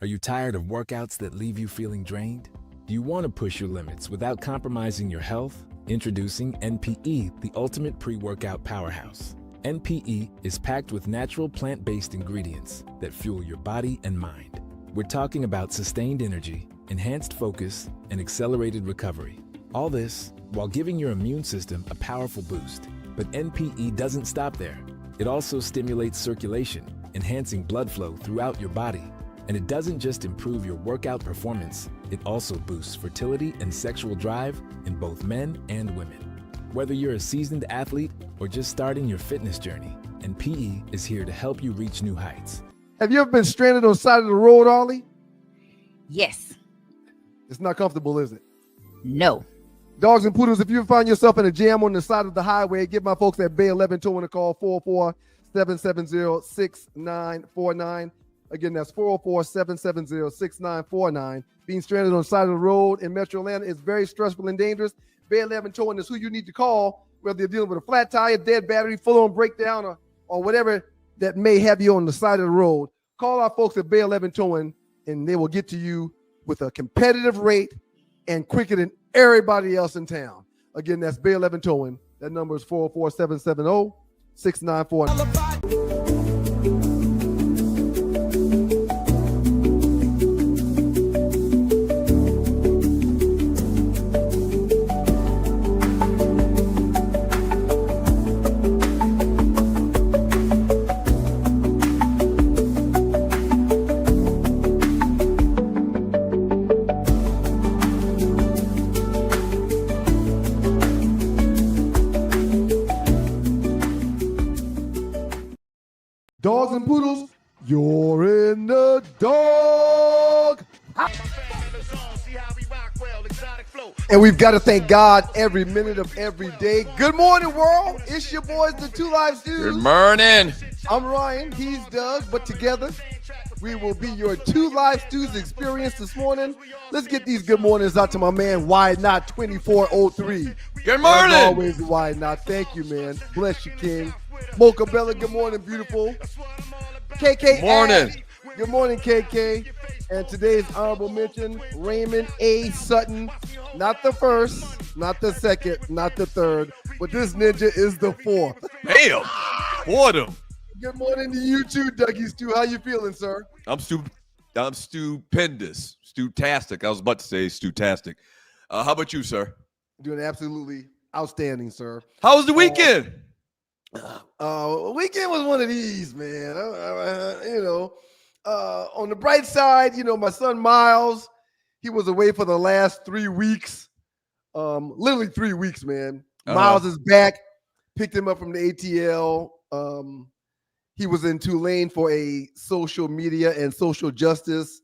Are you tired of workouts that leave you feeling drained? Do you want to push your limits without compromising your health? Introducing NPE, the ultimate pre-workout powerhouse. NPE is packed with natural plant-based ingredients that fuel your body and mind. We're talking about sustained energy, enhanced focus, and accelerated recovery. All this while giving your immune system a powerful boost. But NPE doesn't stop there. It also stimulates circulation, enhancing blood flow throughout your body. And it doesn't just improve your workout performance, it also boosts fertility and sexual drive in both men and women. Whether you're a seasoned athlete or just starting your fitness journey, NPE is here to help you reach new heights. Have you ever been stranded on the side of the road, Ollie? Yes. It's not comfortable, is it? No. Dogs and poodles, if you find yourself in a jam on the side of the highway, give my folks at Bay 11 Towing a call, 404-770-6949. Again, that's 404-770-6949. Being stranded on the side of the road in Metro Atlanta is very stressful and dangerous. Bay 11 Towing is who you need to call, whether you're dealing with a flat tire, dead battery, full-on breakdown, or whatever that may have you on the side of the road. Call our folks at Bay 11 Towing, and they will get to you with a competitive rate and quicker than everybody else in town. Again, that's Bay 11 Towing. That number is 404-770-6949. Dogs and poodles, you're in the dog. And we've got to thank God every minute of every day. Good morning, world. It's your boys, the Two Live Stews. Good morning. I'm Ryan. He's Doug. But together, we will be your Two Live Stews experience this morning. Let's get these good mornings out to my man, Why Not 2403. Good morning. As always, Why Not. Thank you, man. Bless you, King. Mocha Bella, good morning, beautiful. KK, morning. Ash, good morning, KK. And today's honorable mention, Raymond A. Sutton. Not the first, not the second, not the third, but this ninja is the fourth. Damn. Boredom. Good morning to you too, Dougie Stu. How you feeling, sir? I'm stupendous. Stewtastic. I was about to say stewtastic. How about you, sir? Doing absolutely outstanding, sir. How was the weekend? Weekend was one of these, man. On the bright side, my son Miles, he was away for the last 3 weeks. Literally 3 weeks, man. Miles is back. Picked him up from the ATL. He was in Tulane for a social media and social justice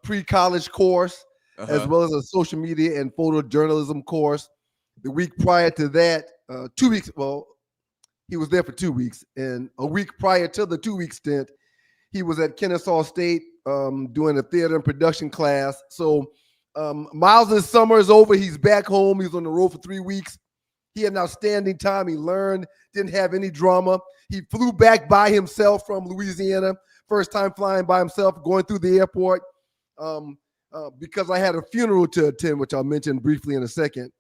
pre-college course, as well as a social media and photojournalism course. The week prior to that, 2 weeks, he was there for 2 weeks, and a week prior to the 2 week stint, he was at Kennesaw State doing a theater and production class. So Miles' summer is over. He's back home. He was on the road for 3 weeks. He had an outstanding time. He learned, didn't have any drama. He flew back by himself from Louisiana, first time flying by himself, going through the airport because I had a funeral to attend, which I'll mention briefly in a second.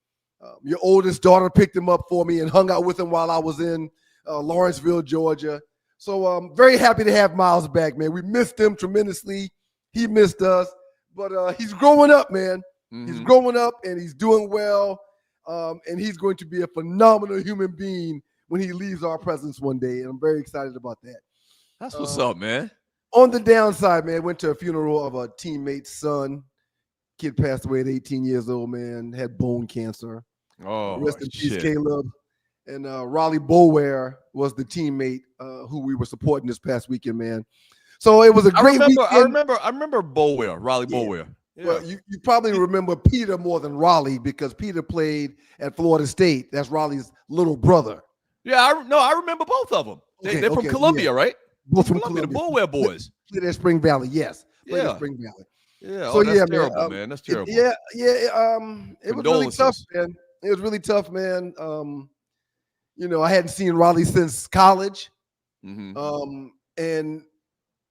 Your oldest daughter picked him up for me and hung out with him while I was in Lawrenceville, Georgia. So I'm very happy to have Miles back, man. We missed him tremendously. He missed us, but he's growing up, man. Mm-hmm. He's growing up and he's doing well, and he's going to be a phenomenal human being when he leaves our presence one day, and I'm very excited about that. That's what's up, man. On the downside, man, went to a funeral of a teammate's son. Kid passed away at 18 years old, man, had bone cancer. Oh, rest in peace, Caleb. And Raleigh Boulware was the teammate who we were supporting this past weekend, man. So it was a great weekend. I remember Boulware, Raleigh Boulware. Yeah. Well, you probably remember Peter more than Raleigh because Peter played at Florida State. That's Raleigh's little brother. Yeah, I remember both of them. They're from Columbia, right? Both from Columbia. The Boulware boys. Played at Spring Valley, yes. Played at Spring Valley. Yeah, so that's terrible, man. That's terrible. It was really tough, man. It was really tough, man. I hadn't seen Raleigh since college. Mm-hmm. And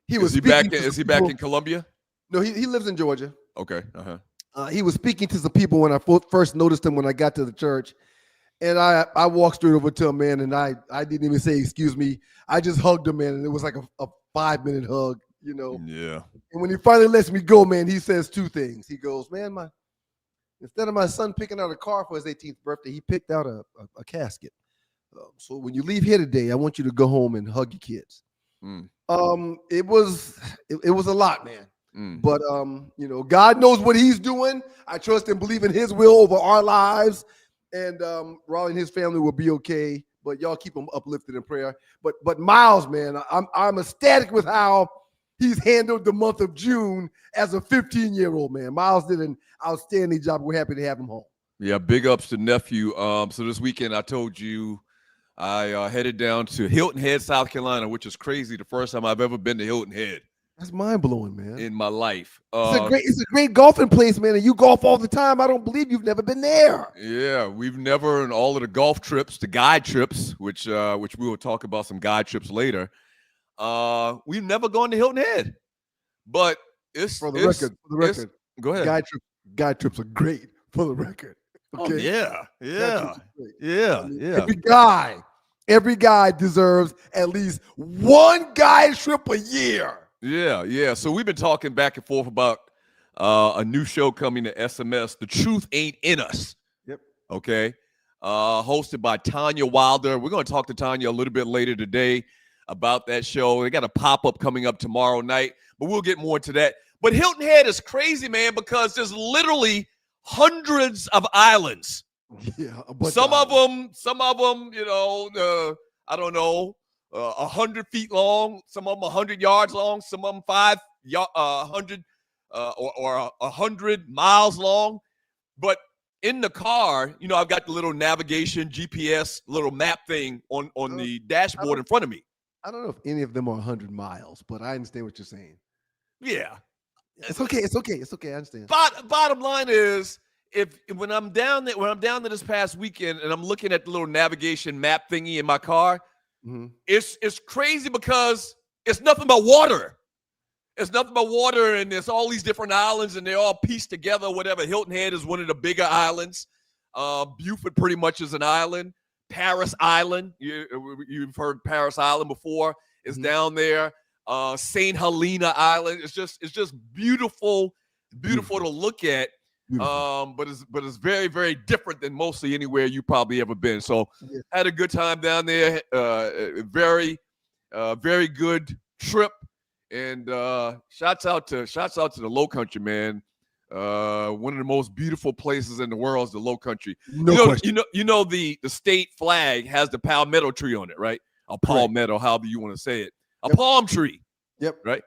he is was he back in Columbia? No, he lives in Georgia. Okay. Uh-huh. He was speaking to some people when I first noticed him when I got to the church. And I walked straight over to him, man, and I didn't even say, excuse me. I just hugged him, man, and it was like a 5-minute hug, you know. Yeah. And when he finally lets me go, man, he says two things. He goes, man, instead of my son picking out a car for his 18th birthday, he picked out a casket. So when you leave here today, I want you to go home and hug your kids. Mm. It was a lot, man. Mm. But you know, God knows what he's doing. I trust and believe in his will over our lives. And Raleigh and his family will be okay. But y'all keep them uplifted in prayer. But Miles, man, I'm ecstatic with how he's handled the month of June as a 15-year-old, man. Miles did an outstanding job. We're happy to have him home. Yeah, big ups to nephew. So this weekend I told you I headed down to Hilton Head, South Carolina, which is crazy. The first time I've ever been to Hilton Head. That's mind-blowing, man. In my life. It's a great golfing place, man. And you golf all the time. I don't believe you've never been there. Yeah, we've never, in all of the golf trips, the guide trips, which we will talk about some guide trips later. We've never gone to Hilton Head. But for the record. Go ahead. Guide trips are great, for the record. Okay? Oh, yeah. Every guy deserves at least one guide trip a year. Yeah. So we've been talking back and forth about a new show coming to SMS, The Truth Ain't in Us. Yep. Okay. Hosted by Tanya Wilder. We're going to talk to Tanya a little bit later today about that show. They got a pop-up coming up tomorrow night, but we'll get more into that. But Hilton Head is crazy, man, because there's literally hundreds of islands. Yeah. Some of them, you know, I don't know, 100 feet long, some of them 100 yards long, some of them 100 or 100 miles long. But in the car, you know, I've got the little navigation GPS little map thing on the dashboard in front of me. I don't know if any of them are 100 miles, but I understand what you're saying. Yeah. It's okay. I understand. Bottom line is, when I'm down there this past weekend and I'm looking at the little navigation map thingy in my car, it's crazy because it's nothing but water. It's nothing but water, and there's all these different islands, and they're all pieced together. Whatever. Hilton Head is one of the bigger islands. Buford pretty much is an island. Paris Island, you've heard Paris Island before. It's down there. St. Helena Island. It's just beautiful to look at. But it's very, very different than mostly anywhere you probably ever been. So had a good time down there. Very good trip. And shouts out to the Low Country, man. One of the most beautiful places in the world is the Low Country. You know the state flag has the palmetto tree on it, right? A palmetto, however you want to say it. A palm tree. Yep. Right?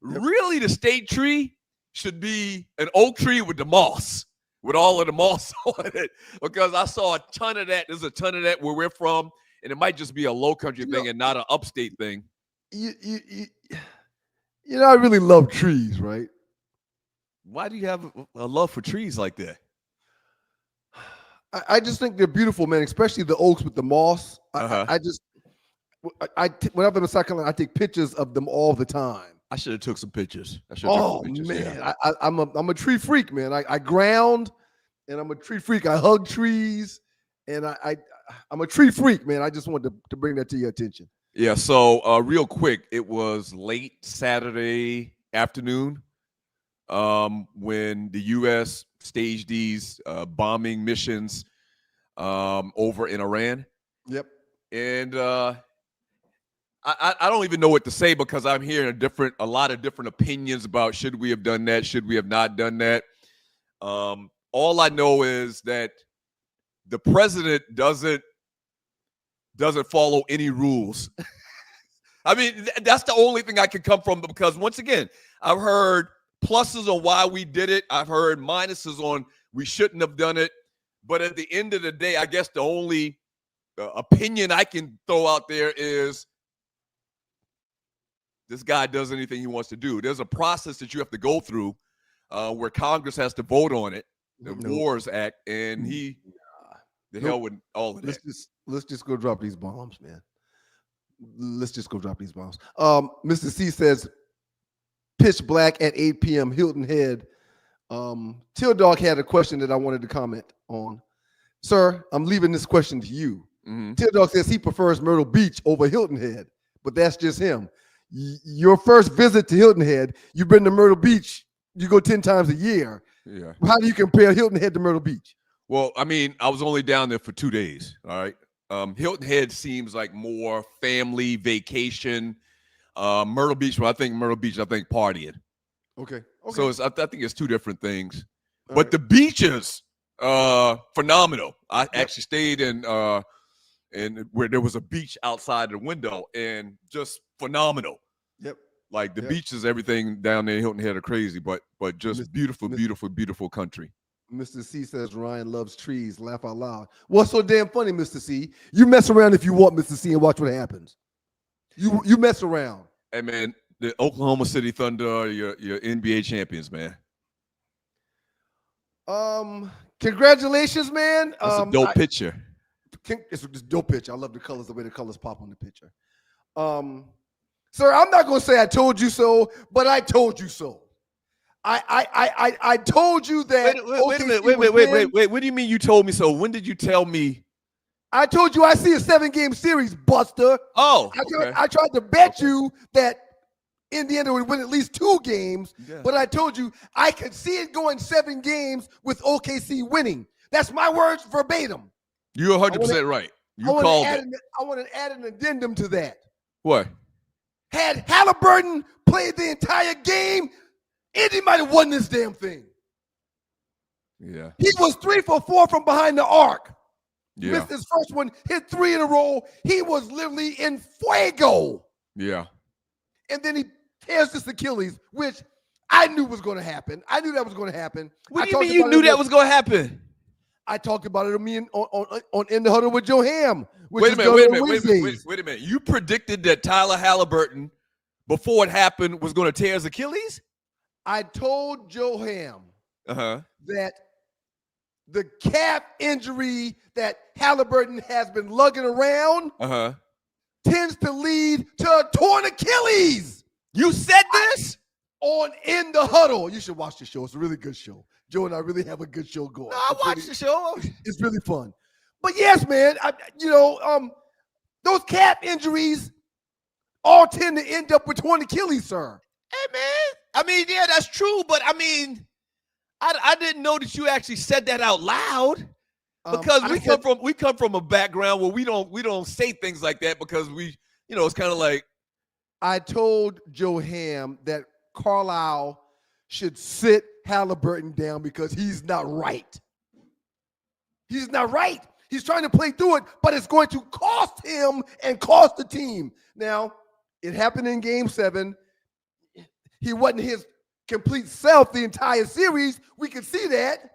Yep. Really, the state tree should be an oak tree with the moss, with all of the moss on it, because I saw a ton of that. There's a ton of that where we're from, and it might just be a Low Country thing and not an upstate thing. You know, I really love trees, right? Why do you have a love for trees like that? I just think they're beautiful, man, especially the oaks with the moss. When I'm in South Carolina, I take pictures of them all the time. I should have took some pictures. Man, yeah. I'm a tree freak, man. I ground, and I'm a tree freak. I hug trees, and I'm a tree freak, man. I just wanted to bring that to your attention. Yeah. So real quick, it was late Saturday afternoon when the U.S. staged these bombing missions over in Iran. Yep. And I don't even know what to say, because I'm hearing a lot of different opinions about should we have done that, should we have not done that. All I know is that the president doesn't follow any rules. I mean, that's the only thing I can come from, because once again, I've heard pluses on why we did it. I've heard minuses on we shouldn't have done it. But at the end of the day, I guess the only opinion I can throw out there is this guy does anything he wants to do. There's a process that you have to go through where Congress has to vote on it, the Wars Act, and the hell with all of that. Let's just go drop these bombs, man. Let's just go drop these bombs. Mr. C says, pitch black at 8 p.m. Hilton Head. Till Dog had a question that I wanted to comment on. Sir, I'm leaving this question to you. Mm-hmm. Till Dog says he prefers Myrtle Beach over Hilton Head, but that's just him. Your first visit to Hilton Head, you've been to Myrtle Beach. You go 10 times a year. Yeah. How do you compare Hilton Head to Myrtle Beach? Well, I mean, I was only down there for 2 days. All right. Hilton Head seems like more family vacation. Myrtle Beach, when I think Myrtle Beach, I think partying. Okay. So I think it's two different things. All but right. the beaches, phenomenal. I actually stayed in where there was a beach outside the window, and just phenomenal. Yep. Like the beaches, everything down there in Hilton Head are crazy, but just beautiful country. Mr. C says Ryan loves trees. Laugh out loud. What's so damn funny, Mr. C? You mess around if you want, Mr. C, and watch what happens. You mess around. Hey man, the Oklahoma City Thunder, your NBA champions, man. Congratulations, man. That's a dope picture. It's a dope picture. I love the colors, the way the colors pop on the picture. Sir, I'm not gonna say I told you so, but I told you so. I told you that. Wait a minute. Wait. What do you mean you told me so? When did you tell me? I told you I see a 7-game series, Buster. Oh, I tried to bet you that Indiana would win at least 2 games, but I told you I could see it going 7 games with OKC winning. That's my words verbatim. You're 100% right. You called it. I want to add an addendum to that. What? Had Halliburton played the entire game, Indy might have won this damn thing. Yeah. He was 3 for 4 from behind the arc. Yeah. Missed his first one, hit 3 in a row. He was literally in fuego. Yeah. And then he tears this Achilles, which I knew was going to happen. I knew that was going to happen. What do you mean you knew that was going to happen? I talked about it on In the Huddle with Joe Ham. Wait a minute. You predicted that Tyler Halliburton, before it happened, was going to tear his Achilles? I told Joe Ham that the calf injury that Halliburton has been lugging around tends to lead to a torn Achilles. You said this? On In the Huddle. You should watch the show. It's a really good show. Joe and I really have a good show going. No, I watched the show. It's really fun. But yes, man, those calf injuries all tend to end up with torn Achilles, sir. Hey, man. I mean, yeah, that's true. But I mean, I didn't know that you actually said that out loud, because we come from a background where we don't say things like that, because it's kind of like. I told Joe Ham that Carlisle should sit Halliburton down because he's not right. He's not right. He's trying to play through it, but it's going to cost him and cost the team. Now, it happened in Game 7. He wasn't his complete self the entire series. We could see that.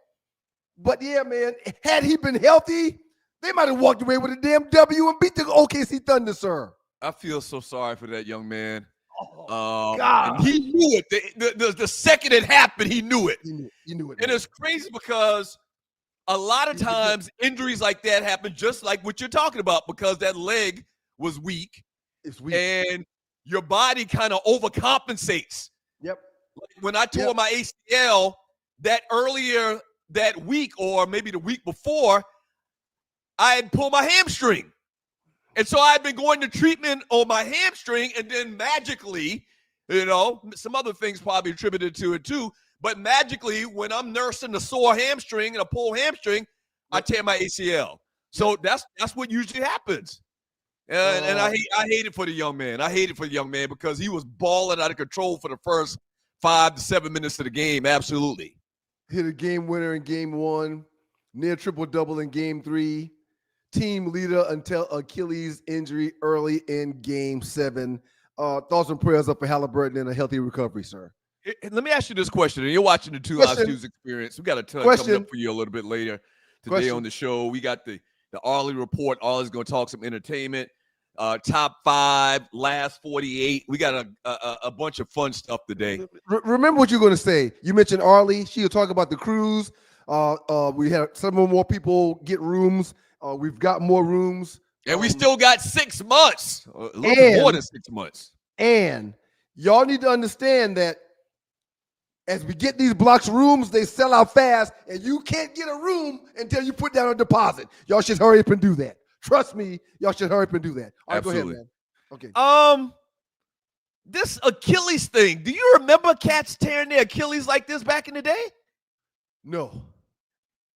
But yeah, man, had he been healthy, they might have walked away with a damn W and beat the OKC Thunder, sir. I feel so sorry for that young man. Oh, God. And he knew it. The second it happened, he knew it. You knew it. And it's crazy because a lot of times injuries like that happen just like what you're talking about, because that leg was weak. It's weak. And your body kind of overcompensates. Yep. Like when I tore my ACL that earlier that week, or maybe the week before, I had pulled my hamstring. And so I've been going to treatment on my hamstring, and then magically, some other things probably attributed to it too, but magically when I'm nursing a sore hamstring and a pulled hamstring, I tear my ACL. So that's what usually happens. And I hate it for the young man. I hate it for the young man because he was balling out of control for the first 5 to 7 minutes of the game. Absolutely. Hit a game winner in Game 1, near triple-double in Game 3. Team leader until Achilles injury early in Game 7. Thoughts and prayers up for Halliburton and a healthy recovery, sir. Let me ask you this question. And you're watching the 2 Hours News Experience. We got a ton coming up for you a little bit later today on the show. We got the Arlie Report. Arlie's going to talk some entertainment. Top 5, last 48. We got a bunch of fun stuff today. Remember what you're going to say. You mentioned Arlie. She'll talk about the cruise. We had several more people get rooms. We've got more rooms. And we still got 6 months. A little more than 6 months. And y'all need to understand that As we get these blocks rooms, they sell out fast, and you can't get a room until you put down a deposit. Y'all should hurry up and do that. Trust me, y'all should hurry up and do that. All right, Absolutely. go ahead, man. Okay. This Achilles thing. Do you remember cats tearing their Achilles like this back in the day? No.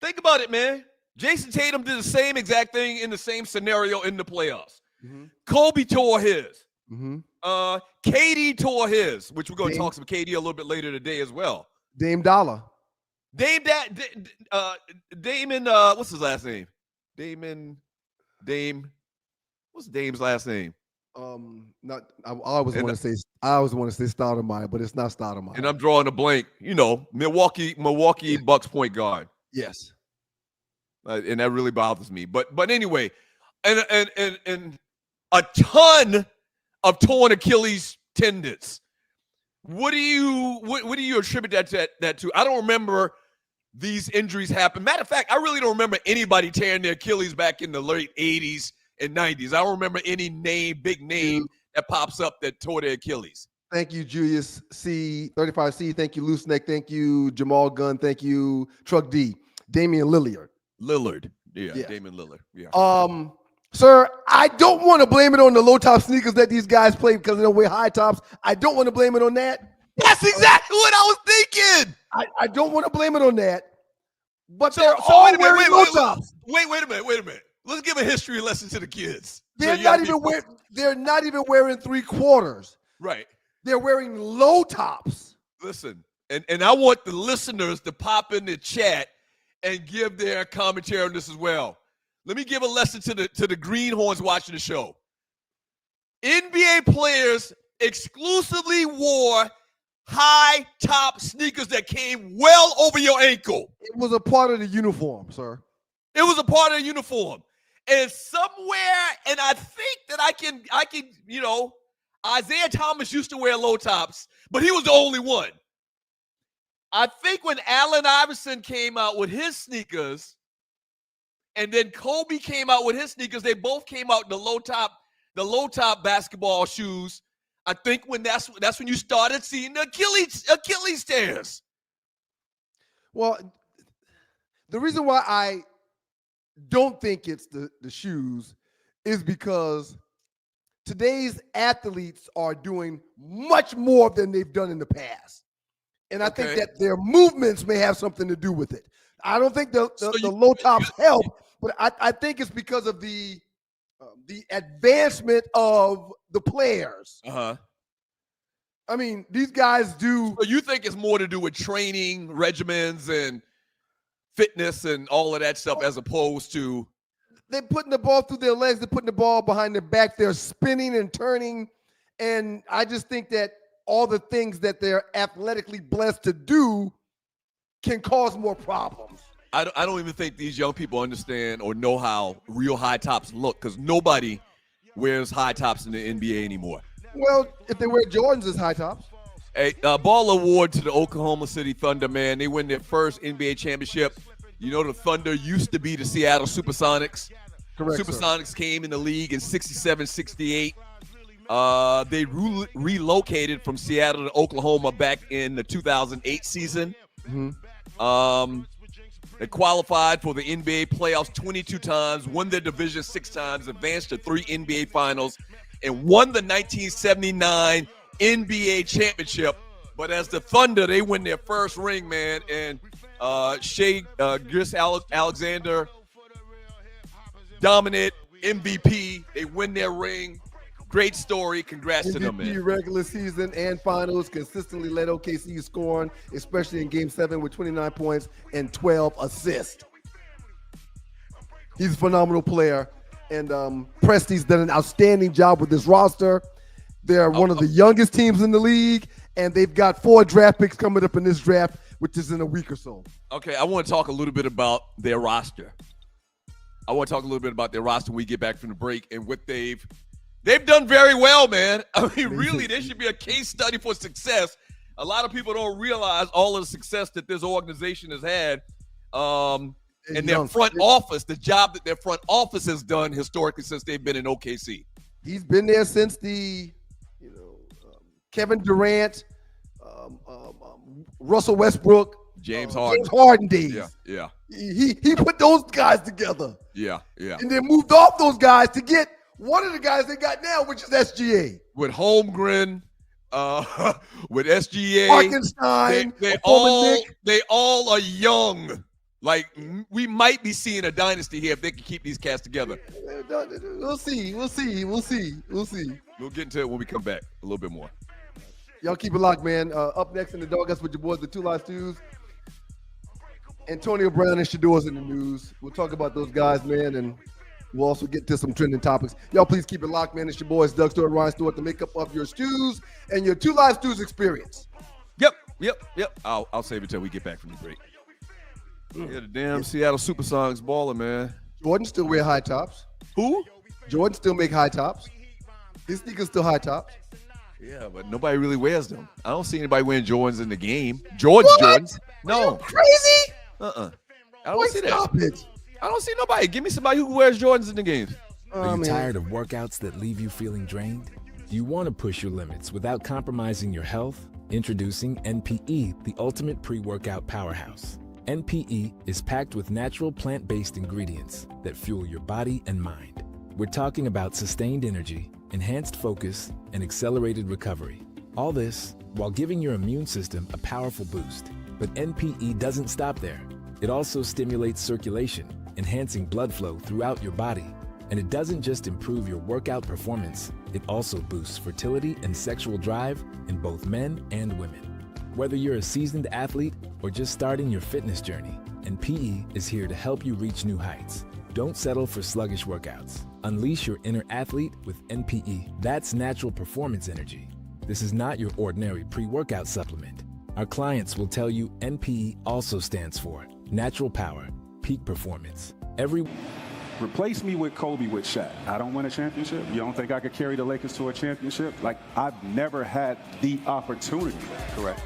Think about it, man. Jason Tatum did the same exact thing in the same scenario in the playoffs. Mm-hmm. Kobe tore his. Mm-hmm. KD tore his, which we're going to talk some KD a little bit later today as well. Dame Dollar. Damon, what's his last name? What's Dame's last name? I always want to say Stoudemire, but it's not Stoudemire. And I'm drawing a blank. You know, Milwaukee Bucks point guard. Yes. And that really bothers me. But anyway, and a ton of torn Achilles tendons. What do you attribute that to? I don't remember these injuries happen. Matter of fact, I really don't remember anybody tearing their Achilles back in the late 80s and 90s. I don't remember any big name that pops up that tore their Achilles. Thank you, Julius C. 35C. Thank you, Loose Neck. Thank you, Jamal Gunn. Thank you, Truck D. Damian Lillard. Yeah. Damian Lillard. Yeah. Sir, I don't want to blame it on the low top sneakers that these guys play because they don't wear high tops. I don't want to blame it on that. That's exactly what I was thinking. I don't want to blame it on that. But they're all wearing low tops. Wait a minute. Let's give a history lesson to the kids. They're not even wearing 3/4. Right. They're wearing low tops. Listen, and I want the listeners to pop in the chat and give their commentary on this as well. Let me give a lesson to the greenhorns watching the show. NBA players exclusively wore high top sneakers that came well over your ankle. It was a part of the uniform, sir. It was a part of the uniform. And somewhere, and I think that I can, Isaiah Thomas used to wear low tops, but he was the only one. I think when Allen Iverson came out with his sneakers, and then Kobe came out with his sneakers, they both came out in the low top basketball shoes. I think that's when you started seeing the Achilles tears. Well, the reason why I don't think it's the shoes is because today's athletes are doing much more than they've done in the past. And I think that their movements may have something to do with it. I don't think the low tops help, but I think it's because of the advancement of the players. Uh-huh. I mean, these guys do. So you think it's more to do with training regimens and fitness and all of that stuff as opposed to. They're putting the ball through their legs. They're putting the ball behind their back. They're spinning and turning. And I just think that all the things that they're athletically blessed to do can cause more problems. I don't even think these young people understand or know how real high tops look because nobody wears high tops in the NBA anymore. Well, if they wear Jordans as high tops. Hey, ball award to the Oklahoma City Thunder, man. They win their first NBA championship. You know, the Thunder used to be the Seattle Supersonics. Correct, Supersonics came in the league in 67, 68. They relocated from Seattle to Oklahoma back in the 2008 season. Mm-hmm. They qualified for the NBA playoffs 22 times, won their division 6 times, advanced to 3 NBA finals, and won the 1979 NBA championship. But as the Thunder, they win their first ring, man. And Alexander, dominant MVP. They win their ring. Great story. Congrats to them, man. Regular season and finals consistently led OKC scoring, especially in Game 7 with 29 points and 12 assists. He's a phenomenal player. And Presti's done an outstanding job with this roster. They're one of the youngest teams in the league, and they've got 4 draft picks coming up in this draft, which is in a week or so. Okay, I want to talk a little bit about their roster. When we get back from the break and what they've done very well, man. I mean, really, there should be a case study for success. A lot of people don't realize all of the success that this organization has had. And their front office, the job that their front office has done historically since they've been in OKC. He's been there since the, Kevin Durant, Russell Westbrook, James Harden. James Harden days. Yeah. He put those guys together. Yeah. And then moved off those guys to get one of the guys they got now, which is SGA. With Holmgren, with SGA. Arkenstein. They all are young. Like, we might be seeing a dynasty here if they can keep these cats together. We'll see. We'll get into it when we come back a little bit more. Y'all keep it locked, man. Up next in the Doghouse with your boys, the Two Live Stews. Antonio Brown and Shedeur's in the news. We'll talk about those guys, man, and we'll also get to some trending topics. Y'all please keep it locked, man. It's your boys, Doug Stewart, Ryan Stewart, the makeup of your stews and your Two Live Stews experience. Yep. I'll save it till we get back from the break. Yeah, the damn Seattle Supersonics balling, man. Jordan still wear high tops. Who? Jordan still make high tops. His sneakers still high tops. Yeah, but nobody really wears them. I don't see anybody wearing Jordans in the game. Jordans. No. Are you crazy? I don't see that. Stop it. I don't see nobody. Give me somebody who wears Jordans in the games. Are you tired of workouts that leave you feeling drained? Do you want to push your limits without compromising your health? Introducing NPE, the ultimate pre-workout powerhouse. NPE is packed with natural plant-based ingredients that fuel your body and mind. We're talking about sustained energy, enhanced focus, and accelerated recovery. All this while giving your immune system a powerful boost. But NPE doesn't stop there. It also stimulates circulation, enhancing blood flow throughout your body. And it doesn't just improve your workout performance, it also boosts fertility and sexual drive in both men and women. Whether you're a seasoned athlete or just starting your fitness journey, NPE is here to help you reach new heights. Don't settle for sluggish workouts. Unleash your inner athlete with NPE. That's natural performance energy. This is not your ordinary pre-workout supplement. Our clients will tell you NPE also stands for natural power, peak performance. Replace me with Kobe with Shaq. I don't win a championship. You don't think I could carry the Lakers to a championship? Like, I've never had the opportunity. Correct.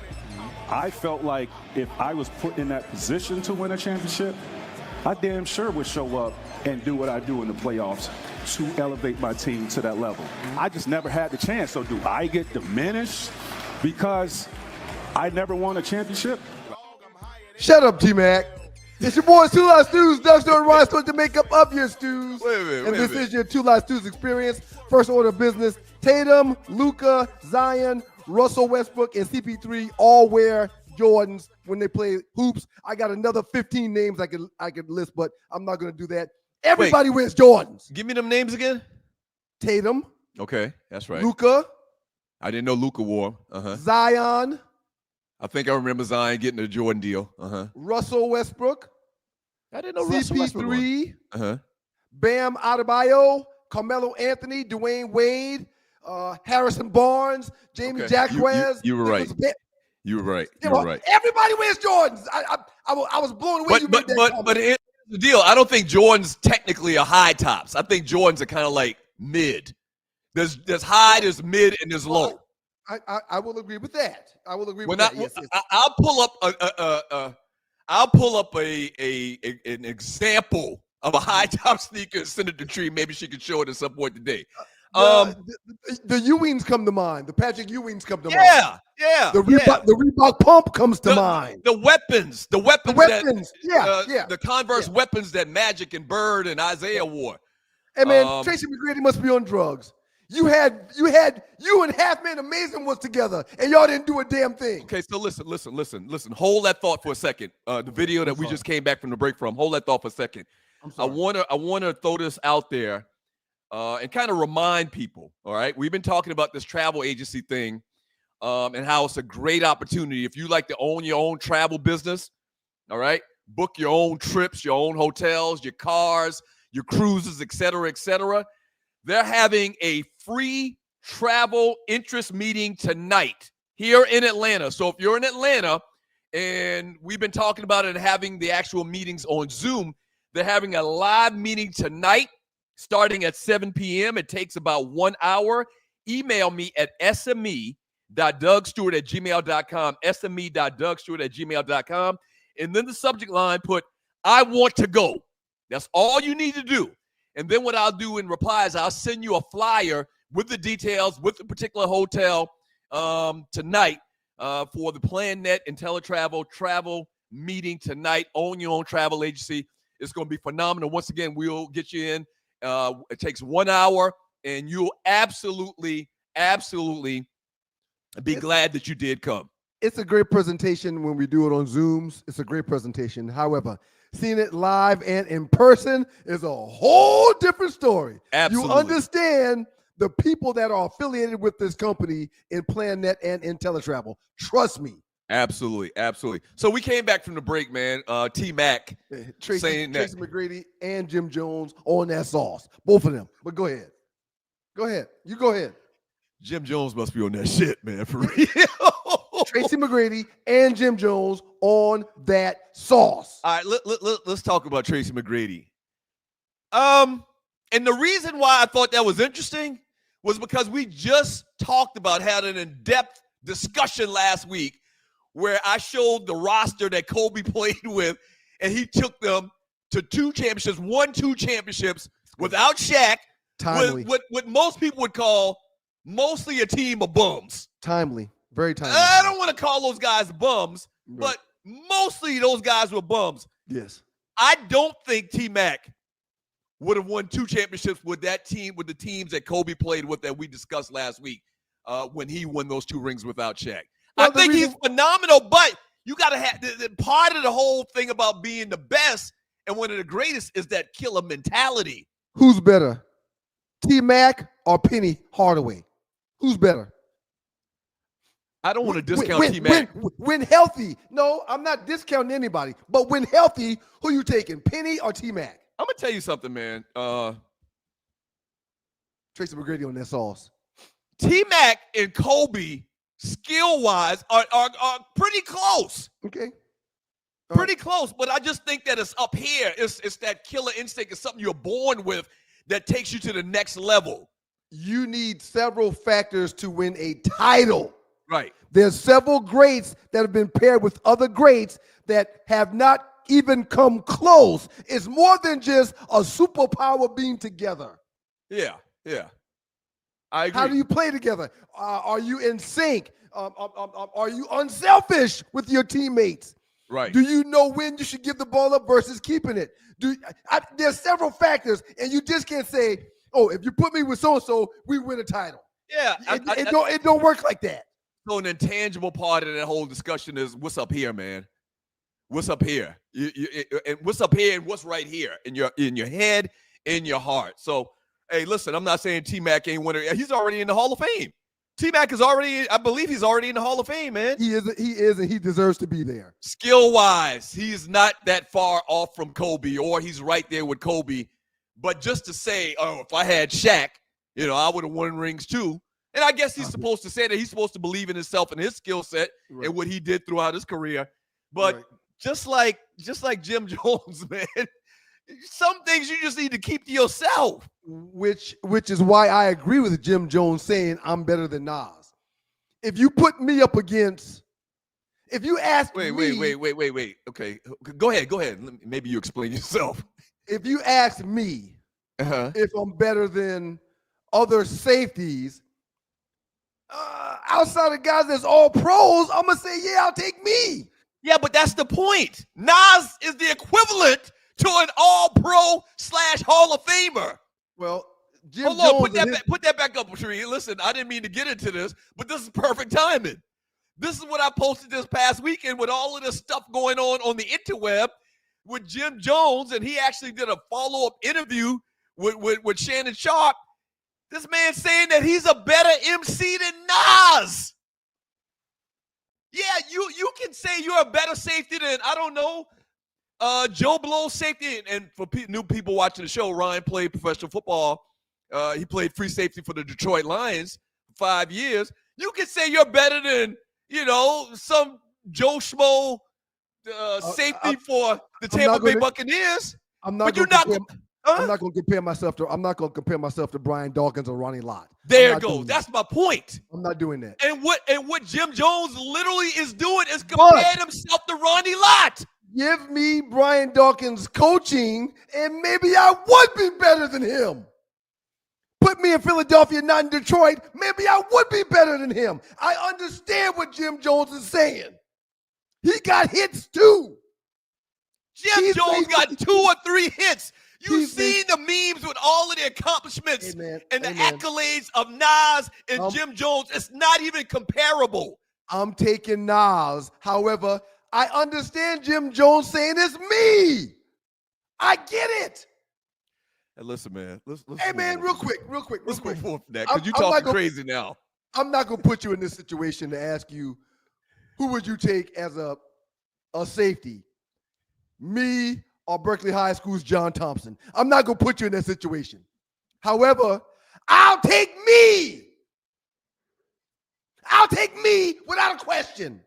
I felt like if I was put in that position to win a championship, I damn sure would show up and do what I do in the playoffs to elevate my team to that level. I just never had the chance. So do I get diminished because I never won a championship? Shut up, T-Mac. It's your boys, Two Live Stews. Doug Stewart, Ryan Stewart, the makeup of your stews. Wait a minute. And this is your Two Live Stews experience. First order of business. Tatum, Luka, Zion, Russell Westbrook, and CP3 all wear Jordans when they play hoops. I got another 15 names I could list, but I'm not going to do that. Everybody wears Jordans. Give me them names again. Tatum. Okay, that's right. Luka. I didn't know Luka wore. Zion. I think I remember Zion getting a Jordan deal. Russell Westbrook. I didn't know Russell Westbrook wore. CP3. Bam Adebayo. Carmelo Anthony. Dwayne Wade. Harrison Barnes. Jamie Jacquez. You were right. You were right. Everybody wears Jordans. I was blown away. But here's the deal. I don't think Jordans technically are high tops. I think Jordans are kind of like mid. There's high, there's mid, and there's low. I will agree with that. I will agree with that. Yes. I'll pull up an example of a high top sneaker and send it to Tree. Maybe she could show it at some point today. The Ewings come to mind. The Patrick Ewings come to mind. Yeah. The Reebok pump comes to mind. The weapons. The Converse weapons that Magic and Bird and Isaiah wore. Hey man, Tracy McGrady must be on drugs. You and Halfman Amazing was together, and y'all didn't do a damn thing. Okay, so listen. Hold that thought for a second. The video that we just came back from the break from. Hold that thought for a second. I wanna throw this out there and kind of remind people. All right, we've been talking about this travel agency thing and how it's a great opportunity if you like to own your own travel business. All right, book your own trips, your own hotels, your cars, your cruises, et cetera. They're having a free travel interest meeting tonight here in Atlanta. So if you're in Atlanta, and we've been talking about it and having the actual meetings on Zoom, they're having a live meeting tonight starting at 7 p.m. It takes about 1 hour. Email me at sme.dougstewart@gmail.com, sme.dougstewart@gmail.com. And then the subject line put, I want to go. That's all you need to do. And then what I'll do in reply is I'll send you a flyer with the details, with the particular hotel tonight for the PlanNet IntelliTravel travel meeting tonight. Own your own travel agency. It's going to be phenomenal. Once again, we'll get you in. It takes 1 hour, and you'll absolutely be glad that you did come. It's a great presentation when we do it on Zooms. It's a great presentation. However, seeing it live and in person is a whole different story. Absolutely. You understand the people that are affiliated with this company in PlanNet and IntelliTravel. Trust me. Absolutely. So we came back from the break, man. T-Mac Tracy McGrady and Jim Jones on that sauce. Both of them. But go ahead. You go ahead. Jim Jones must be on that shit, man, for real. Tracy McGrady and Jim Jones on that sauce. All right, let's talk about Tracy McGrady. And the reason why I thought that was interesting was because we just talked about having an in-depth discussion last week where I showed the roster that Kobe played with, and he took them to won two championships without Shaq, Timely. with what most people would call mostly a team of bums. Timely. Very timely. I don't want to call those guys bums, Right. but mostly those guys were bums. Yes. I don't think T-Mac would have won two championships with that team, with the teams that Kobe played with that we discussed last week when he won those two rings without Shaq. Well, I think he's phenomenal, but you got to have the part of the whole thing about being the best and one of the greatest is that killer mentality. Who's better, T-Mac or Penny Hardaway? Who's better? I don't want to discount T-Mac. When healthy. No, I'm not discounting anybody. But when healthy, who you taking, Penny or T-Mac? I'm going to tell you something, man. Tracy McGrady on that sauce. T-Mac and Kobe, skill-wise, are pretty close. Okay. Pretty close, but I just think that it's up here. It's that killer instinct. It's something you're born with that takes you to the next level. You need several factors to win a title. Right. There's several greats that have been paired with other greats that have not even come close. It's more than just a superpower being together. Yeah. I agree. How do you play together? Are you in sync? Are you unselfish with your teammates? Right. Do you know when you should give the ball up versus keeping it? There's several factors, and you just can't say, "Oh, if you put me with so-and-so, we win a title." Yeah. It don't work like that. So an intangible part of that whole discussion is what's up here, man. What's up here? And what's up here and what's right here in your head, in your heart. So, hey, listen, I'm not saying T-Mac ain't winner. He's already in the Hall of Fame. T-Mac is already, I believe he's already in the Hall of Fame, man. He is, and he deserves to be there. Skill-wise, he's not that far off from Kobe, or he's right there with Kobe. But just to say, oh, if I had Shaq, I would have won rings too. And I guess he's supposed to say that. He's supposed to believe in himself and his skill set and what he did throughout his career. But just like Jim Jones, man, some things you just need to keep to yourself. Which is why I agree with Jim Jones saying I'm better than Nas. If you put me up against, if you ask me. Wait. Okay, go ahead. Maybe you explain yourself. If you ask me if I'm better than other safeties, outside of guys that's all pros, I'm going to say, yeah, I'll take me. Yeah, but that's the point. Nas is the equivalent to an all-pro / Hall of Famer. Well, Jim Hold on, Jones put that back up, Sheree. Listen, I didn't mean to get into this, but this is perfect timing. This is what I posted this past weekend with all of this stuff going on the interweb with Jim Jones, and he actually did a follow-up interview with Shannon Sharp. This man saying that he's a better MC than Nas. Yeah, you can say you're a better safety than, I don't know, Joe Blow's safety. And for new people watching the show, Ryan played professional football. He played free safety for the Detroit Lions for 5 years. You can say you're better than, some Joe Schmo safety for the Tampa Bay Buccaneers. I'm not going to compare myself to Brian Dawkins or Ronnie Lott. There it goes. That's my point. I'm not doing that. And what Jim Jones literally is doing is comparing himself to Ronnie Lott. Give me Brian Dawkins coaching, and maybe I would be better than him. Put me in Philadelphia, not in Detroit, maybe I would be better than him. I understand what Jim Jones is saying. He got hits too. Jim Jones got 2 or 3 hits. You've seen the memes with all of the accomplishments and the accolades of Nas and Jim Jones. It's not even comparable. I'm taking Nas. However, I understand Jim Jones saying it's me. I get it. Hey, listen, man. Let's hey, man, real quick. Let's move on from that because you're talking crazy now. I'm not going to put you in this situation to ask you, who would you take as a safety? Me or Berkeley High School's John Thompson? I'm not going to put you in that situation. However, I'll take me. I'll take me without a question.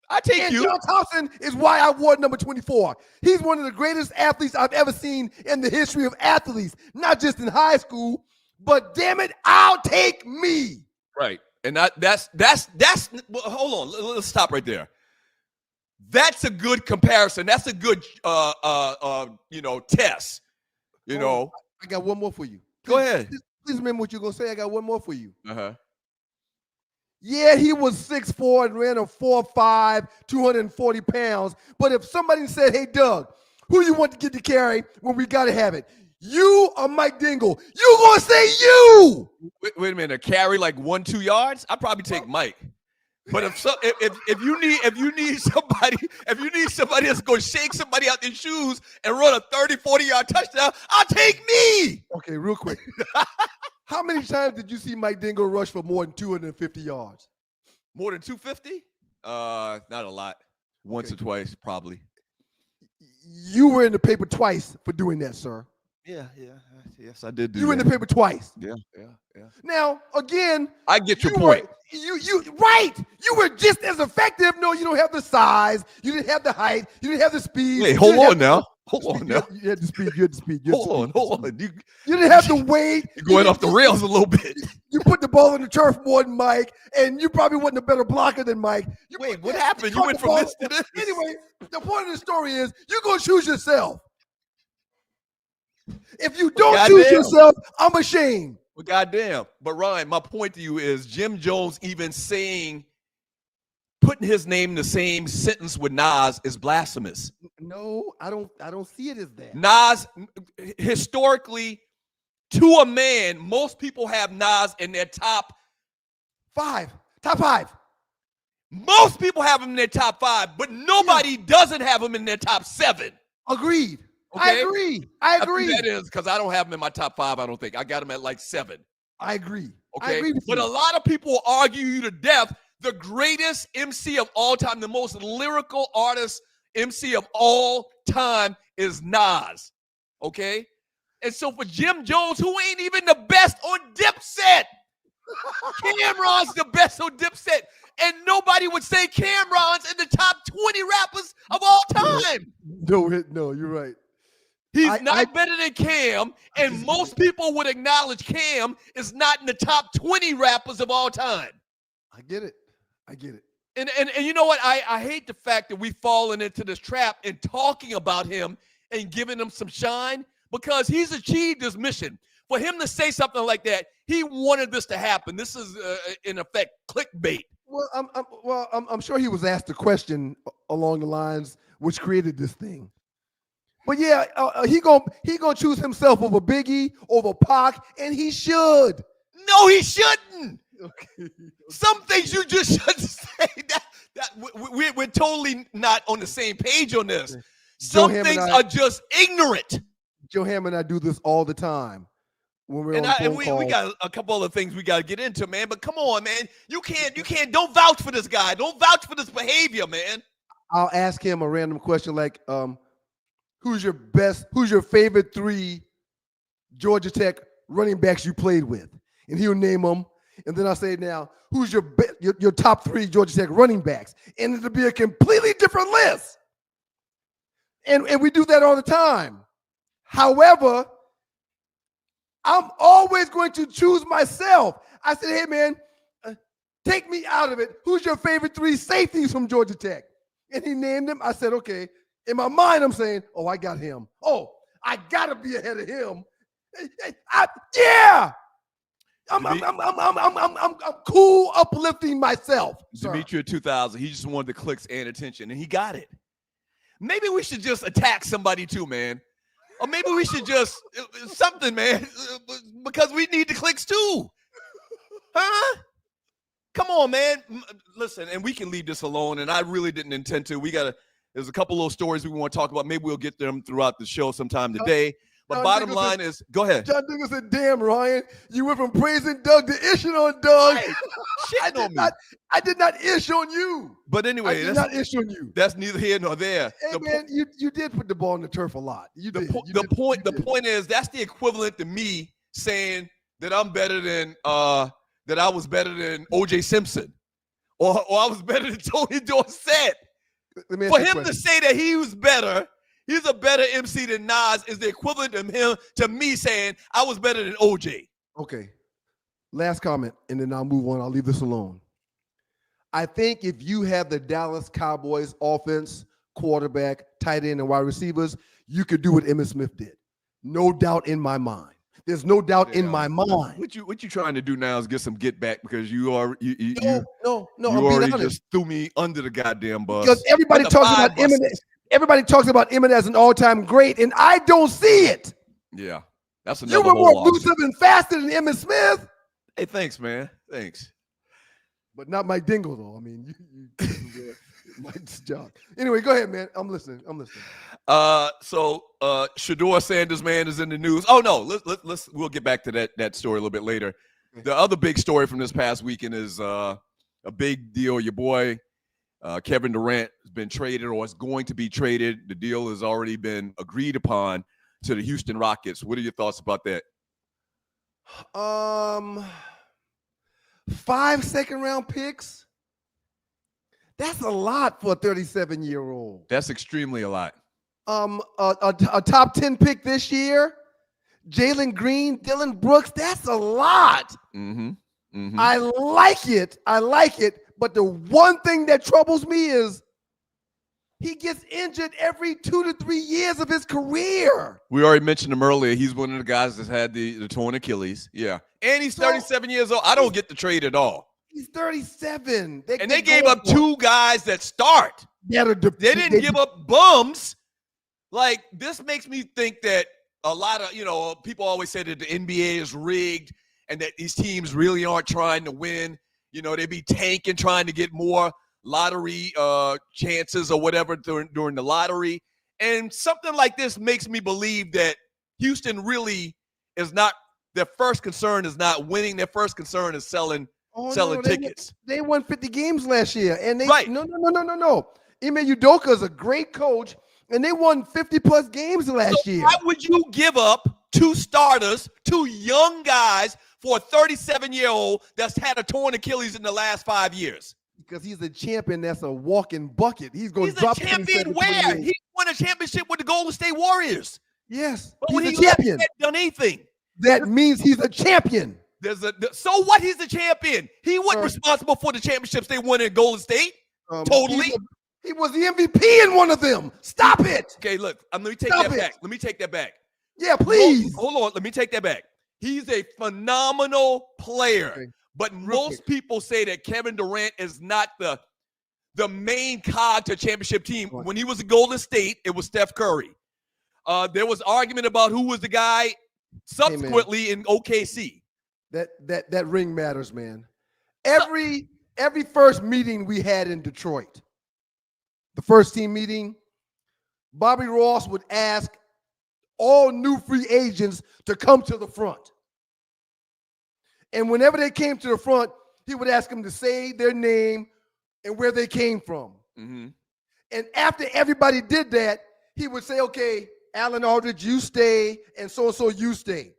I take you. John Thompson is why I wore number 24. He's one of the greatest athletes I've ever seen in the history of athletes, not just in high school, but damn it, I'll take me. Right. And that's hold on. Let's stop right there. That's a good comparison. That's a good test. You know. I got one more for you. Go ahead. Please remember what you're gonna say. I got one more for you. Uh-huh. Yeah, he was 6'4" and ran a 4.5, 240 pounds. But if somebody said, hey, Doug, who you want to get the carry when we got to have it? You or Mike Dingle? You going to say you. Wait a minute. A carry like 1-2 yards? I'd probably take Mike. But if you need somebody that's going to shake somebody out their shoes and run a 30-40 yard touchdown, I'll take me. Okay, real quick. How many times did you see Mike Dingle rush for more than 250 yards? More than 250? Not a lot. Once or twice, probably. You were in the paper twice for doing that, sir. Yeah. Yes, I did do You were in the paper twice. Yeah. Now, again, I get your point. You right. You were just as effective. No, you don't have the size. You didn't have the height. You didn't have the speed. Hey, hold on now. Hold on now. You had the speed. You had the speed. Hold on. You didn't have the weight. You're going off the rails a little bit. You put the ball on the turf more than Mike, and you probably wasn't a better blocker than Mike. Wait, what happened? You went from this to this. Anyway, the point of the story is you're going to choose yourself. If you don't choose yourself, I'm ashamed. Well, goddamn. But Ryan, my point to you is Jim Jones even putting his name in the same sentence with Nas is blasphemous. No, I don't see it as that. Nas, historically, to a man, most people have Nas in their top 5. Top 5. Most people have him in their top 5, but nobody doesn't have him in their top 7. Agreed. Okay? I agree. That is because I don't have him in my top 5. I don't think I got him at like 7. I agree. Okay, I agree with but you. a lot of people will argue you to death. The greatest MC of all time, the most lyrical artist MC of all time is Nas. Okay, and so for Jim Jones, who ain't even the best on Dipset, Cameron's the best on Dipset, and nobody would say Cameron's in the top 20 rappers of all time. No, you're right. He's not better than Cam, and most people would acknowledge Cam is not in the top 20 rappers of all time. I get it. And you know what? I hate the fact that we've fallen into this trap in talking about him and giving him some shine because he's achieved his mission. For him to say something like that, he wanted this to happen. This is, in effect, clickbait. Well, I'm sure he was asked a question along the lines which created this thing. But yeah, he gonna choose himself over Biggie, over Pac, and he should. No, he shouldn't. Okay. Some things you just shouldn't say. We're totally not on the same page on this. Okay. Some things are just ignorant. Joe Ham and I do this all the time when we're on phone calls. We got a couple other things we got to get into, man. But come on, man. You can't. Don't vouch for this guy. Don't vouch for this behavior, man. I'll ask him a random question like, who's your favorite 3 Georgia Tech running backs you played with? And he'll name them. And then I'll say, now, who's your top 3 Georgia Tech running backs? And it'll be a completely different list. And we do that all the time. However, I'm always going to choose myself. I said, hey, man, take me out of it. Who's your favorite 3 safeties from Georgia Tech? And he named them. I said, okay. In my mind, I'm saying, oh, I got him. Oh, I got to be ahead of him. Yeah. I'm cool uplifting myself. Demetria 2000, he just wanted the clicks and attention, and he got it. Maybe we should just attack somebody too, man. Or maybe we should just something, man, because we need the clicks too. Huh? Come on, man. Listen, and we can leave this alone, and I really didn't intend to. There's a couple little stories we want to talk about. Maybe we'll get them throughout the show sometime today. But bottom line is, go ahead. John Dingle said, damn, Ryan, you went from praising Doug to ishing on Doug. I did not ish on you. But anyway, I did not ish on you. That's neither here nor there. Hey, man, you did put the ball in the turf a lot. The point is, that's the equivalent to me saying that I'm better than that I was better than O.J. Simpson, or I was better than Tony Dorsett. For him to say that he was better, he's a better MC than Nas, is the equivalent of him to me saying I was better than OJ. Okay. Last comment, and then I'll move on. I'll leave this alone. I think if you have the Dallas Cowboys offense, quarterback, tight end, and wide receivers, you could do what Emmitt Smith did. No doubt in my mind. There's no doubt in my mind. What you trying to do now is get some get back because you already just threw me under the goddamn bus. Because everybody talks about Emmitt. Everybody talks about Emmitt as an all-time great, and I don't see it. Yeah, that's another. You were more elusive and faster than Emmitt Smith. Hey, thanks, man. Thanks. But not Mike Dingle, though. I mean, you Mike's job. Anyway, go ahead, man. I'm listening. So Shedeur Sanders, man, is in the news. Oh no, we'll get back to that story a little bit later. The other big story from this past weekend is a big deal. Your boy Kevin Durant has been traded, or is going to be traded. The deal has already been agreed upon to the Houston Rockets. What are your thoughts about that? 5 second-round picks. That's a lot for a 37-year-old. That's extremely a lot. A top 10 pick this year. Jalen Green, Dylan Brooks. That's a lot. Mm-hmm. Mm-hmm. I like it. But the one thing that troubles me is he gets injured every 2 to 3 years of his career. We already mentioned him earlier. He's one of the guys that's had the torn Achilles. Yeah. And he's 37 years old. I don't get the trade at all. He's 37. They gave up 2 guys that start. They didn't give up bums. Like, this makes me think that a lot of, people always say that the NBA is rigged and that these teams really aren't trying to win. They be tanking, trying to get more lottery chances or whatever during the lottery. And something like this makes me believe that Houston really is not, their first concern is not winning. Their first concern is selling tickets. They won 50 games last year. And they right. No. Ime Udoka is a great coach, and they won 50-plus games last year. Why would you give up 2 starters, 2 young guys, for a 37-year-old that's had a torn Achilles in the last 5 years? Because he's a champion that's a walking bucket. He's going to drop a champion where? He won a championship with the Golden State Warriors. Yes, but he's when a champion. He done anything. That means he's a champion. So what? He's a champion. He wasn't responsible for the championships they won in Golden State. Totally. He was the MVP in one of them. Stop it. Okay, look. Let me take that back. Let me take that back. Yeah, please. Hold on. Let me take that back. He's a phenomenal player. Okay. But most people say that Kevin Durant is not the main cog to a championship team. When he was at Golden State, it was Steph Curry. There was argument about who was the guy subsequently in OKC. That ring matters, man. Every first meeting we had in Detroit, the first team meeting, Bobby Ross would ask all new free agents to come to the front. And whenever they came to the front, he would ask them to say their name and where they came from. Mm-hmm. And after everybody did that, he would say, okay, Alan Aldridge, you stay, and so you stay.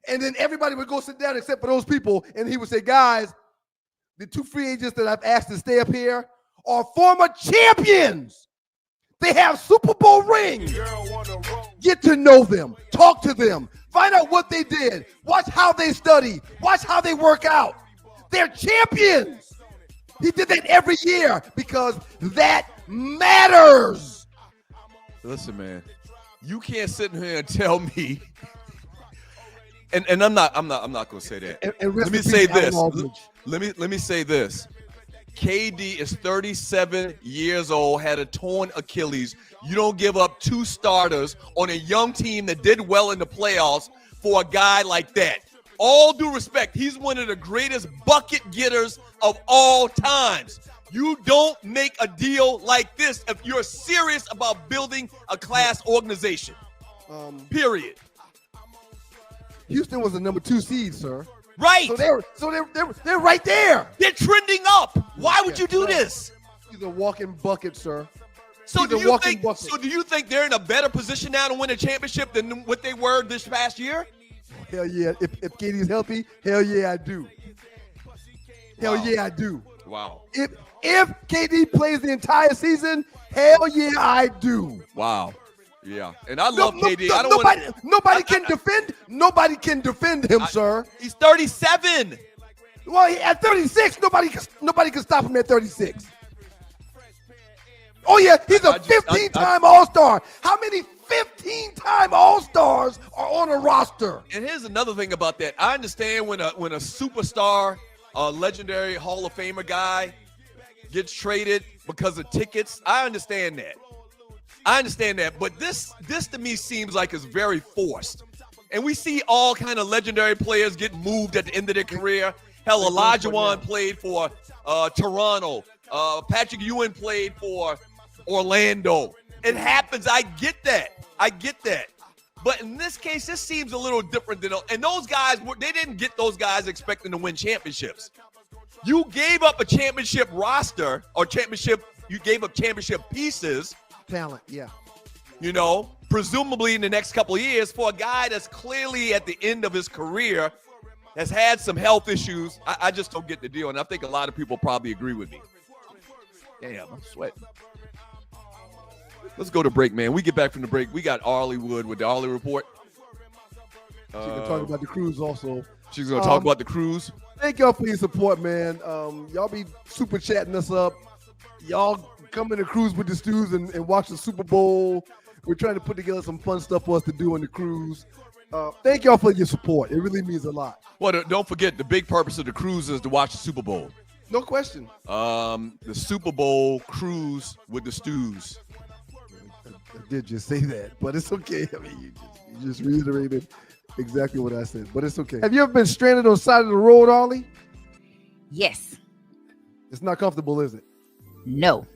And then everybody would go sit down except for those people, and he would say, guys, the 2 free agents that I've asked to stay up here are former champions. They have Super Bowl rings. Get to know them. Talk to them. Find out what they did. Watch how they study. Watch how they work out. They're champions. He did that every year because that matters. Listen, man, you can't sit in here and tell me and I'm not gonna say that. And Let me say this. Let me say this. KD is 37 years old, had a torn Achilles. You don't give up 2 starters on a young team that did well in the playoffs for a guy like that. All due respect, he's one of the greatest bucket getters of all times. You don't make a deal like this if you're serious about building a class organization. Period. Houston was the number 2 seed, sir. Right. So they're right there. They're trending up. Why would you do this? He's a walking bucket, sir. So do you think they're in a better position now to win a championship than what they were this past year? Hell yeah. If KD's healthy, hell yeah, I do. Hell yeah, I do. Wow. If KD plays the entire season, hell yeah, I do. Wow. Yeah. And I love KD. Nobody can defend him, sir. He's 37. Well, at 36, nobody can stop him at 36. Oh yeah, he's a 15-time All-Star. How many 15-time All-Stars are on a roster? And here's another thing about that. I understand when a superstar, a legendary Hall of Famer guy gets traded because of tickets. I understand that. But this to me seems like it's very forced. And we see all kind of legendary players get moved at the end of their career. Hell, Olajuwon played for Toronto. Patrick Ewing played for Orlando. It happens. I get that. But in this case, this seems a little different and those guys, they didn't get those guys expecting to win championships. You gave up a championship roster you gave up championship pieces. Talent, yeah. Presumably in the next couple of years for a guy that's clearly at the end of his career, has had some health issues. I just don't get the deal, and I think a lot of people probably agree with me. Damn, I'm sweating. Let's go to break, man. We get back from the break. We got Arlie Wood with the Arlie Report. She can talk about the cruise also. She's going to talk about the cruise. Thank y'all for your support, man. Y'all be super chatting us up. Y'all come in the cruise with the stews and watch the Super Bowl. We're trying to put together some fun stuff for us to do on the cruise. Thank y'all for your support. It really means a lot. Well, don't forget, the big purpose of the cruise is to watch the Super Bowl. No question. The Super Bowl cruise with the stews. I did just say that, but it's okay. I mean, you just reiterated exactly what I said, but it's okay. Have you ever been stranded on the side of the road, Ollie? Yes. It's not comfortable, is it? No.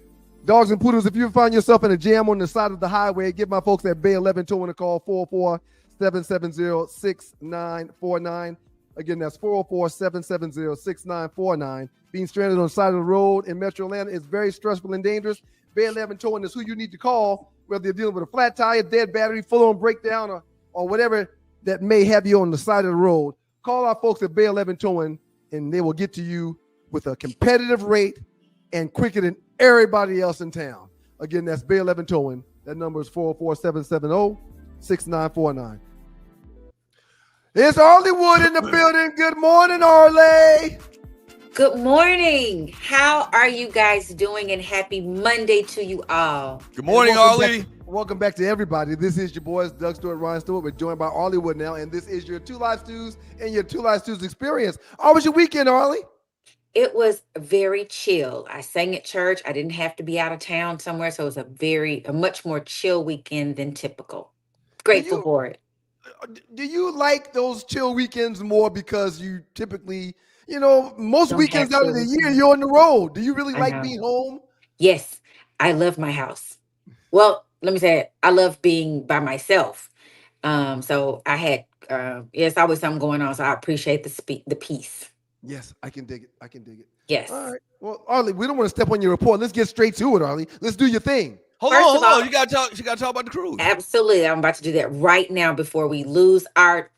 Dogs and poodles, if you find yourself in a jam on the side of the highway, give my folks at Bay 11 Towing a call, 404-770-6949. Again, that's 404-770-6949. Being stranded on the side of the road in Metro Atlanta is very stressful and dangerous. Bay 11 Towing is who you need to call, whether you're dealing with a flat tire, dead battery, full-on breakdown, or whatever that may have you on the side of the road. Call our folks at Bay 11 Towing, and they will get to you with a competitive rate and quicker than everybody else in town. Again, that's Bay 11 Towing. That number is 404-770-6949. It's Arlie Wood in the building. Good morning, Arlie. Good morning. How are you guys doing? And happy Monday to you all. Good morning, Arlie. Welcome back to everybody. This is your boys, Doug Stewart, Ryan Stewart. We're joined by Arlie Wood now, and this is your Two Live Stews and your Two Live Stews experience. How was your weekend, Arlie? It was very chill. I sang at church. I didn't have to be out of town somewhere, so it was a much more chill weekend than typical. Grateful for it. Do you like those chill weekends more because you typically, most weekends out of the year, you're on the road. Do you really like being home? Yes, I love my house. Well, let me say it. I love being by myself. So I had, it's always something going on, so I appreciate the peace. Yes, I can dig it. Yes. All right. Well, Arlie, we don't want to step on your report. Let's get straight to it, Arlie. Let's do your thing. Hold on. You gotta talk about the cruise. Absolutely. I'm about to do that right now before we lose our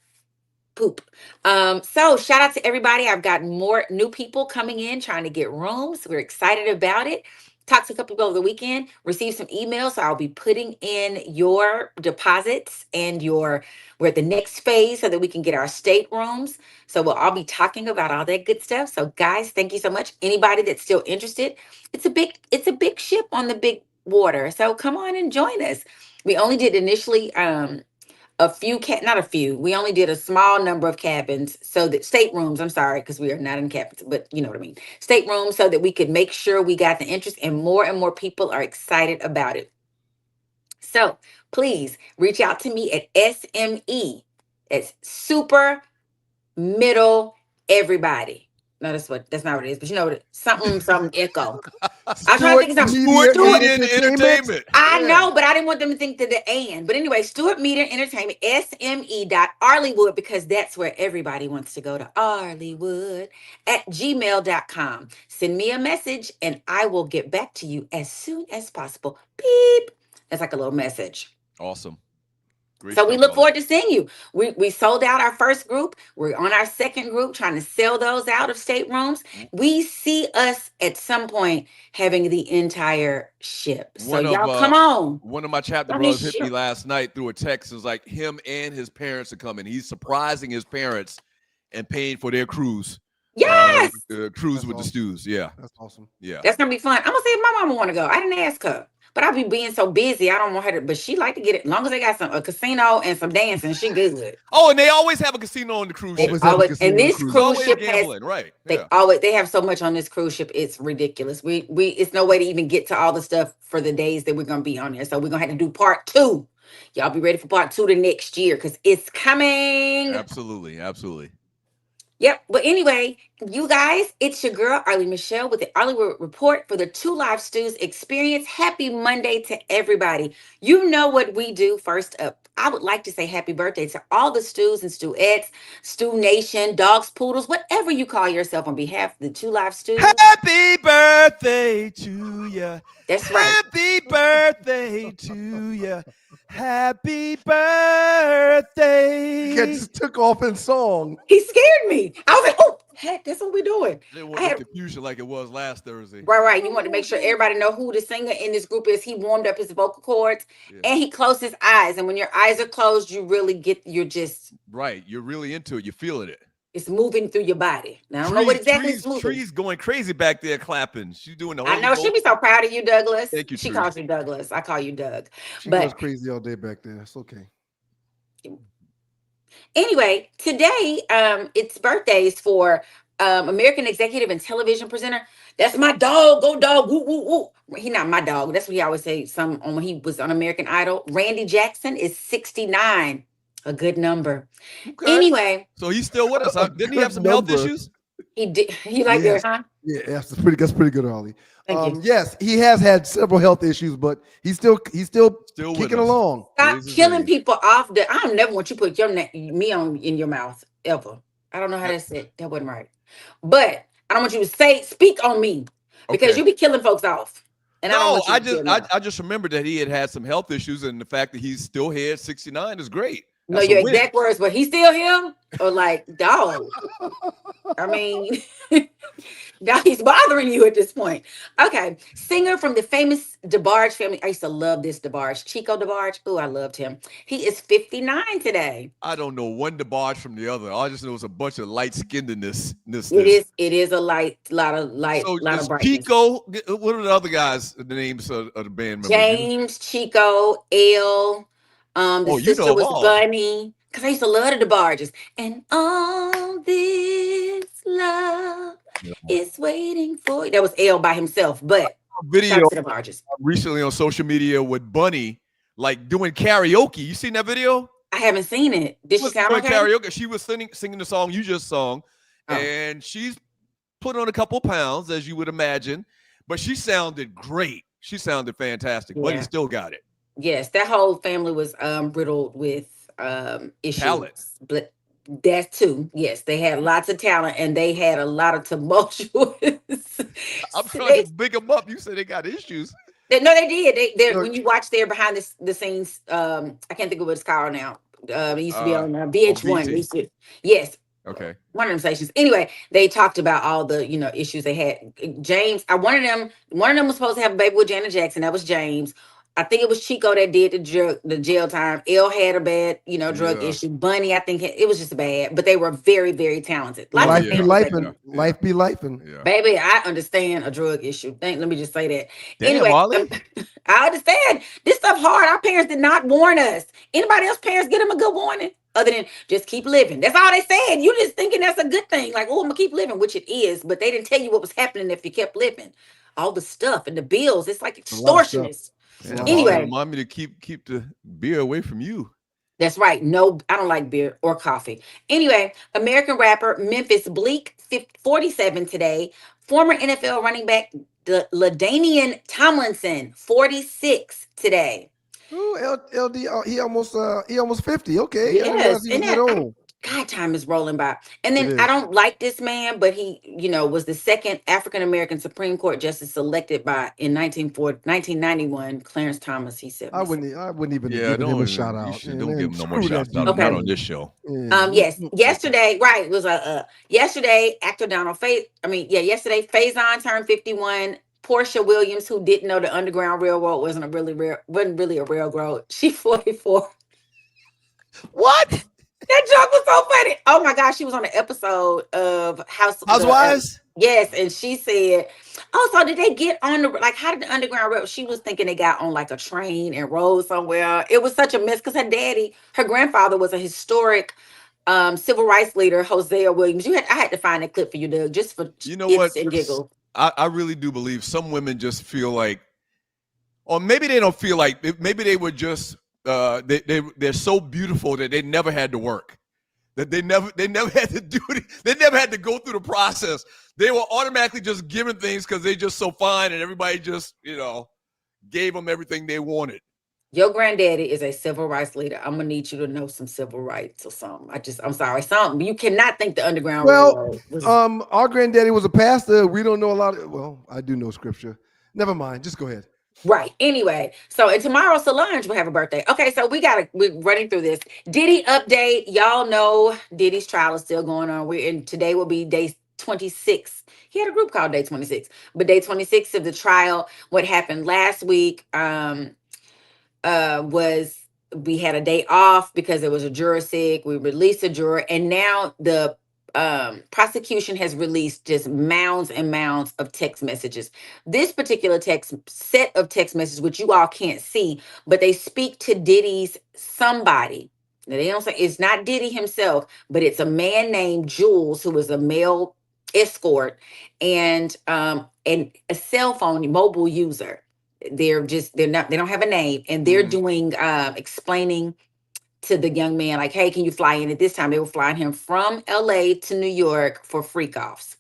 poop. So shout out to everybody. I've got more new people coming in trying to get rooms. We're excited about it. Talked to a couple people over the weekend, received some emails. So I'll be putting in your deposits and we're at the next phase so that we can get our state rooms. So we'll all be talking about all that good stuff. So guys, thank you so much. Anybody that's still interested, it's a big ship on the big water. So come on and join us. We only did initially not a few. We only did a small number of cabins, so that staterooms, I'm sorry, because we are not in cabins, but you know what I mean. Staterooms, so that we could make sure we got the interest, and more people are excited about it. So please reach out to me at SME. It's super middle everybody. No, that's not what it is, but you know what? Something echo. I'm trying to think of something. Stuart Media Entertainment. I know, but I didn't want them to think that the and. But anyway, Stuart Media Entertainment, SME.Arleywood, because that's where everybody wants to go, to Arleywood at gmail.com. Send me a message and I will get back to you as soon as possible. Beep. That's like a little message. Awesome. Great So we stuff, look Molly. forward to seeing you. We sold out our first group. We're on our second group, trying to sell those out of staterooms. We see us at some point having the entire ship. So y'all come on. One of my chapter On brothers this hit me ship. last night through a text. It was like him and his parents are coming. He's surprising his parents and paying for their cruise. Yes. Cruise That's with the awesome. stews. Yeah. That's awesome. Yeah. That's gonna be fun. I'm gonna see if my mama want to go. I didn't ask her, but I'll be being so busy. I don't want her to, but she like to get it. As long as they got a casino and some dancing, she good. Oh, and they always have a casino on the cruise They ship. have a always, casino and on the this cruise. cruise Always ship has gambling, right? Yeah. they have so much on this cruise ship. It's ridiculous. We it's no way to even get to all the stuff for the days that we're gonna be on there. So we're gonna have to do part 2. Y'all be ready for part 2 the next year, because it's coming. Absolutely. Absolutely. Yep. But anyway, you guys, it's your girl, Arlie Michelle, with the Arleywood Report for the 2 Live Stews Experience. Happy Monday to everybody. You know what we do. First up, I would like to say happy birthday to all the stews and stewettes, Stew Nation, dogs, poodles, whatever you call yourself, on behalf of the 2 Live Stews. Happy birthday to you. That's right. Happy birthday to you. Happy birthday. He just took off in song. He scared me. I was like, oh, heck, that's what we're doing. I didn't want the confusion like it was last Thursday. Right. You want to make sure everybody know who the singer in this group is. He warmed up his vocal cords and he closed his eyes. And when your eyes are closed, you really you're just right. You're really into it. You're feeling it. It's moving through your body. Now, I don't know what exactly is moving. Tree's going crazy back there clapping. She's doing the whole I know. She'd be so proud of you, Douglas. Thank you, She Tree. calls you Douglas. I call you Doug. She goes crazy all day back there. It's okay. Anyway, today it's birthdays for American executive and television presenter. That's my dog. Go dog. Woo, woo, woo. He not my dog. That's what he always say. When he was on American Idol. Randy Jackson is 69. A good number. Okay. Anyway. So he's still with us. Didn't he have some health issues? He did. He like that, huh? Yeah, that's pretty good, Ollie. Thank you. Yes, he has had several health issues, but he's still kicking along. Stop killing people off. I don't never want you to put me in your mouth ever. I don't know how that's it. That wasn't right. But I don't want you to speak on me because you be killing folks off. And I just remembered that he had some health issues, and the fact that he's still here at 69 is great. No, your exact words, but he's still here? Or like, dog. I mean, he's bothering you at this point. Okay. Singer from the famous DeBarge family. I used to love this DeBarge. Chico DeBarge. Oh, I loved him. He is 59 today. I don't know one DeBarge from the other. I just know it's a bunch of light-skinnedness. It is a lot of brightness. Chico, what are the other guys, the names of the band members? James, Chico, L. The sister was Bunny, because I used to love the DeBarges. And all this love is waiting for you. That was L by himself, but video to the DeBarges. Recently on social media with Bunny, like doing karaoke. You seen that video? I haven't seen it. Did she sound okay? Karaoke. She was singing the song you just sung, and she's put on a couple pounds, as you would imagine, but she sounded great. She sounded fantastic. Bunny still got it. Yes, that whole family was riddled with issues. Talent. But that too. Yes, they had lots of talent and they had a lot of tumultuous. I'm trying to big them up. You said they got issues. No, they did. When you watch their behind the scenes, I can't think of what it's called now. It used to be on VH1. Yes. Okay. One of them stations. Anyway, they talked about all the issues they had. James, one of them was supposed to have a baby with Janet Jackson. That was James. I think it was Chico that did the jail time. L had a bad, drug Yeah. issue. Bunny, I think it was just bad, but they were very, very talented. Lots Life of be things. lifing. Life be lifing. Yeah. Baby, I understand a drug issue. Let me just say that. Damn, Anyway, Harley. I understand this stuff hard. Our parents did not warn us. Anybody else parents get them a good warning other than just keep living. That's all they said. You just thinking that's a good thing. Like, oh, I'm gonna keep living, which it is, but they didn't tell you what was happening if you kept living. All the stuff and the bills. It's like A lot of stuff. extortionists. Damn, Anyway. Harley remind me to keep the beer away from you. That's right. No, I don't like beer or coffee. Anyway, American rapper Memphis Bleak, 47 today. Former NFL running back LaDainian Tomlinson, 46 today. Ooh, LD, he almost 50. Okay. I didn't Yes, realize he was and that old. God, time is rolling by. And It then I is. don't like this man, but he, was the second African American Supreme Court justice selected in 1991. Clarence Thomas, he said. I wouldn't even Yeah, have given him a don't shout you out. should Man, don't give him no more screw that shots. Not, dude. not Okay. on this show. Yeah. Yes, yesterday, right, it was yesterday, actor yesterday, Faison turned 51. Portia Williams, who didn't know the Underground Railroad wasn't really a railroad. She 44. What? That joke was so funny. Oh my gosh, she was on an episode of Housewives? Yes, and she said, "Oh, so did they get on how did the Underground Railroad?" She was thinking they got on like a train and rode somewhere. It was such a mess because her grandfather was a historic civil rights leader, Hosea Williams. I had to find that clip for you, Doug, just for What? and giggles. I really do believe some women just feel like, or maybe they don't feel like, maybe they were just they're so beautiful that they never had to work, that they never had to do it, they never had to go through the process. They were automatically just given things because they just so fine, and everybody just gave them everything they wanted. Your granddaddy is a civil rights leader. I'm gonna need you to know some civil rights or something. I'm sorry, something. You cannot think the Underground Railroad was. Our granddaddy was a pastor. We don't know a lot. Well, I do know scripture. Never mind. Just go ahead. Right. Anyway, and tomorrow Solange will have a birthday. Okay, so we're running through this. Diddy update. Y'all know Diddy's trial is still going on. Today will be day 26. He had a group called Day 26, but day 26 of the trial. What happened last week? Was we had a day off because there was a juror sick. We released a juror, and now the prosecution has released just mounds and mounds of text messages. This particular set of text messages, which you all can't see, but they speak to Diddy's somebody. Now, they don't say it's not Diddy himself, but it's a man named Jules, who is a male escort and a cell phone mobile user. They don't have a name, and they're doing explaining to the young man, like, hey, can you fly in at this time? They were flying him from LA to New York for freak offs.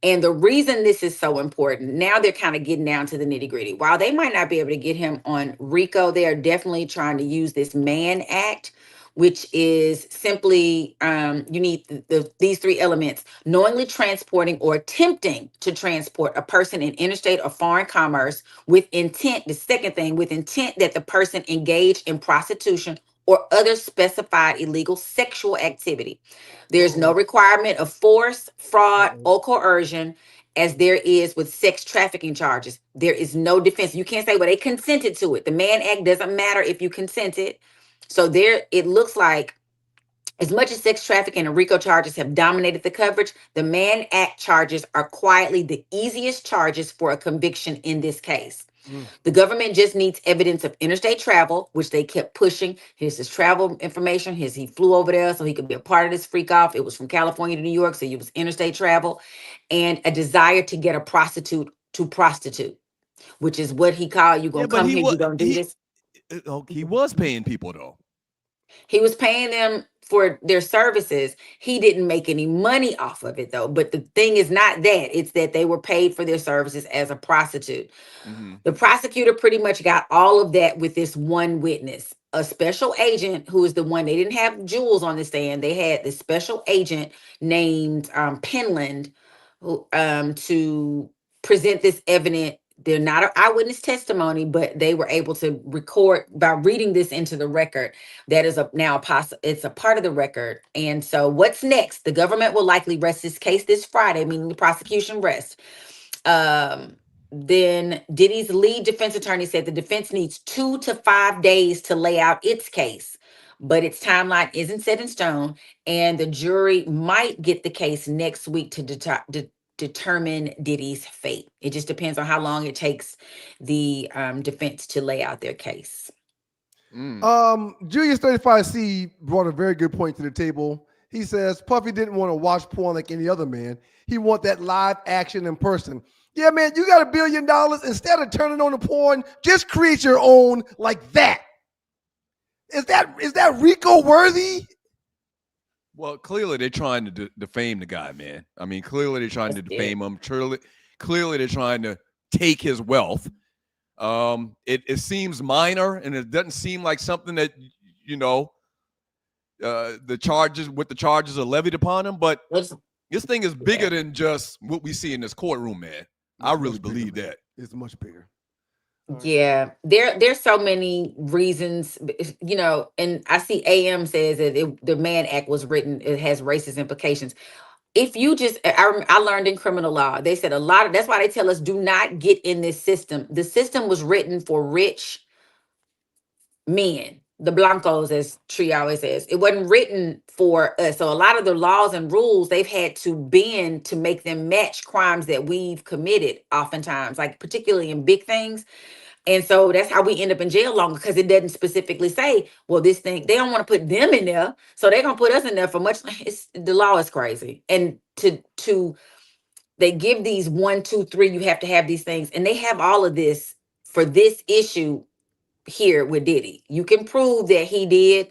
And the reason this is so important, now they're kind of getting down to the nitty gritty. While they might not be able to get him on RICO, they are definitely trying to use this Mann Act, which is simply you need these three elements: knowingly transporting or attempting to transport a person in interstate or foreign commerce with intent. The second thing, with intent that the person engage in prostitution or other specified illegal sexual activity. There's no requirement of force, fraud, or coercion, as there is with sex trafficking charges. There is no defense. You can't say, well, they consented to it. The Mann Act doesn't matter if you consented. So it looks like, as much as sex trafficking and RICO charges have dominated the coverage, the Mann Act charges are quietly the easiest charges for a conviction in this case. The government just needs evidence of interstate travel, which they kept pushing. Here's his travel information. He flew over there so he could be a part of this freak off. It was from California to New York, so it was interstate travel, and a desire to get a prostitute to prostitute, which is what he called, you gonna come here, you gonna do this. He was paying people though. He was paying them for their services. He didn't make any money off of it though. But the thing is not that, it's that they were paid for their services as a prostitute. The prosecutor pretty much got all of that with this one witness, a special agent who is the one. They didn't have Jules on the stand. They had this special agent named Penland to present this evidence. They're not an eyewitness testimony, but they were able to record by reading this into the record. That is it's a part of the record. And so what's next? The government will likely rest this case this Friday, meaning the prosecution rests. then Diddy's lead defense attorney said the defense needs 2 to 5 days to lay out its case, but its timeline isn't set in stone, and the jury might get the case next week to determine Diddy's fate. It just depends on how long it takes the defense to lay out their case. Julius 35C brought a very good point to the table. He says Puffy didn't want to watch porn like any other man. He want that live action in person. Yeah, man, you got $1 billion. Instead of turning on the porn, just create your own like that. Is that Rico worthy? Well, clearly they're trying to defame the guy, man. I mean, clearly they're trying to defame him. Clearly they're trying to take his wealth. It seems minor, and it doesn't seem like something that the charges are levied upon him. But this thing is bigger than just what we see in this courtroom, man. I really believe that it's much bigger. Yeah, there's so many reasons, and I see AM says that the Mann Act was written, it has racist implications. If you just, I learned in criminal law, they said that's why they tell us do not get in this system. The system was written for rich men, the blancos, as Tree always says. It wasn't written for us. So a lot of the laws and rules they've had to bend to make them match crimes that we've committed oftentimes, like particularly in big things. And so that's how we end up in jail longer, because it doesn't specifically say, well, this thing, they don't want to put them in there. So they're going to put us in there for much. The law is crazy. And they give these 1, 2, 3, you have to have these things. And they have all of this for this issue here with Diddy. You can prove that he did,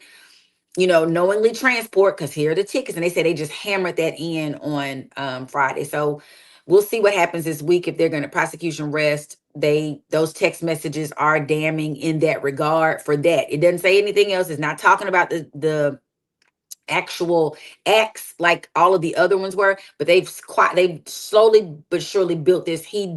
knowingly transport, because here are the tickets. And they say they just hammered that in on Friday. So we'll see what happens this week if they're going to prosecution rest. Those text messages are damning in that regard for that. It doesn't say anything else. It's not talking about the actual acts like all of the other ones were, but they've slowly but surely built this. He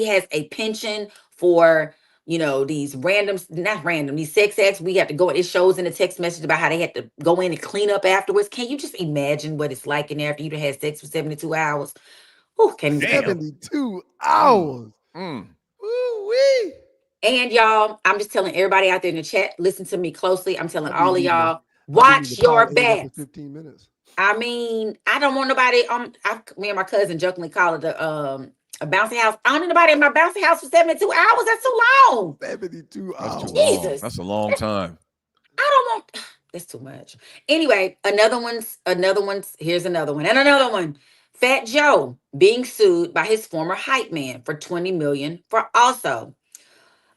has a penchant for these these sex acts. We have to go, it shows in the text message about how they had to go in and clean up afterwards. Can you just imagine what it's like in there after you've had sex for 72 hours? Oh, 72 hours. Woo-wee. And y'all, I'm just telling everybody out there in the chat, listen to me closely. I'm telling all of y'all, watch your back. 15 minutes. I mean, I don't want nobody. Me and my cousin jokingly call it a bouncy house. I don't need nobody in my bouncy house for 72 hours. That's too long. 72 hours. That's too Jesus. long. That's a long time. I don't want. That's too much. Anyway, another one's. Here's another one, and another one. Fat Joe being sued by his former hype man for $20 million for also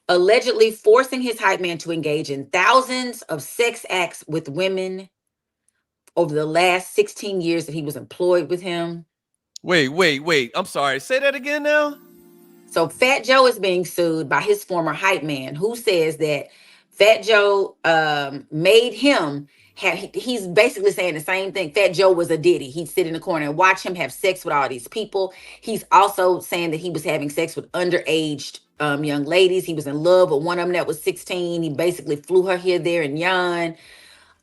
allegedly forcing his hype man to engage in thousands of sex acts with women over the last 16 years that he was employed with him. Wait. I'm sorry. Say that again now. So Fat Joe is being sued by his former hype man, who says that Fat Joe made him he's basically saying the same thing. Fat Joe was a Diddy. He'd sit in the corner and watch him have sex with all these people. He's also saying that he was having sex with underage young ladies. He was in love with one of them that was 16. He basically flew her here, there, and yon.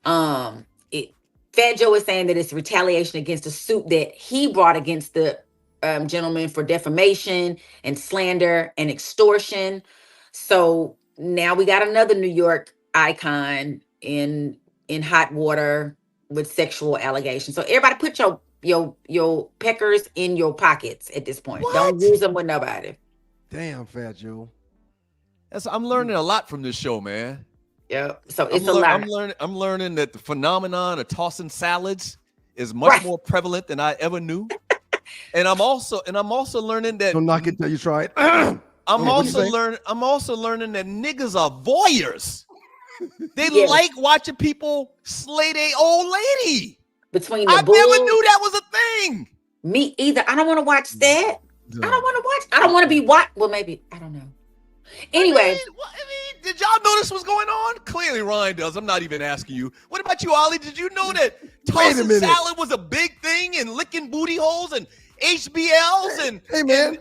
Fat Joe is saying that it's retaliation against a suit that he brought against the gentleman for defamation and slander and extortion. So now we got another New York icon in hot water with sexual allegations. So everybody put your peckers in your pockets at this point. What? Don't use them with nobody. Damn, Fat Joe. I'm learning a lot from this show, man. Yeah. So it's a lot. I'm learning that the phenomenon of tossing salads is much more prevalent than I ever knew. And I'm also learning that Don't knock it till you try it. I'm also learning that niggas are voyeurs. They like watching people slay their old lady. Between the I bulls, never knew that was a thing. Me either. I don't want to watch that. I don't want to be watched. Well, maybe. I don't know. Anyway. Did y'all know this was going on? Clearly Ryan does. I'm not even asking you. What about you, Ollie? Did you know that tossing salad was a big thing and licking booty holes and HBLs? And hey, man.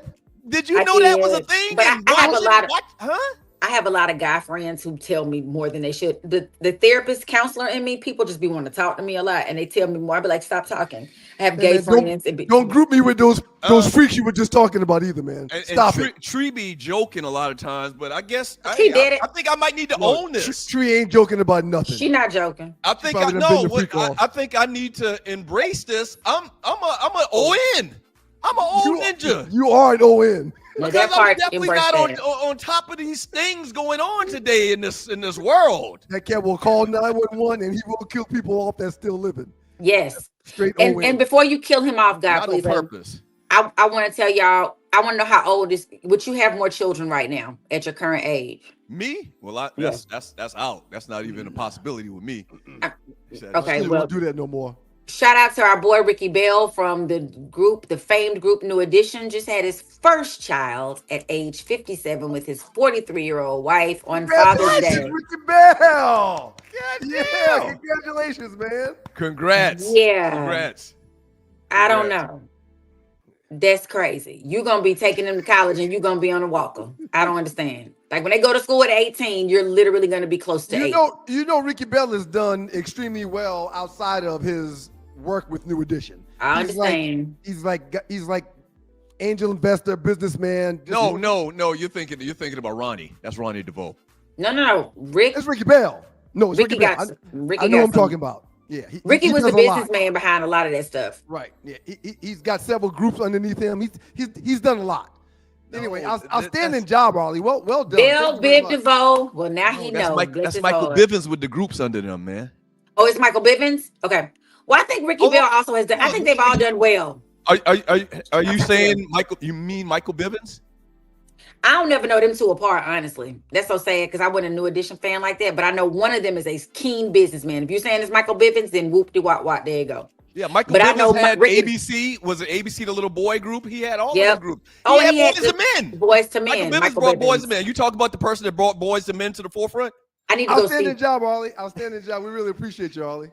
Did you know that was a thing? But I have a lot of... Huh? I have a lot of guy friends who tell me more than they should. The therapist, counselor in me, people just be wanting to talk to me a lot, and they tell me more. I be like, stop talking. I have gay man, friends. Don't group me with those freaks you were just talking about either, man. Stop it. Tree be joking a lot of times, but I guess I think I might need to own this. Tree ain't joking about nothing. She not joking. I think I think I need to embrace this. I'm a ON. I'm an old ninja. You are an ON. Because I'm definitely not on top of these things going on today in this world. That cat will call 911 and he will kill people off that's still living. Yes. Straight and before you kill him off, God, not please. On purpose. I want to tell y'all, I want to know how old is, would you have more children right now at your current age? Me? Well, that's out. That's not even a possibility with me. Okay, well, won't do that no more. Shout out to our boy Ricky Bell from the group, the famed group New Edition. Just had his first child at age 57 with his 43-year-old wife on Father's Day. Ricky Bell! Yeah, congratulations, man. Congrats. Yeah. Congrats. I don't know. That's crazy. You're going to be taking them to college and you're going to be on a walker. I don't understand. Like when they go to school at 18, you're literally going to be close to 8. You know, Ricky Bell has done extremely well outside of his work with New Edition. I understand. He's like angel investor, businessman. No. You're thinking about Ronnie. That's Ronnie DeVoe. No. Rick. That's Ricky Bell. No, it's Ricky Bell. I know I'm talking about. Yeah, Ricky was the businessman behind a lot of that stuff. Right. Yeah, he's got several groups underneath him. He's done a lot. Anyway, outstanding job, Arlie. Well done. Bill Big DeVoe. Well, now he knows. That's Michael Bivens with the groups under them, man. Oh, it's Michael Bivens? Okay. Well, I think Ricky Bell also has done. I think they've all done well. Are you saying Michael? You mean Michael Bivens? I don't never know them two apart, honestly. That's so sad because I wasn't a New Edition fan like that. But I know one of them is a keen businessman. If you're saying it's Michael Bivens, then whoop-de-wop, there you go. Yeah, Michael Bivens had ABC. Was it ABC, the little boy group? He had all those groups. He had Boys to Men. Boys to Men. Michael Bivens brought Boys to Men. You talk about the person that brought Boys to Men to the forefront? I need to go see. Outstanding job, Arlie. Outstanding job. We really appreciate you, Arlie.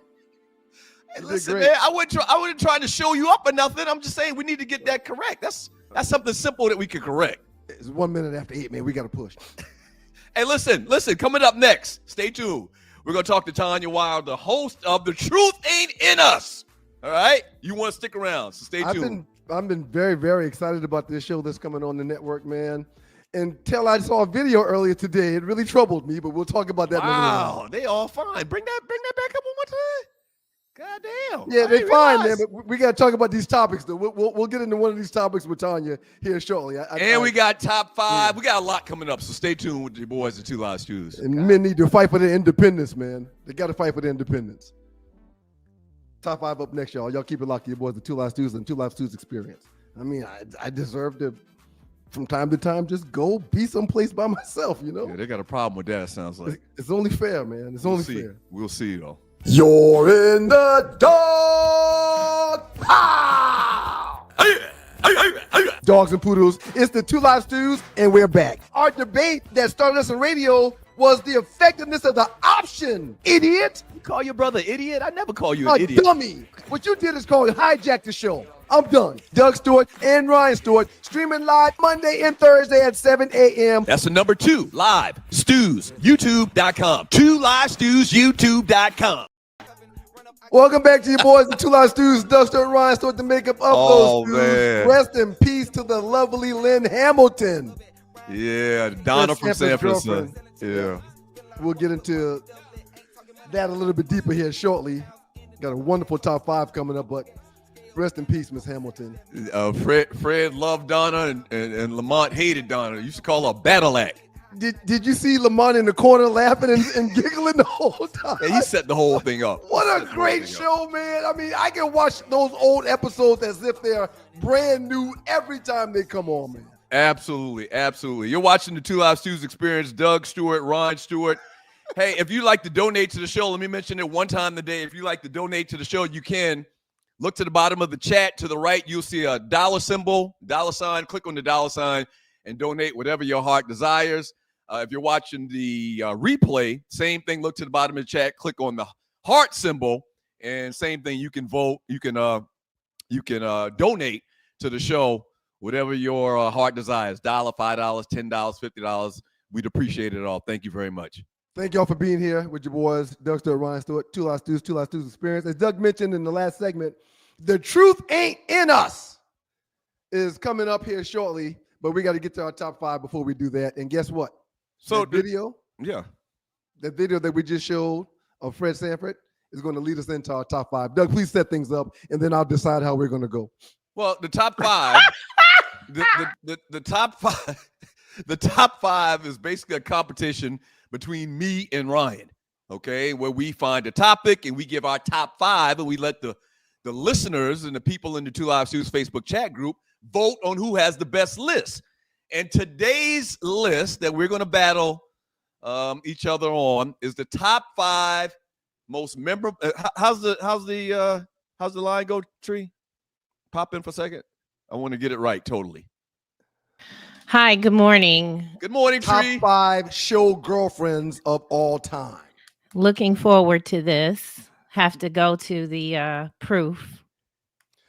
Hey, listen, man, I wasn't trying to show you up or nothing. I'm just saying we need to get that correct. That's something simple that we can correct. It's 1 minute after 8, man. We got to push. Hey, listen. Coming up next, stay tuned. We're going to talk to Tanya Wild, the host of The Truth Ain't In Us. All right? You want to stick around, so stay tuned. I've been very, very excited about this show that's coming on the network, man. Until I saw a video earlier today, it really troubled me, but we'll talk about that. Wow, they all fine. Bring that back up one more time. God damn. Yeah, they fine, man. But we got to talk about these topics, though. We'll get into one of these topics with Tanya here shortly. We got top 5. Yeah. We got a lot coming up, so stay tuned with your boys at Two Live Stews. And men need to fight for their independence, man. They got to fight for their independence. Top 5 up next, y'all. Y'all keep it locked, your boys, the Two Live Stews and Two Live Stews experience. I mean, I deserve to, from time to time, just go be someplace by myself, you know? Yeah, they got a problem with that, it sounds like. It's only fair, man. It's only fair. We'll see, though. You're in the dog pound. Dogs and poodles, it's the Two Live Stews, and we're back. Our debate that started us on radio was the effectiveness of the option, idiot. You call your brother idiot? I never call you an idiot. Dummy. What you did is called hijack the show. I'm done. Doug Stewart and Ryan Stewart streaming live Monday and Thursday at 7 a.m. That's the number 2 live stews, youtube.com. 2 live stews, youtube.com. Welcome back to your boys, the Two Live Stews, Doug Stewart and Ryan Stewart, the makeup of those stews. Man. Rest in peace to the lovely Lynn Hamilton. Yeah, Donna from Sanford. Yeah. We'll get into that a little bit deeper here shortly. Got a wonderful top 5 coming up, but rest in peace, Miss Hamilton. Fred loved Donna and Lamont hated Donna. Used to call her a battle act. Did you see Lamont in the corner laughing and giggling the whole time? Yeah, he set the whole thing up. What a great show, man. I mean, I can watch those old episodes as if they're brand new every time they come on, man. Absolutely. You're watching the Two Live Stews experience. Doug Stewart, Ron Stewart. Hey, if you'd like to donate to the show, let me mention it one time today. If you'd like to donate to the show, you can. Look to the bottom of the chat. To the right, you'll see a dollar symbol, dollar sign. Click on the dollar sign and donate whatever your heart desires. If you're watching the replay, same thing. Look to the bottom of the chat. Click on the heart symbol, and same thing. You can vote. You can donate to the show, whatever your heart desires. $1, $5, $10, $50, we'd appreciate it all. Thank you very much. Thank y'all for being here with your boys, Doug Stewart, Ryan Stewart, Two Lost Stews Experience. As Doug mentioned in the last segment, The Truth Ain't in Us is coming up here shortly, but we got to get to our top 5 before we do that. And guess what? So the video that we just showed of Fred Sanford is going to lead us into our top 5. Doug, please set things up, and then I'll decide how we're going to go. Well, the top 5, the top 5, the top 5 is basically a competition between me and Ryan, okay, where we find a topic and we give our top 5, and we let the listeners and the people in the Two Live Stews Facebook chat group vote on who has the best list. And today's list that we're going to battle each other on is the top 5 most memorable. How's the line go, Tree? Pop in for a second. I want to get it right totally. Hi, good morning. Good morning, Tree. Top 5 show girlfriends of all time. Looking forward to this. Have to go to the proof.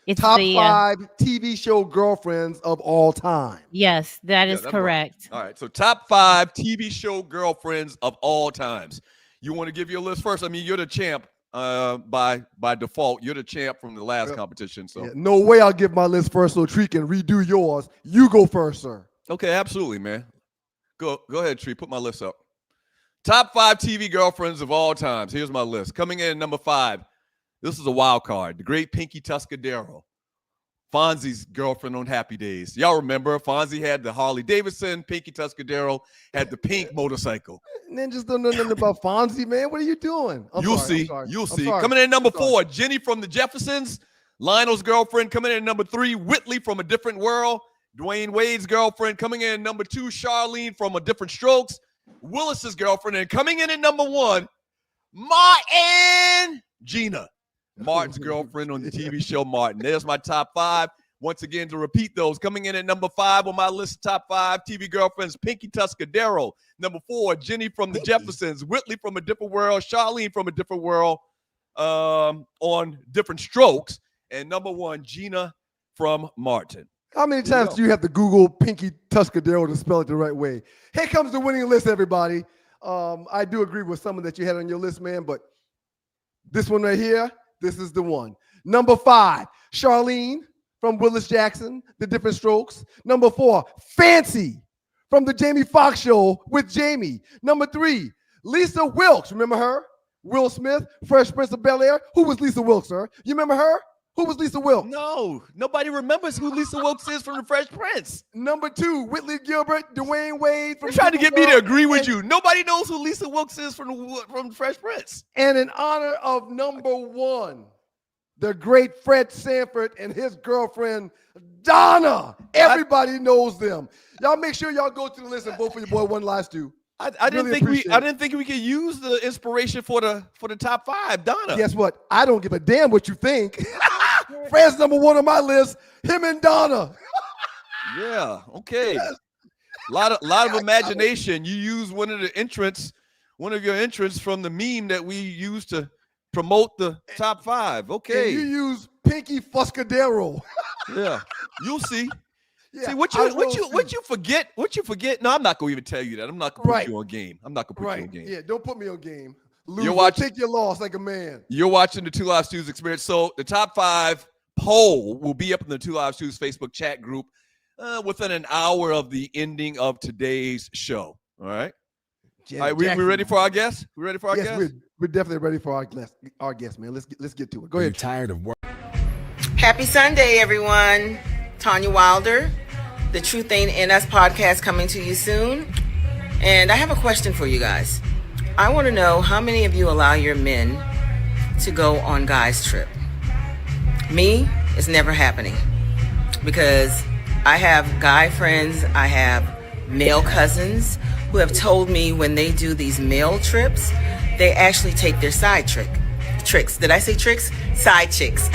It's top the 5 TV show girlfriends of all time. Yes, that is correct. Right. All right. So top 5 TV show girlfriends of all times. You want to give your list first? I mean, you're the champ by default. You're the champ from the last competition. So no way I'll give my list first so Tree can redo yours. You go first, sir. Okay, absolutely, man. Go ahead, Tree. Put my list up. Top 5 TV girlfriends of all times. Here's my list. Coming in at number 5. This is a wild card. The great Pinky Tuscadero. Fonzie's girlfriend on Happy Days. Y'all remember Fonzie had the Harley Davidson. Pinky Tuscadero had the pink motorcycle. Ninjas don't know nothing about Fonzie, man. What are you doing? You'll see. Coming in at number 4, Jenny from the Jeffersons. Lionel's girlfriend. Coming in at number 3, Whitley from A Different World. Dwayne Wade's girlfriend. Coming in at number 2, Charlene from A Different Strokes. Willis's girlfriend. And coming in at number 1, Martin. Gina. Martin's girlfriend on the TV show Martin. There's my top 5. Once again, to repeat those, coming in at number 5 on my list, top 5 TV girlfriends, Pinky Tuscadero. Number 4, Jenny from the Jeffersons, Whitley from A Different World, Charlene from A Different World on Different Strokes, and number 1, Gina from Martin. How many times do you have to Google Pinky Tuscadero to spell it the right way? Here comes the winning list, everybody. I do agree with some of that you had on your list, man, but this one right here, this is the one. Number 5, Charlene from Willis Jackson, The Different Strokes. Number 4, Fancy from the Jamie Foxx Show with Jamie. Number 3, Lisa Wilkes. Remember her? Will Smith, Fresh Prince of Bel-Air. Who was Lisa Wilkes, sir? You remember her? Who was Lisa Wilkes? No, nobody remembers who Lisa Wilkes is from The Fresh Prince. Number 2, Whitley Gilbert, Dwayne Wade. You're trying to get me to agree with you. Nobody knows who Lisa Wilkes is from The Fresh Prince. And in honor of number 1, the great Fred Sanford and his girlfriend, Donna. Everybody knows them. Y'all make sure y'all go to the list and vote for your boy One Live Stew. I didn't think we could use the inspiration for the top 5, Donna. Guess what? I don't give a damn what you think. Fred's number 1 on my list. Him and Donna. Yeah. Okay. Yes. Lot of imagination. You use one of your entrants from the meme that we used to promote the top 5. Okay. And you use Pinky Fuscadero. Yeah. You'll see. Yeah, see what you forget. No, I'm not gonna even tell you that. I'm not gonna put you on game. I'm not gonna put you on game. Yeah, don't put me on game. Loser, take your loss like a man. You're watching the Two Live Stews Experience. So the top 5 poll will be up in the Two Live Stews Facebook chat group within an hour of the ending of today's show. All right. All right, we ready for our guest? We ready for our guest? We're definitely ready for our guest, man. Let's get to it. Go ahead. Are you tired of work? Happy Sunday, everyone. Tanya Wilder, The Truth Ain't in Us podcast coming to you soon. And I have a question for you guys. I want to know how many of you allow your men to go on guys' trip. Me, it's never happening because I have guy friends, I have male cousins who have told me when they do these male trips, they actually take their side tricks. Did I say tricks? Side chicks.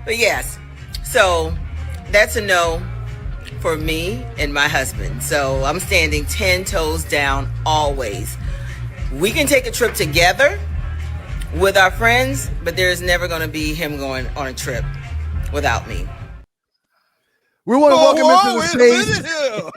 But yes, so that's a no for me and my husband. So I'm standing 10 toes down always. We can take a trip together with our friends, but there's never going to be him going on a trip without me. We want to welcome into the space here.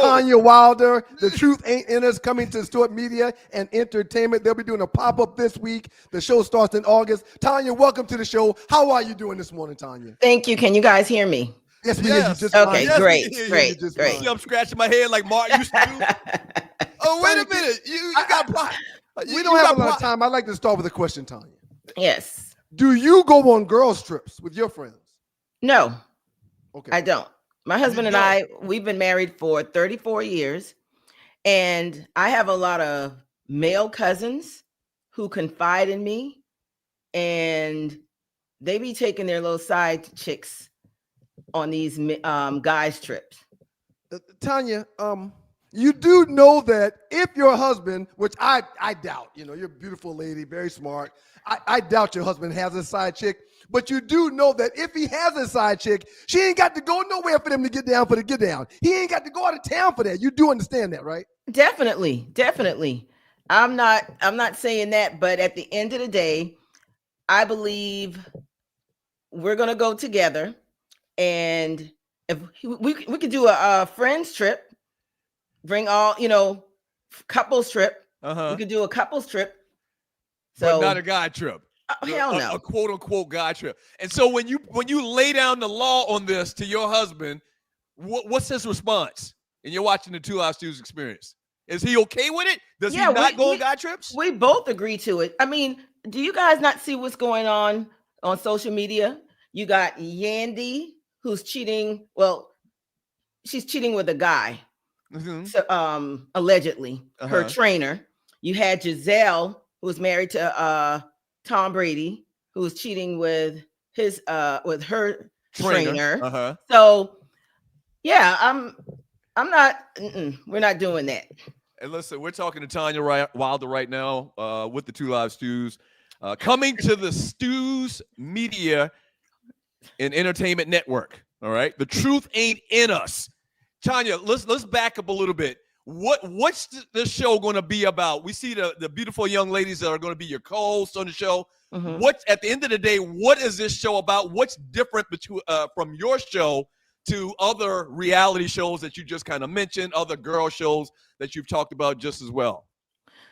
Tanya Wilder. The Truth Ain't In Us, coming to Stuart Media and Entertainment. They'll be doing a pop-up this week. The show starts in August. Tanya, welcome to the show. How are you doing this morning, Tanya? Thank you. Can you guys hear me? Yes, we hear you just Okay, fine. great, Yes, great, just great. fine. See, I'm scratching my head like Martin used to do. Oh, wait a minute. You got We don't have a lot of time. I'd like to start with a question, Tanya. Yes. Do you go on girls' trips with your friends? No, Okay. I don't. My husband and I, we've been married for 34 years, and I have a lot of male cousins who confide in me, and they be taking their little side chicks on these guys' trips. Tanya, you do know that if your husband, which I doubt, you're a beautiful lady, very smart. I doubt your husband has a side chick, but you do know that if he has a side chick, she ain't got to go nowhere for them to get down for the get down. He ain't got to go out of town for that. You do understand that, right? Definitely. I'm not saying that, but at the end of the day, I believe we're gonna go together, and if we could do a friends trip, bring all couples trip. We could do a couples trip. So but not a guy trip. Hell no. A quote unquote guy trip. And so when you lay down the law on this to your husband, what's his response? And you're watching the Two Live Stews experience. Is he okay with it? Does he not go on guy trips? We both agree to it. I mean, do you guys not see what's going on social media? You got Yandy, who's cheating. Well, she's cheating with a guy, so, allegedly, her trainer. You had Giselle, who was married to Tom Brady, who was cheating with her trainer. So, yeah, I'm not. We're not doing that. And listen, we're talking to Tanya Wilder right now with the Two Live Stews, coming to the Stews Media and Entertainment Network. All right, the truth ain't in us. Tanya, let's back up a little bit. What's this show going to be about? We see the beautiful young ladies that are going to be your co-hosts on the show. What at the end of the day, what is this show about? What's different from your show to other reality shows that you just kind of mentioned, other girl shows that you've talked about just as well?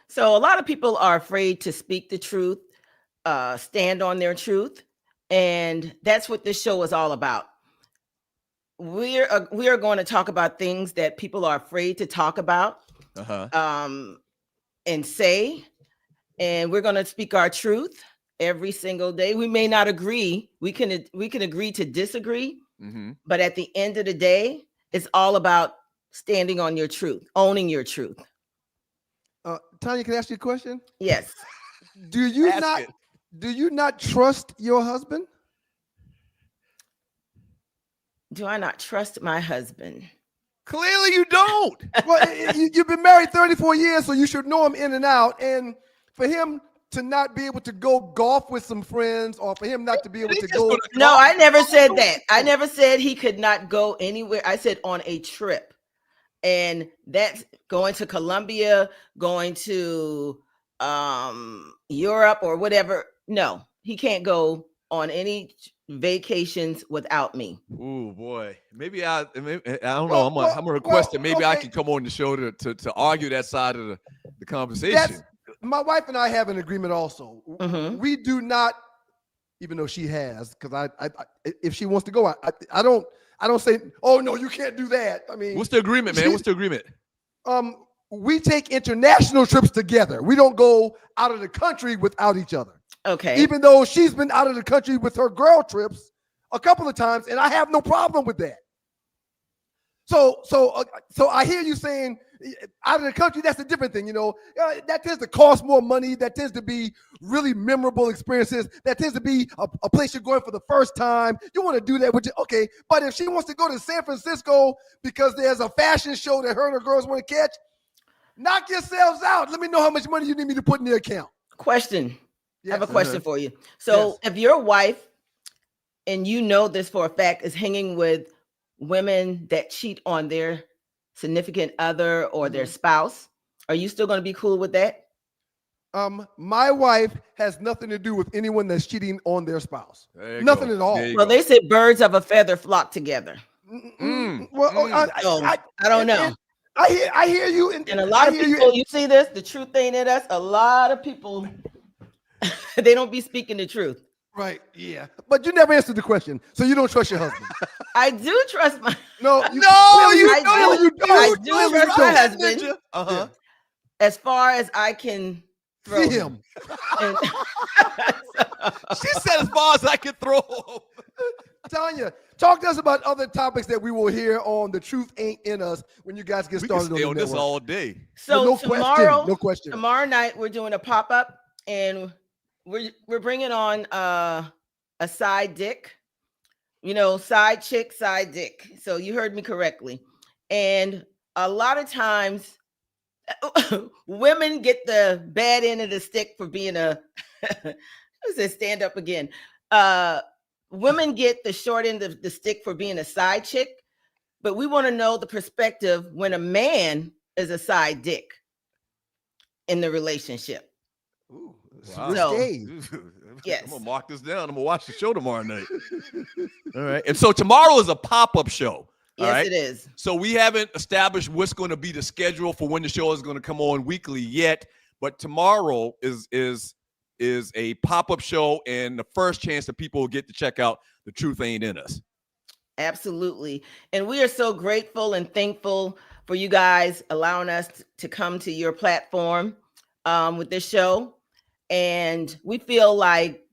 So a lot of people are afraid to speak the truth, stand on their truth, and that's what this show is all about. We are going to talk about things that people are afraid to talk about, and say, and we're going to speak our truth every single day. We may not agree. We can agree to disagree, but at the end of the day, it's all about standing on your truth, owning your truth. Tanya, can I ask you a question? Yes. Do you not trust your husband? Do I not trust my husband? Clearly you don't. Well, you've been married 34 years, so you should know him in and out. And for him to not be able to go golf with some friends, or for him not to be able to go. No, I never said that. I never said he could not go anywhere. I said on a trip. And that's going to Colombia, going to Europe or whatever. No, he can't go on any vacations without me. Oh boy, maybe I don't know. I'm gonna request that maybe I can come on the show to argue that side of the conversation. My wife and I have an agreement also. We do not, even though she has, because I if she wants to go, I don't say, oh no, you can't do that. I mean, what's the agreement, man? What's the agreement? We take international trips together. We don't go out of the country without each other. Okay. Even though she's been out of the country with her girl trips a couple of times, and I have no problem with that. So I hear you saying out of the country, that's a different thing. That tends to cost more money. That tends to be really memorable experiences. That tends to be a place you're going for the first time. You want to do that with okay. But if she wants to go to San Francisco because there's a fashion show that her and her girls want to catch, knock yourselves out. Let me know how much money you need me to put in the account. Question. I have a question for you. So if your wife, and you know this for a fact, is hanging with women that cheat on their significant other or their spouse, are you still going to be cool with that? My wife has nothing to do with anyone that's cheating on their spouse. Nothing at all. Well, they said birds of a feather flock together. Well, I don't know. I hear you, And a lot of people, you see this, the truth ain't in us. A lot of people, they don't be speaking the truth. Right, yeah. But you never answered the question, so you don't trust your husband. I do trust my No, you I do trust my husband. Uh-huh. As far as I can throw him. And- She said as far as I can throw him. Tanya, talk to us about other topics that we will hear on The Truth Ain't In Us when you guys get We can started stay on on the this network. all day. So no tomorrow, question. Tomorrow night we're doing a pop-up, and we're bringing on a side dick, side chick, side dick. So you heard me correctly. And a lot of times women get the bad end of the stick for being a stand up again. Women get the short end of the stick for being a side chick, but we want to know the perspective when a man is a side dick in the relationship. Ooh, Wow. So, Yes. I'm gonna mark this down. I'm gonna watch the show tomorrow night. All right. And so tomorrow is a pop-up show. Yes, right? it is. So we haven't established what's going to be the schedule for when the show is going to come on weekly yet, but tomorrow is a pop-up show and the first chance that people will get to check out The Truth Ain't In Us. Absolutely. And we are so grateful and thankful for you guys allowing us to come to your platform with this show. And we feel like,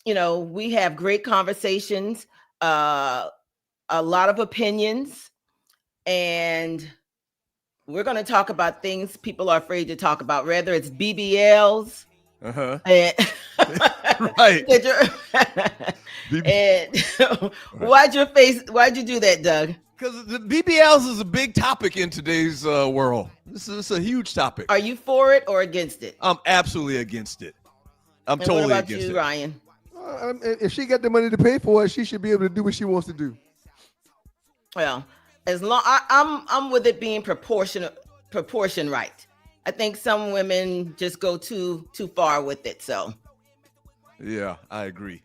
we have great conversations, a lot of opinions, and we're going to talk about things people are afraid to talk about, whether it's BBLs. Uh-huh. And right. And why'd you do that, Doug? Because the BBLs is a big topic in today's world. This is a huge topic. Are you for it or against it? I'm absolutely against it. I'm And totally what about against you, it. Ryan? If she got the money to pay for it, she should be able to do what she wants to do. Well, as long I'm with it being proportion right. I think some women just go too far with it. So Yeah, I agree.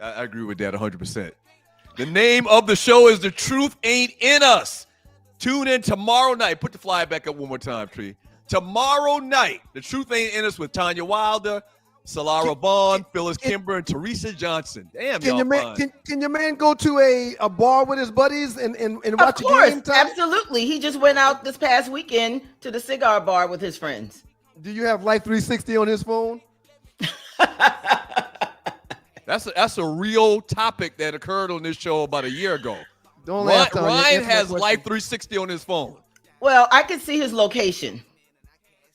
I agree with that 100%. The name of the show is The Truth Ain't In Us. Tune in tomorrow night. Put the flyer back up one more time, Tree. Tomorrow night, The Truth Ain't In Us with Tanya Wilder, Solara Vaughn, Phyllis Kimber, and Teresa Johnson. Damn, Can y'all your man fine. can your man go to a bar with his buddies and watch of course, a game time? absolutely. He just went out this past weekend to the cigar bar with his friends. Do you have Life 360 on his phone? That's a real topic that occurred on this show about a year ago. Don't laugh, Tanya. Ryan Answer my has question. Life 360 on his phone. Well, I can see his location.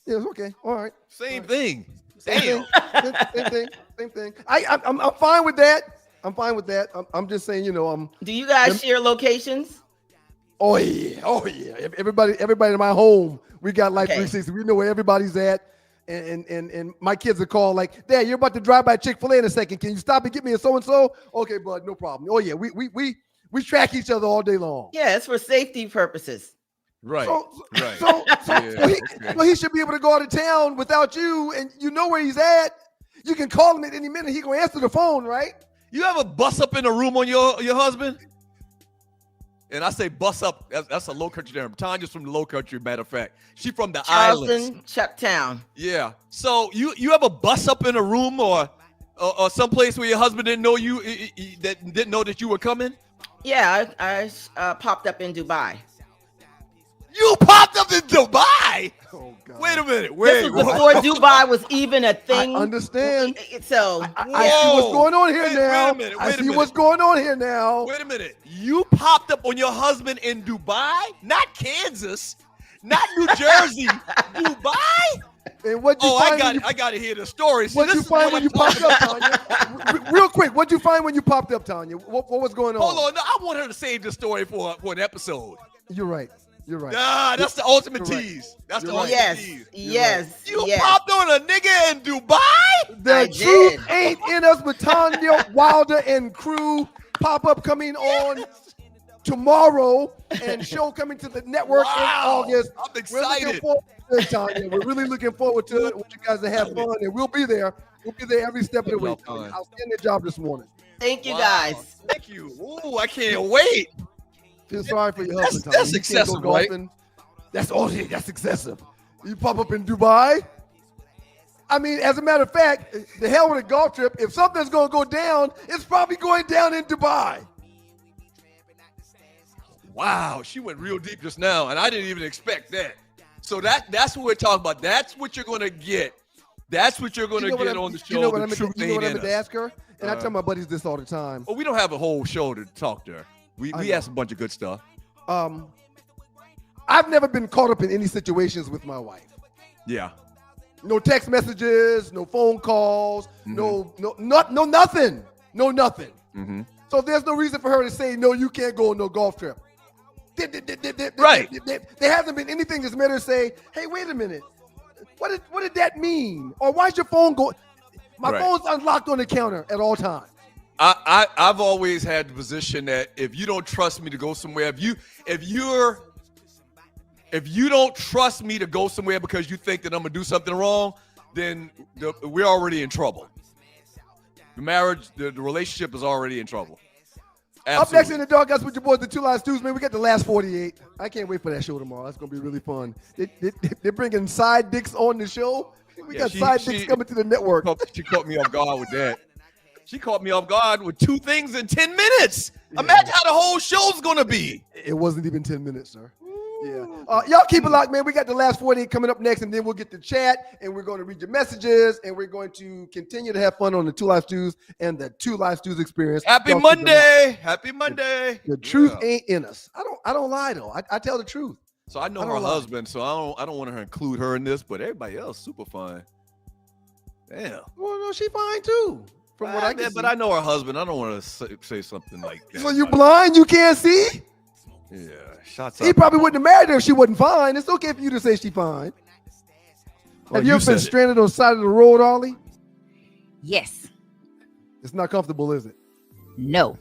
Yes, okay, all right. Same thing. Same Damn. thing. Same thing. I'm fine with that. I'm fine with that. I'm just saying, Do you guys share locations? Oh yeah. Everybody in my home, we got Life Okay. 360. We know where everybody's at. And my kids are called like, Dad, you're about to drive by Chick-fil-A in a second. Can you stop and get me a so-and-so? Okay, bud, no problem. Oh yeah, we track each other all day long. Yeah, it's for safety purposes. Right. Right. So he should be able to go out of town without you, and you know where he's at. You can call him at any minute. He gonna answer the phone, right? You ever bust up in a room on your husband? And I say bust up. That's a low country term. Tanya's from the low country, matter of fact. She from the islands. Chucktown. Yeah. So you ever bust up in a room or someplace where your husband didn't know didn't know that you were coming? Yeah, I popped up in Dubai. You popped up in Dubai? Oh God. Wait a minute. This was before Dubai was even a thing. I understand. So I see what's going on here now. Wait a minute. I see what's going on here now. Wait a minute. You popped up on your husband in Dubai? Not Kansas. Not New Jersey. Dubai? And what'd you find? I got to hear the story. See, What'd you this is find what when I'm you popped talking up, Tanya? Real quick, what'd you find when you popped up, Tanya? What was going on? Hold on. No, I want her to save this story for an episode. You're right. Nah, that's the ultimate You're right. tease. That's the You're ultimate right. tease. Yes. You popped on a nigga in Dubai? The Truth Ain't In Us with Tanya Wilder and crew. Pop-up coming on tomorrow and show coming to the network in August. I'm We're excited. looking forward to it, Tanya. We're really looking forward to it. I want you guys to have fun, and we'll be there. We'll be there every step of the way. Tanya. Outstanding job this morning. Thank you guys. Thank you. Ooh, I can't wait. Feel sorry for your husband, That's Tommy. He can't go excessive, right? golfing. That's excessive. You pop up in Dubai. I mean, as a matter of fact, the hell with a golf trip. If something's going to go down, it's probably going down in Dubai. Wow, she went real deep just now, and I didn't even expect that. So that's what we're talking about. That's what you're going to get. That's what you're going to get on the show. You know what I'm going to ask her? And I tell my buddies this all the time. Well, we don't have a whole show to talk to her. We asked a bunch of good stuff. I've never been caught up in any situations with my wife. Yeah. No text messages, no phone calls, no nothing. No nothing. Mm-hmm. So there's no reason for her to say, no, you can't go on no golf trip. Right. There hasn't been anything that's made her say, hey, wait a minute. What did that mean? Or why's your phone going? My phone's unlocked on the counter at all times. I've always had the position that if you don't trust me to go somewhere, if you don't trust me to go somewhere because you think that I'm gonna do something wrong, then we're already in trouble. The marriage, the relationship is already in trouble. Absolutely. Up next in the Doghouse with your boys, the Two Lives Tuesday, man. We got the last 48. I can't wait for that show tomorrow. That's gonna be really fun. They're bringing side dicks on the show. We got side dicks coming to the network. She caught me off guard with that. She caught me off guard with 2 things in 10 minutes. Yeah. Imagine how the whole show's going to be. It wasn't even 10 minutes, sir. Yeah. Y'all keep it locked, man. We got the last 48 coming up next, and then we'll get to chat, and we're going to read your messages, and we're going to continue to have fun on the Two Lives Tues and the Two Lives Tues experience. Happy Monday. Happy Monday. The truth ain't in us. I don't lie, though. I tell the truth. So I know her husband, so I don't want to include her in this, but everybody else super fine. Damn. Well, no, she fine, too. From what I can see. But I know her husband. I don't want to say something like that. So you blind? You can't see? Yeah, shots up. He probably wouldn't have married her if she wasn't fine. It's okay for you to say she's fine. Well, have you ever been stranded on the side of the road, Ollie? Yes. It's not comfortable, is it? No.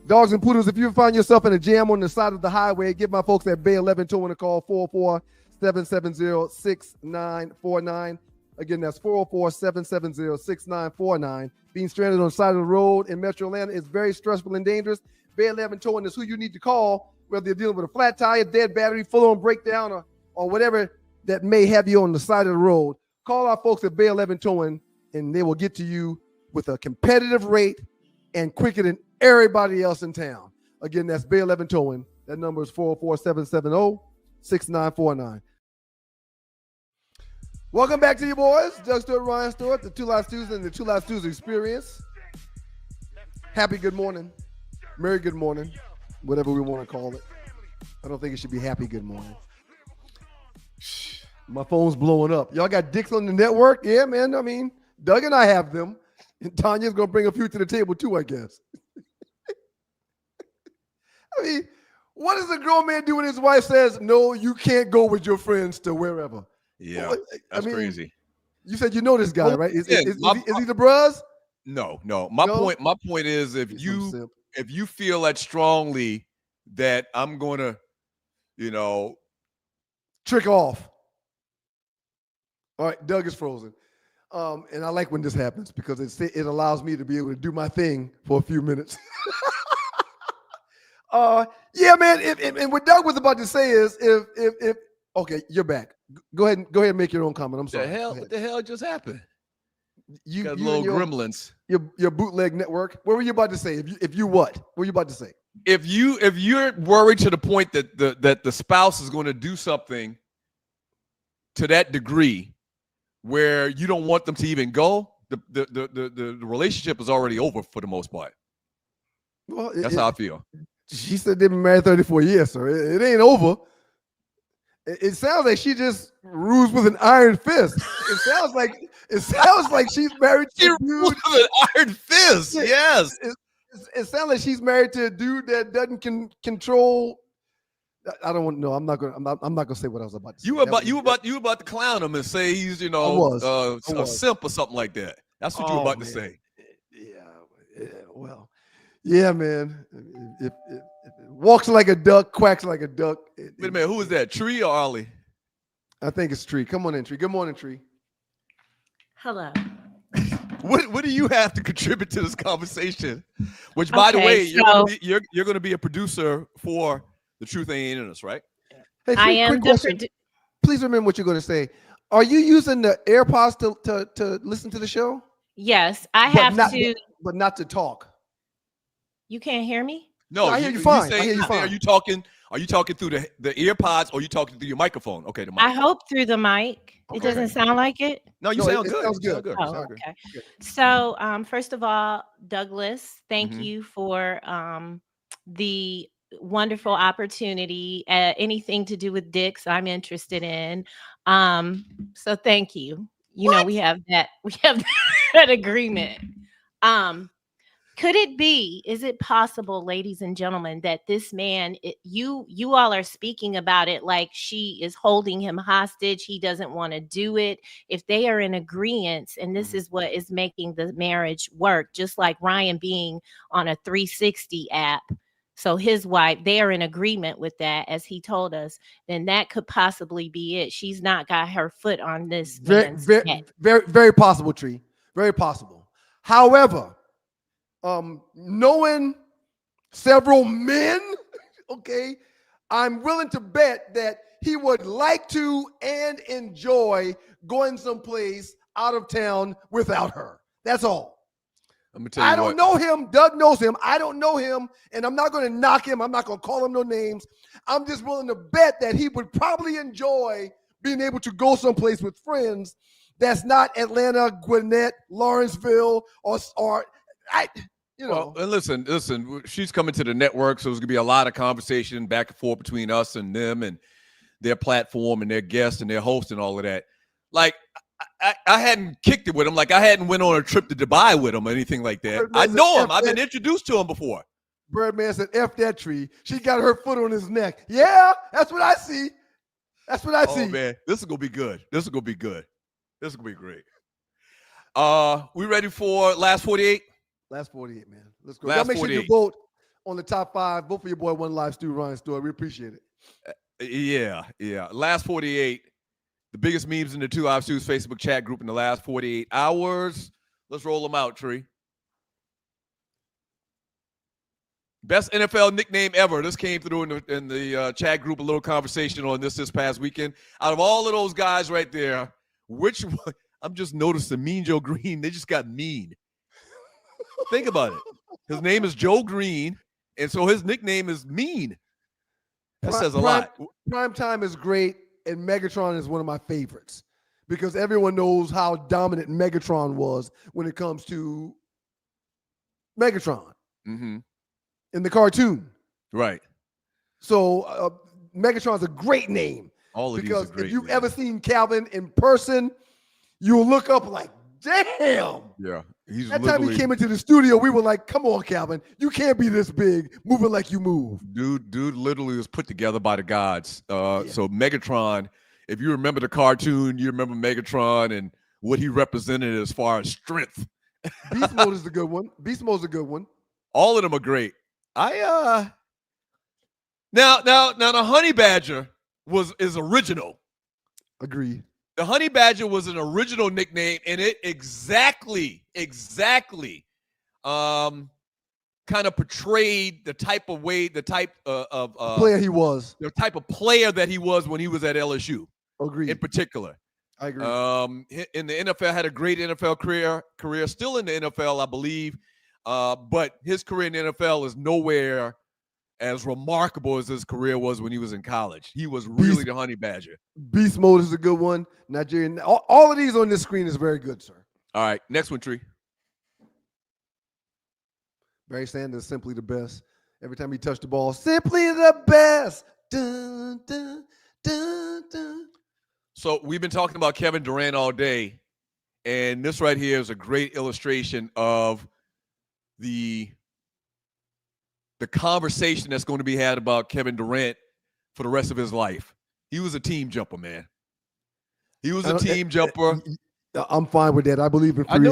Dogs and Poodles, if you find yourself in a jam on the side of the highway, give my folks at Bay 11 Towing a call, 404-770-6949. Again, that's 404-770-6949. Being stranded on the side of the road in Metro Atlanta is very stressful and dangerous. Bay 11 Towing is who you need to call, whether you're dealing with a flat tire, dead battery, full-on breakdown, or whatever that may have you on the side of the road. Call our folks at Bay 11 Towing, and they will get to you with a competitive rate and quicker than everybody else in town. Again, that's Bay 11 Towing. That number is 404-770-6949. Welcome back to you boys. Doug Stewart, Ryan Stewart, the Two Lives Tuesday and the Two Lives Tuesday experience. Happy good morning. Merry good morning. Whatever we want to call it. I don't think it should be happy good morning. My phone's blowing up. Y'all got dicks on the network? Yeah, man. I mean, Doug and I have them. And Tanya's going to bring a few to the table too, I guess. I mean, what does a grown man do when his wife says, no, you can't go with your friends to wherever? Yeah, that's crazy. You said you know this guy, right? Is he the bros? No. My point is if you feel that strongly that I'm going to, trick off. All right, Doug is frozen. And I like when this happens because it allows me to be able to do my thing for a few minutes. Yeah, man. And what Doug was about to say is if okay, you're back. Go ahead and make your own comment. I'm sorry. What the hell just happened? You got little gremlins. Your bootleg network. What were you about to say? If you what? What were you about to say? If you're worried to the point that the spouse is going to do something to that degree where you don't want them to even go, the relationship is already over for the most part. Well, that's how I feel. She said they've been married 34 years, so it ain't over. It sounds like she just rules with an iron fist. It sounds like she's married to a dude with an iron fist. Yes. It sounds like she's married to a dude that doesn't control. I don't want to know. I'm not gonna say what I was about to say. You were about to clown him and say he's a simp or something like that. That's what you were about to say. Yeah. Well, yeah, man. If it walks like a duck, quacks like a duck. Wait a minute. Who is that? Tree or Ollie? I think it's Tree. Come on in, Tree. Good morning, Tree. Hello. What do you have to contribute to this conversation? Which, by the way, you're going to be a producer for The truth ain't in us, right? Hey, I am quick question. Please remember what you're going to say. Are you using the AirPods to listen to the show? Yes, I have to. But not to talk. You can't hear me? No, I hear you fine. I hear you fine. Are you talking through the ear pods, or are you talking through your microphone? Okay, the mic. I hope through the mic. It doesn't sound like it. No, you sound good. Sounds good. Oh, okay. So, first of all, Douglas, thank you for the wonderful opportunity. Anything to do with dicks, I'm interested in. So thank you. You know, we have that agreement. Could it be, is it possible, ladies and gentlemen, that this man, you all are speaking about it like she is holding him hostage, he doesn't want to do it? If they are in agreement, and this is what is making the marriage work, just like Ryan being on a 360 app, so his wife, they are in agreement with that, as he told us, then that could possibly be it. She's not got her foot on this man's neck. Very possible, Tree. Very possible. However, knowing several men, okay, I'm willing to bet that he would like to and enjoy going someplace out of town without her. That's all. I'm gonna tell you I don't know him. Doug knows him. I don't know him, and I'm not going to knock him. I'm not going to call him no names. I'm just willing to bet that he would probably enjoy being able to go someplace with friends that's not Atlanta, Gwinnett, Lawrenceville, or you know. Well, and listen, she's coming to the network, so there's gonna be a lot of conversation back and forth between us and them and their platform and their guests and their host and all of that. Like, I hadn't kicked it with him. Like, I hadn't went on a trip to Dubai with him or anything like that. I know him. I've been introduced to him before. Birdman said, F that Tree. She got her foot on his neck. Yeah, that's what I see. That's what I see. Oh, man, this is gonna be good. This is gonna be good. This is gonna be great. We ready for last 48? Last 48, man. Let's go. Last Y'all make 48. sure you vote on the top 5. Vote for your boy One Live Stu Ryan Story. We appreciate it. Yeah. Last 48. The biggest memes in the 2 Live Stu's Facebook chat group in the last 48 hours. Let's roll them out, Tree. Best NFL nickname ever. This came through in the chat group, a little conversation on this past weekend. Out of all of those guys right there, which one? I'm just noticing Mean Joe Green. They just got mean. Think about it. His name is Joe Green, and so his nickname is Mean. That says a lot. Prime Time is great, and Megatron is one of my favorites because everyone knows how dominant Megatron was when it comes to Megatron in the cartoon. Right. So Megatron's a great name. All of because these are great. If you've ever seen Calvin in person, you'll look up like, damn. Yeah. That time he came into the studio, we were like, come on, Calvin. You can't be this big, moving like you move. Dude literally was put together by the gods. So Megatron, if you remember the cartoon, you remember Megatron and what he represented as far as strength. Beast Mode is a good one. Beast Mode is a good one. All of them are great. Now the Honey Badger is original. Agreed. The Honey Badger was an original nickname, and it exactly kind of portrayed the type of player he was. The type of player that he was when he was at LSU. Agreed. In particular. I agree. In the NFL, had a great NFL career, still in the NFL, I believe. But his career in the NFL is nowhere as remarkable as his career was when he was in college. He was really the Honey Badger. Beast Mode is a good one. Nigerian. All of these on this screen is very good, sir. All right, next one, Tree. Barry Sanders, simply the best. Every time he touched the ball, simply the best. Dun, dun, dun, dun. So we've been talking about Kevin Durant all day, and this right here is a great illustration of the conversation that's going to be had about Kevin Durant for the rest of his life. He was a team jumper, man. He was a team jumper. I'm fine with that. I believe in free agency.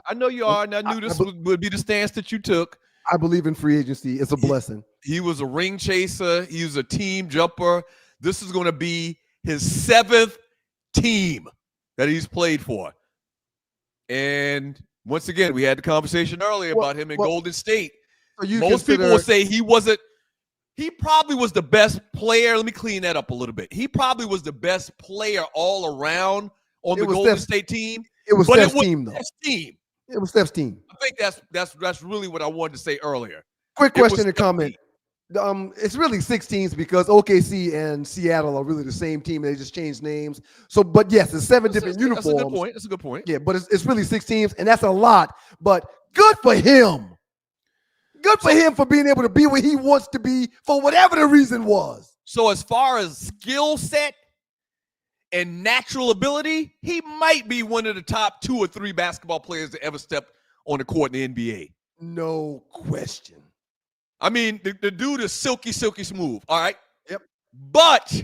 I know you are. And I knew this would be the stance that you took. I believe in free agency. It's a blessing. He was a ring chaser. He was a team jumper. This is going to be his 7th team that he's played for. And once again, we had the conversation earlier about him in Golden State. So most people will say he wasn't He probably was the best player. Let me clean that up a little bit. He probably was the best player all around on the Golden State team. It was Steph's team, though. Steph's team. It was Steph's team. I think that's really what I wanted to say earlier. Quick question and comment. It's really 6 teams because OKC and Seattle are really the same team. They just changed names. So, but yes, it's 7 different uniforms. That's a good point. That's a good point. Yeah, but it's really 6 teams, and that's a lot. But good for him. Good for him for being able to be where he wants to be for whatever the reason was. So as far as skill set and natural ability, he might be one of the top 2 or 3 basketball players that ever stepped on the court in the NBA. No question. I mean, the dude is silky smooth, all right? Yep. But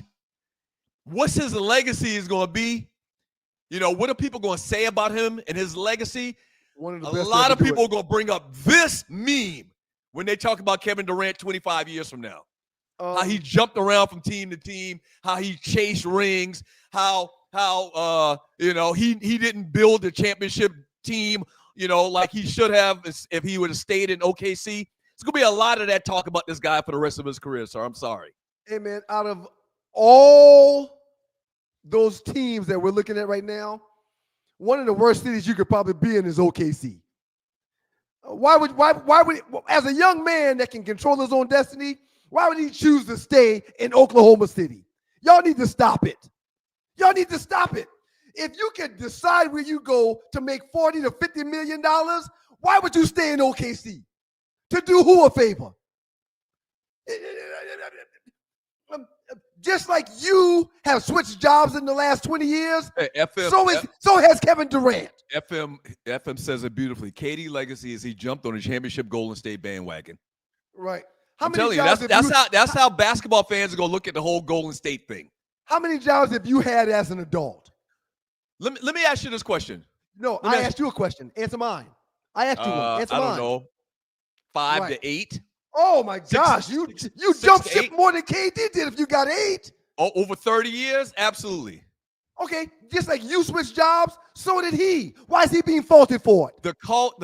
what's his legacy is going to be? You know, what are people going to say about him and his legacy? A lot of people are going to bring up this meme when they talk about Kevin Durant 25 years from now. How he jumped around from team to team, how he chased rings, how you know, he didn't build a championship team, you know, like he should have if he would have stayed in OKC. It's going to be a lot of that talk about this guy for the rest of his career, sir. I'm sorry. Hey, man, out of all those teams that we're looking at right now, one of the worst cities you could probably be in is OKC. Why would as a young man that can control his own destiny, why would he choose to stay in Oklahoma City? Y'all need to stop it. Y'all need to stop it. If you can decide where you go to make $40 to $50 million, why would you stay in OKC? To do who a favor? Just like you have switched jobs in the last 20 years, hey, so has Kevin Durant. FM says it beautifully. KD legacy is he jumped on a championship Golden State bandwagon. Right. I'm telling you, that's how basketball fans are going to look at the whole Golden State thing. How many jobs have you had as an adult? Let me ask you this question. No, I asked you a question. Answer mine. I asked you one. Answer mine. I don't know. 5 to 8. Oh my gosh, you jumped ship more than KD did if you got 8. Oh, over 30 years? Absolutely. Okay, just like you switched jobs, so did he. Why is he being faulted for it? The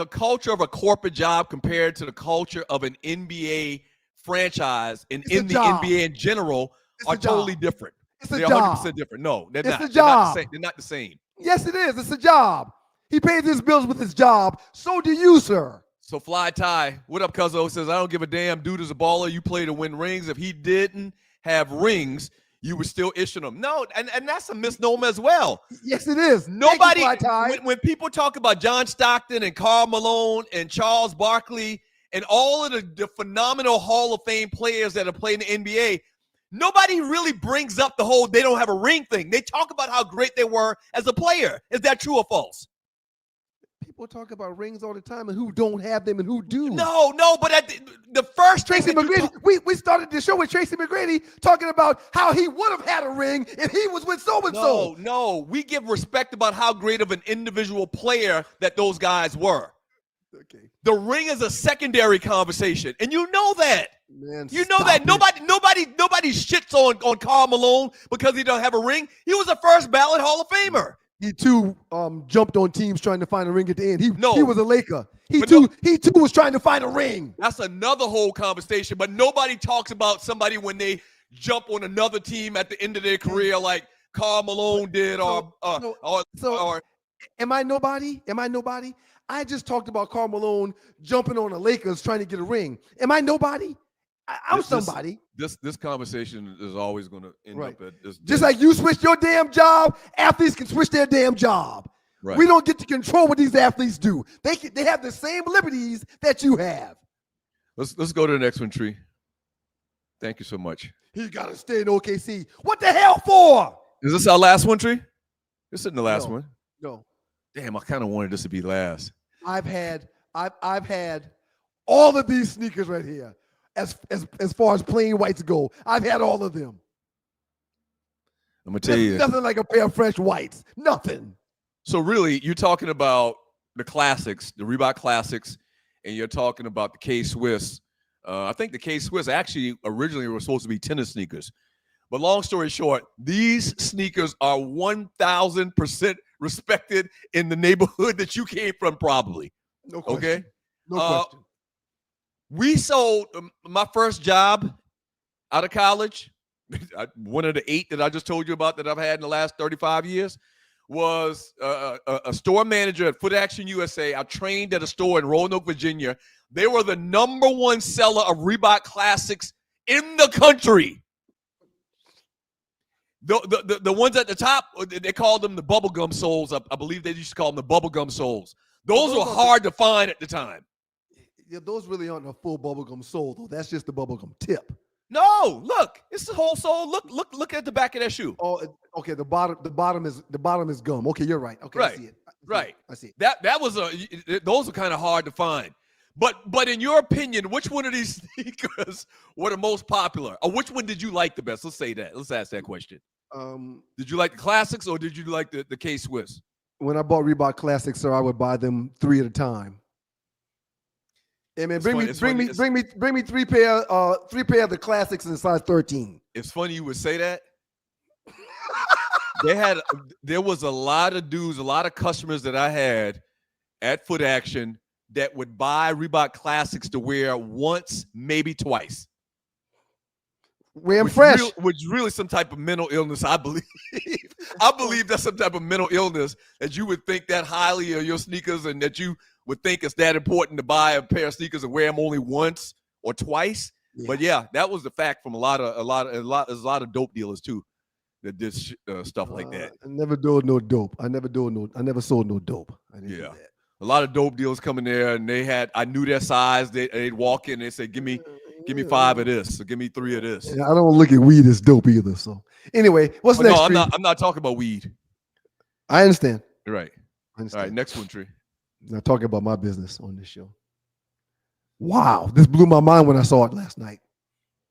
culture of a corporate job compared to the culture of an NBA franchise and in the NBA in general are totally different. They're 100% different. No, they're not. It's a job. They're not the same. Yes, it is. It's a job. He pays his bills with his job. So do you, sir. So Fly Ty, what up, Cuzzo? Says, I don't give a damn. Dude is a baller. You play to win rings. If he didn't have rings, you would still issue them. No, and that's a misnomer as well. Yes, it is. Nobody, when people talk about John Stockton and Karl Malone and Charles Barkley and all of the phenomenal Hall of Fame players that have played in the NBA, nobody really brings up the whole they don't have a ring thing. They talk about how great they were as a player. Is that true or false? People talk about rings all the time and who don't have them and who do. No, but at the first Tracy McGrady, we started the show with Tracy McGrady talking about how he would have had a ring if he was with so-and-so. No, we give respect about how great of an individual player that those guys were. Okay. The ring is a secondary conversation, and you know that. Man, you know that. Nobody shits on Karl Malone because he don't have a ring. He was a first ballot Hall of Famer. He too jumped on teams trying to find a ring at the end. He was a Laker. He too was trying to find a ring. That's another whole conversation. But nobody talks about somebody when they jump on another team at the end of their career, like Karl Malone did, or am I nobody? Am I nobody? I just talked about Karl Malone jumping on the Lakers trying to get a ring. Am I nobody? I'm somebody. This conversation is always going to end up at this. Just like you switched your damn job, athletes can switch their damn job. Right. We don't get to control what these athletes do. They have the same liberties that you have. Let's go to the next one, Tree. Thank you so much. He got to stay in OKC. What the hell for? Is this our last one, Tree? This isn't the last one. No. Damn, I kind of wanted this to be last. I've had all of these sneakers right here. As far as plain whites go, I've had all of them. I'm gonna tell you, nothing like a pair of fresh whites. Nothing. So really, you're talking about the classics, the Reebok classics, and you're talking about the K-Swiss. I think the K-Swiss actually originally were supposed to be tennis sneakers. But long story short, these sneakers are 1,000% respected in the neighborhood that you came from, probably. No question. Okay? No question. We sold my first job out of college, one of the 8 that I just told you about that I've had in the last 35 years, was a store manager at Foot Action USA. I trained at a store in Roanoke, Virginia. They were the #1 seller of Reebok Classics in the country. The ones at the top, they called them the bubblegum soles. I believe they used to call them the bubblegum soles. Those were hard to find at the time. Yeah, those really aren't a full bubblegum sole, though. That's just the bubblegum tip. No, look, it's the whole sole. Look at the back of that shoe. Oh, okay. The bottom is gum. Okay, you're right. Okay, Right. I see it. Right. I see it. That was those are kind of hard to find. But in your opinion, which one of these sneakers were the most popular? Or which one did you like the best? Let's say that. Let's ask that question. Did you like the classics or did you like the K-Swiss? When I bought Reebok Classics, sir, I would buy them 3 at a time. Hey man, bring me 3 pair of the classics in size 13. It's funny you would say that. There was a lot of dudes, a lot of customers that I had at Foot Action that would buy Reebok Classics to wear once, maybe twice. Wear them fresh. Which is really some type of mental illness, I believe. I believe that's some type of mental illness that you would think that highly of your sneakers and that you would think it's that important to buy a pair of sneakers and wear them only once or twice. Yeah. But yeah, that was the fact from a lot of dope dealers too that did stuff like that. I never sold no dope. I never sold no dope. I didn't do that. A lot of dope dealers coming there, and I knew their size. They'd walk in and they'd say, give me 5 of this, or give me 3 of this. Yeah, I don't look at weed as dope either. So anyway, what's next? No, I'm not talking about weed. I understand. Right. I understand. All right, next one, Tree. Not talking about my business on this show. Wow, this blew my mind when I saw it last night.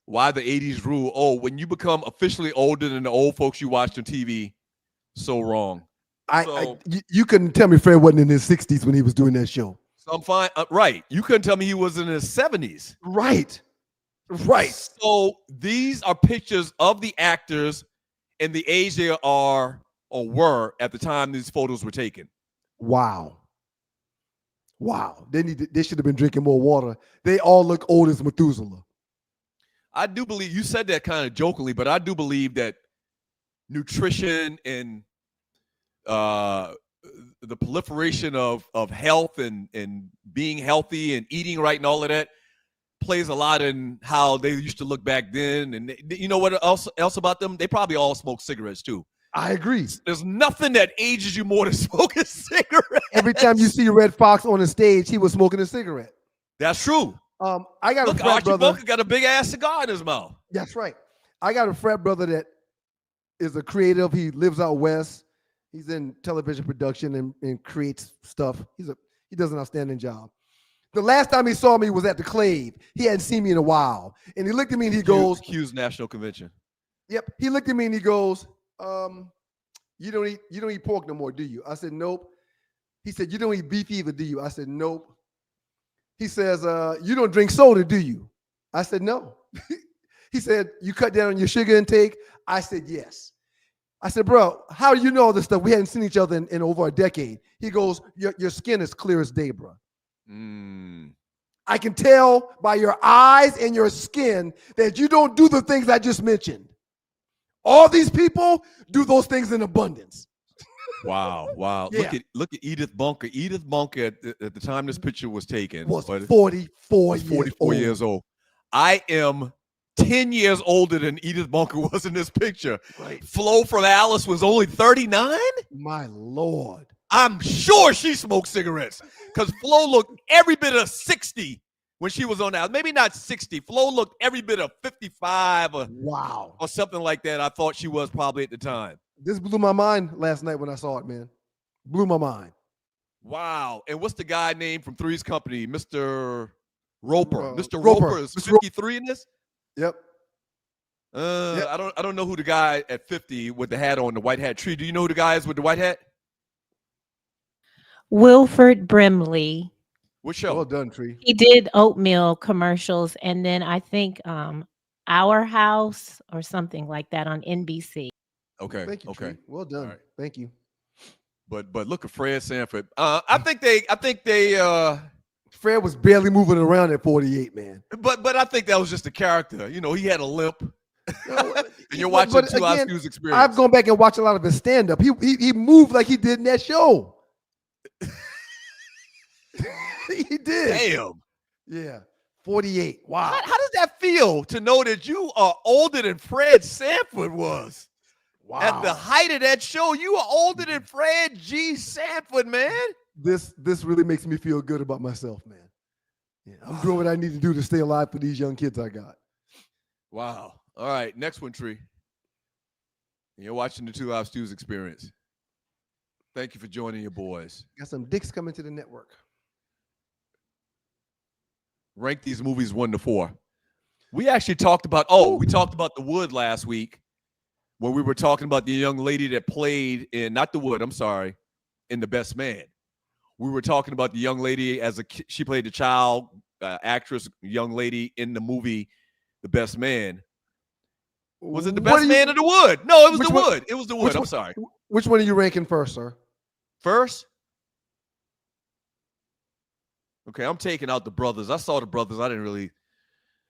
Why the 80s rule? Oh, when you become officially older than the old folks you watched on TV, so wrong. You couldn't tell me Fred wasn't in his 60s when he was doing that show. So I'm fine. Right. You couldn't tell me he was in his 70s. Right. So these are pictures of the actors and the age they are or were at the time these photos were taken. Wow. They should have been drinking more water. They all look old as Methuselah. I do believe you said that kind of jokingly, but I do believe that nutrition and the proliferation of health and being healthy and eating right and all of that plays a lot in how they used to look back then. And you know what else about them? They probably all smoke cigarettes too. I agree. There's nothing that ages you more than smoking cigarettes. Every time you see Red Fox on the stage, he was smoking a cigarette. That's true. I got a frat brother. Bunker got a big ass cigar in his mouth. That's right. I got a frat brother that is a creative. He lives out west. He's in television production and creates stuff. He does an outstanding job. The last time he saw me was at the Clave. He hadn't seen me in a while. And he looked at me and he goes, Q's National Convention. Yep. He looked at me and he goes, you don't eat pork no more, do you? I said, nope. He said, you don't eat beef either, do you? I said, nope. He says, you don't drink soda, do you? I said, no. He said, you cut down on your sugar intake? I said, yes. I said, bro, how do you know all this stuff? We hadn't seen each other in over a decade. He goes, your skin is clear as day, bro. I can tell by your eyes and your skin that you don't do the things I just mentioned. All these people do those things in abundance. Wow. Yeah. Look at Edith Bunker. Edith Bunker at the time this picture was taken was 44 years old. I am 10 years older than Edith Bunker was in this picture. Right. Flo from Alice was only 39? My Lord. I'm sure she smoked cigarettes because Flo looked every bit of 60 when she was on Alice. Maybe not 60. Flo looked every bit of 55 or something like that. I thought she was probably at the time. This blew my mind last night when I saw it, man. Blew my mind. Wow. And what's the guy name from Three's Company? Mr. Roper. Mr. Roper. Roper is 53 in this? Yep. Yep. I don't know who the guy at 50 with the hat on, the white hat. Tree, do you know who the guy is with the white hat? Wilford Brimley. What show? Well done, Tree. He did oatmeal commercials, and then I think Our House or something like that on NBC. Okay. Thank you, okay. Tree. Well done. Right. Thank you. But look at Fred Sanford. I think they Fred was barely moving around at 48, man. But I think that was just a character. You know, he had a limp. No, and you're watching Two Eyes Fuse Experience. I've gone back and watched a lot of his stand-up. He moved like he did in that show. He did. Damn. Yeah. 48. Wow. How does that feel to know that you are older than Fred Sanford was? Wow. At the height of that show, you are older than Fred G. Sanford, man. This really makes me feel good about myself, man. Yeah, I'm doing what I need to do to stay alive for these young kids I got. Wow. All right, next one, Tree. You're watching the Two Eyes Fuse Experience. Thank you for joining your boys. Got some dicks coming to the network. Rank these movies 1 to 4. We actually talked about, we talked about The Wood last week when we were talking about the young lady that played in, not The Wood, I'm sorry, in The Best Man. We were talking about the young lady she played the child actress, young lady in the movie The Best Man. Was it The Best Man or The Wood? No, it was The Wood. It was The Wood. I'm sorry. Which one are you ranking first, sir? First? Okay, I'm taking out The Brothers. I saw The Brothers. I didn't really.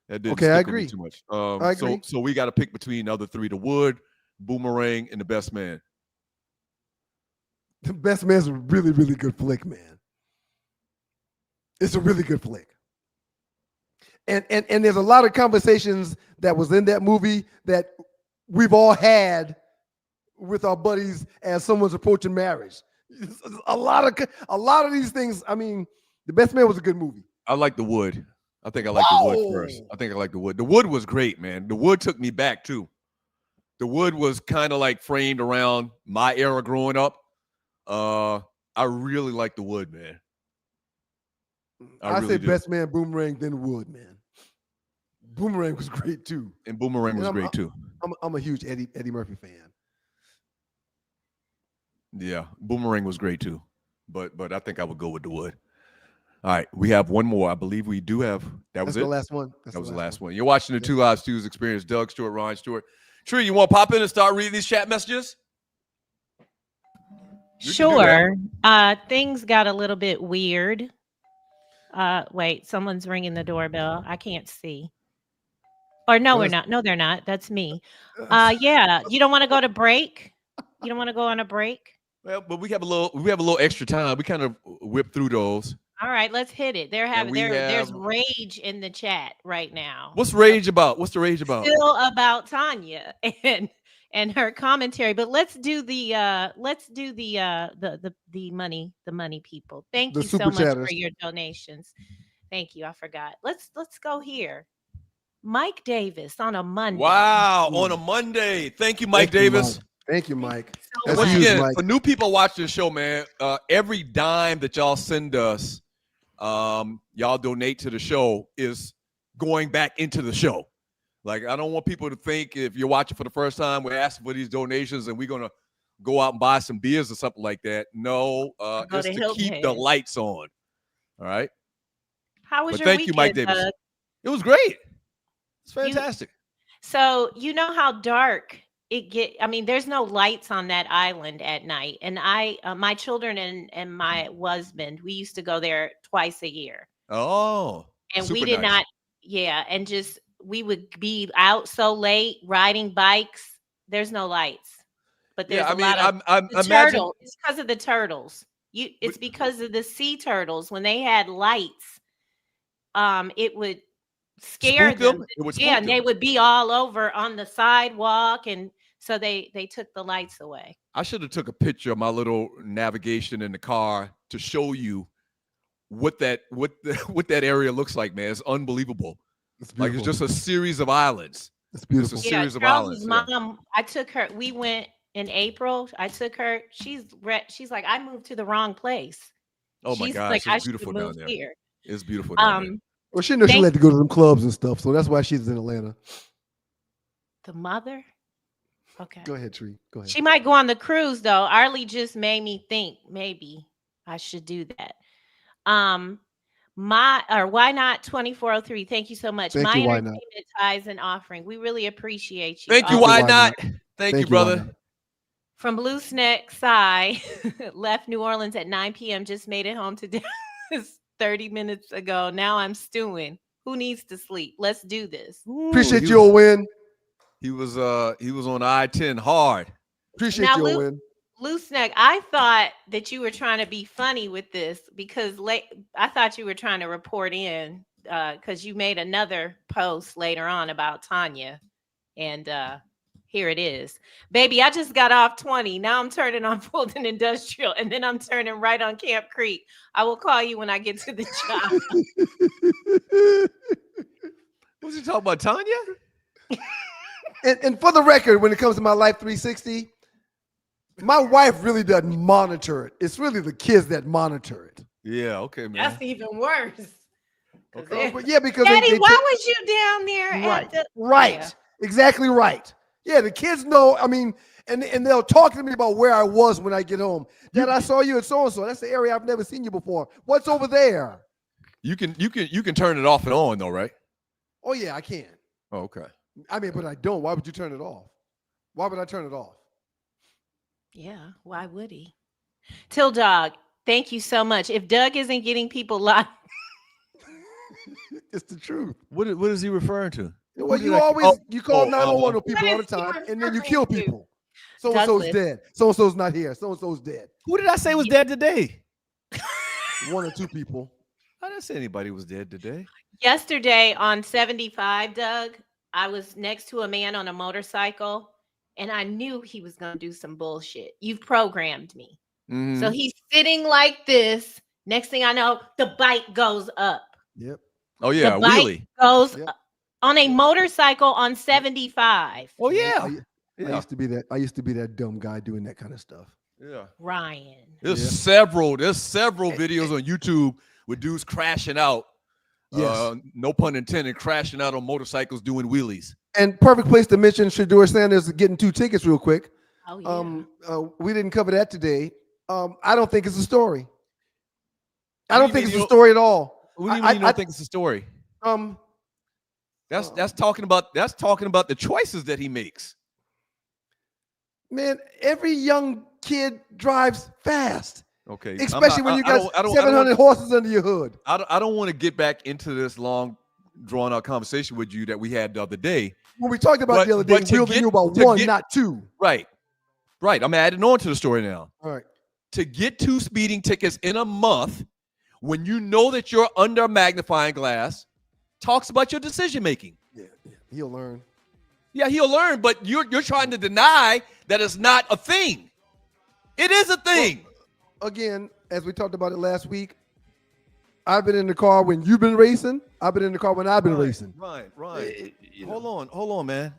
That didn't I stick with me agree. too much. I agree. So we got to pick between the other three: The Wood, Boomerang, and The Best Man. The Best Man's a really, really good flick, man. It's a really good flick. And there's a lot of conversations that was in that movie that we've all had with our buddies as someone's approaching marriage. A lot of these things. I mean, The Best Man was a good movie. I like The Wood. I think I like The Wood first. I think I like The Wood. The Wood was great, man. The Wood took me back too. The Wood was kind of like framed around my era growing up. I really like The Wood, man. I really say do. Best Man, Boomerang, then Wood, man. Boomerang was great too. And Boomerang was great too. I'm a huge Eddie Murphy fan. Yeah, Boomerang was great too. But I think I would go with The Wood. All right, we have one more. I believe we do have. That was That's it. the last one. That was the last one. You're watching the Two Eyes Fuse Experience. Doug Stewart, Ryan Stewart. Tree, you want to pop in and start reading these chat messages? Sure. Things got a little bit weird. Wait, someone's ringing the doorbell. I can't see. Or no, we're not. No, they're not. That's me. Yeah. You don't want to go to break? You don't want to go on a break? Well, but we have a little extra time. We kind of whip through those. All right, let's hit it. There's rage in the chat right now. What's rage about? What's the rage about? Still about Tanya and her commentary, but let's do the money people. Thank you so much for your donations. Thank you. I forgot. Let's go here. Mike Davis on a Monday. Wow, on a Monday. Thank you, Mike Davis. Thank you, Mike. So once again, for new people watching the show, man, every dime that y'all send us, y'all donate to the show is going back into the show. Like, I don't want people to think if you're watching for the first time, we're asking for these donations and we're going to go out and buy some beers or something like that. No, it's to keep the lights on. All right. How was your weekend? Thank you, Mike Davis. It was great. It's fantastic. So you know how dark there's no lights on that island at night. And my children and my husband, we used to go there twice a year. Oh. And we did not. Yeah. And we would be out so late riding bikes. There's no lights, but there's a lot of turtles. It's because of the turtles. It's because of the sea turtles. When they had lights, it would scare them. And they would be all over on the sidewalk, and so they took the lights away. I should have took a picture of my little navigation in the car to show you what that area looks like, man. It's unbelievable. It's just a series of islands. It's beautiful. It's a series of islands. Mom, I took her. We went in April. I took her. She's like, I moved to the wrong place. Oh my gosh, it's beautiful down there. Here. It's beautiful down there. Well, she knows she had to go to some clubs and stuff, so that's why she's in Atlanta. The mother? Okay. Go ahead, Tree. Go ahead. She might go on the cruise, though. Arlie just made me think maybe I should do that. Why not 2403? Thank you so much. Thank My you, entertainment ties and offering. We really appreciate you. Thank you. Why not? Thank you, brother. From Blue Snack Psy, left New Orleans at 9 p.m. Just made it home to Dallas. 30 minutes ago. Now I'm stewing. Who needs to sleep? Let's do this. Appreciate your win. He was on I-10 hard. Appreciate Now, your win. Loose neck, I thought that you were trying to be funny with this because I thought you were trying to report in because you made another post later on about Tanya. And here it is. Baby, I just got off 20. Now I'm turning on Fulton Industrial, and then I'm turning right on Camp Creek. I will call you when I get to the job. What was he talking about, Tanya? And for the record, when it comes to my Life 360, my wife really doesn't monitor it. It's really the kids that monitor it. Yeah, okay, man. That's even worse. Okay. But yeah, because Daddy, why was you down there? Right. Yeah. Exactly right. Yeah, the kids know. I mean, and they'll talk to me about where I was when I get home. Dad, I saw you at so and so. That's the area I've never seen you before. What's over there? You can turn it off and on though, right? Oh yeah, I can. Oh, okay. I mean, but I don't. Why would you turn it off? Why would I turn it off? Yeah, why would he? Till Dog, thank you so much. If Doug isn't getting people live, It's the truth. What is he referring to? Well, you call 911 on people all the time, and then you kill people. So and so's dead. So and so's not here. So and so's dead. Who did I say was dead today? One or two people. I didn't say anybody was dead today. yesterday on 75, Doug, I was next to a man on a motorcycle, and I knew he was going to do some bullshit. You've programmed me. Mm-hmm. So he's sitting like this. Next thing I know, the bike goes up. Yep. Oh, yeah, the bike wheelie. Goes up on a motorcycle on 75. Oh, yeah. I used to be that dumb guy doing that kind of stuff. Yeah. Ryan. There's several videos on YouTube with dudes crashing out. Yes. No pun intended, crashing out on motorcycles doing wheelies. And perfect place to mention Shedeur Sanders getting 2 tickets real quick. Oh, yeah. We didn't cover that today. I don't think it's a story. I don't think it's a story at all. What do you mean you don't think it's a story? That's talking about the choices that he makes. Man, every young kid drives fast. Okay. Especially when you got 700 horses under your hood. I don't want to get back into this long, drawn-out conversation with you that we had the other day. When we talked about the other day, we only knew about one, not two. Right. I'm adding on to the story now. All right. To get 2 speeding tickets in a month when you know that you're under a magnifying glass talks about your decision-making. Yeah, he'll learn. Yeah, he'll learn, but you're trying to deny that it's not a thing. It is a thing. Well, again, as we talked about it last week, I've been in the car when you've been racing. I've been in the car when I've been racing. Right. Hold on, man.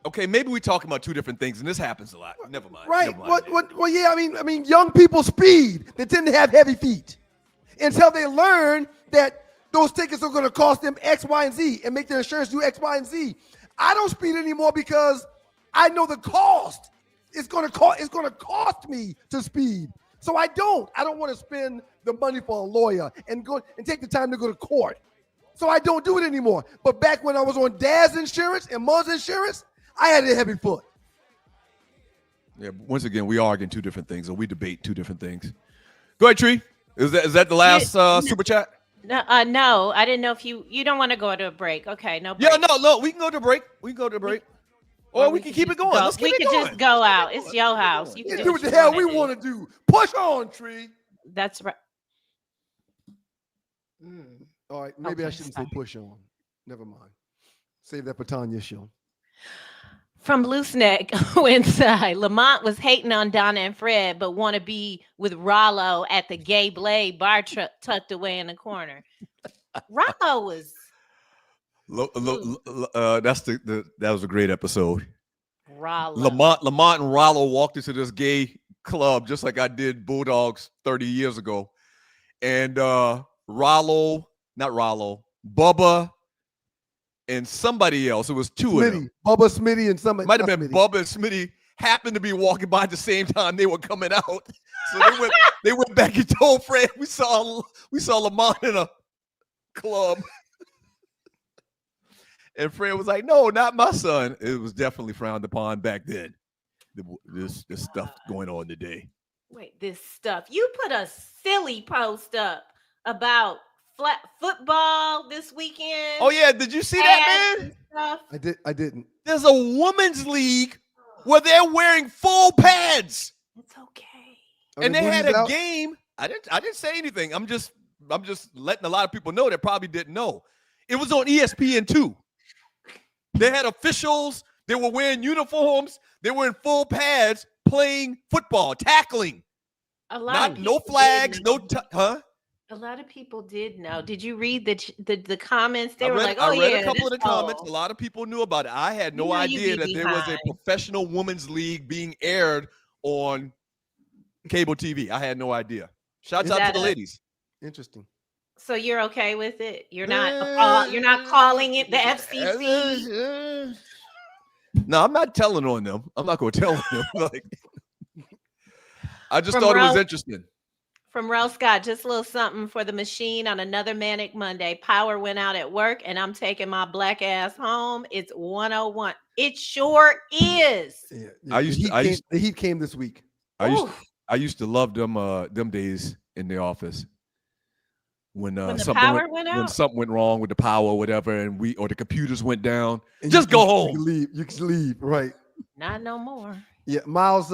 Okay, maybe we're talking about 2 different things, and this happens a lot. Never mind. Right. Never mind, Well, yeah, I mean, young people speed. They tend to have heavy feet. Until they learn that those tickets are going to cost them X, Y, and Z and make their insurance do X, Y, and Z. I don't speed anymore because I know the cost. It's going to cost me to speed. So I don't want to spend the money for a lawyer and go and take the time to go to court. So I don't do it anymore. But back when I was on Dad's insurance and Mom's insurance, I had a heavy foot. Yeah, once again, we argue 2 different things, or we debate 2 different things. Go ahead, Tree. Is that the last super chat? No, I didn't know if you don't want to go to a break. Okay, no break. Yeah, no, we can go to a break. Or we can keep it going. Let's keep it going. Just go out. It's your house. You can do what the hell we want to do. Push on, Tree. That's right. All right, maybe I shouldn't say push on. Never mind. Save that for Tanya's show. From Loose Neck inside, Lamont was hating on Donna and Fred, but want to be with Rollo at the Gay Blade bar tucked away in the corner. Rollo was. That was a great episode. Rollo. Lamont and Rollo walked into this gay club just like I did Bulldogs 30 years ago, and Bubba, and somebody else. It was 2 of them. Bubba, Smitty, and somebody. Might have been Bubba and Smitty happened to be walking by at the same time they were coming out. So they went back and told Fred we saw Lamont in a club. And Fred was like, "No, not my son." It was definitely frowned upon back then. This stuff going on today. Wait, this stuff. You put a silly post up about flat football this weekend. Oh yeah, did you see that, man? Stuff. I didn't. There's a women's league where they're wearing full pads. It's okay. And they had a game. I didn't say anything. I'm just letting a lot of people know that probably didn't know. It was on ESPN2. They had officials. They were wearing uniforms. They were in full pads playing football, tackling. No flags, huh? A lot of people did know. Did you read the comments? They were like, "Oh yeah." I read a couple of the comments. A lot of people knew about it. I had no idea that there was a professional women's league being aired on cable TV. I had no idea. Shouts out to the ladies. Interesting. So you're okay with it? You're not calling it the FCC? No, I'm not telling on them. I'm not going to tell them. Like, I just thought it was interesting. From Rel Scott, just a little something for the machine on another manic Monday. Power went out at work, and I'm taking my black ass home. It's 101. It sure is. Yeah. The heat came this week. I used to love them days in the office when something went wrong with the power or whatever, and the computers went down. And just go home. You can leave, right? Not no more. Yeah, Miles.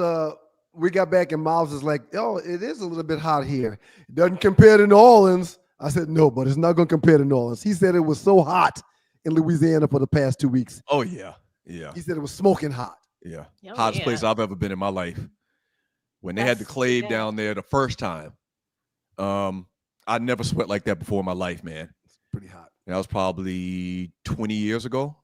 We got back and Miles is like, "Oh, it is a little bit hot here. It doesn't compare to New Orleans." I said, "No, but it's not going to compare to New Orleans." He said it was so hot in Louisiana for the past 2 weeks. Oh yeah. He said it was smoking hot. Yeah, hottest place I've ever been in my life. When they had the Clave down there the first time, I never sweat like that before in my life, man. It's pretty hot. That was probably 20 years ago.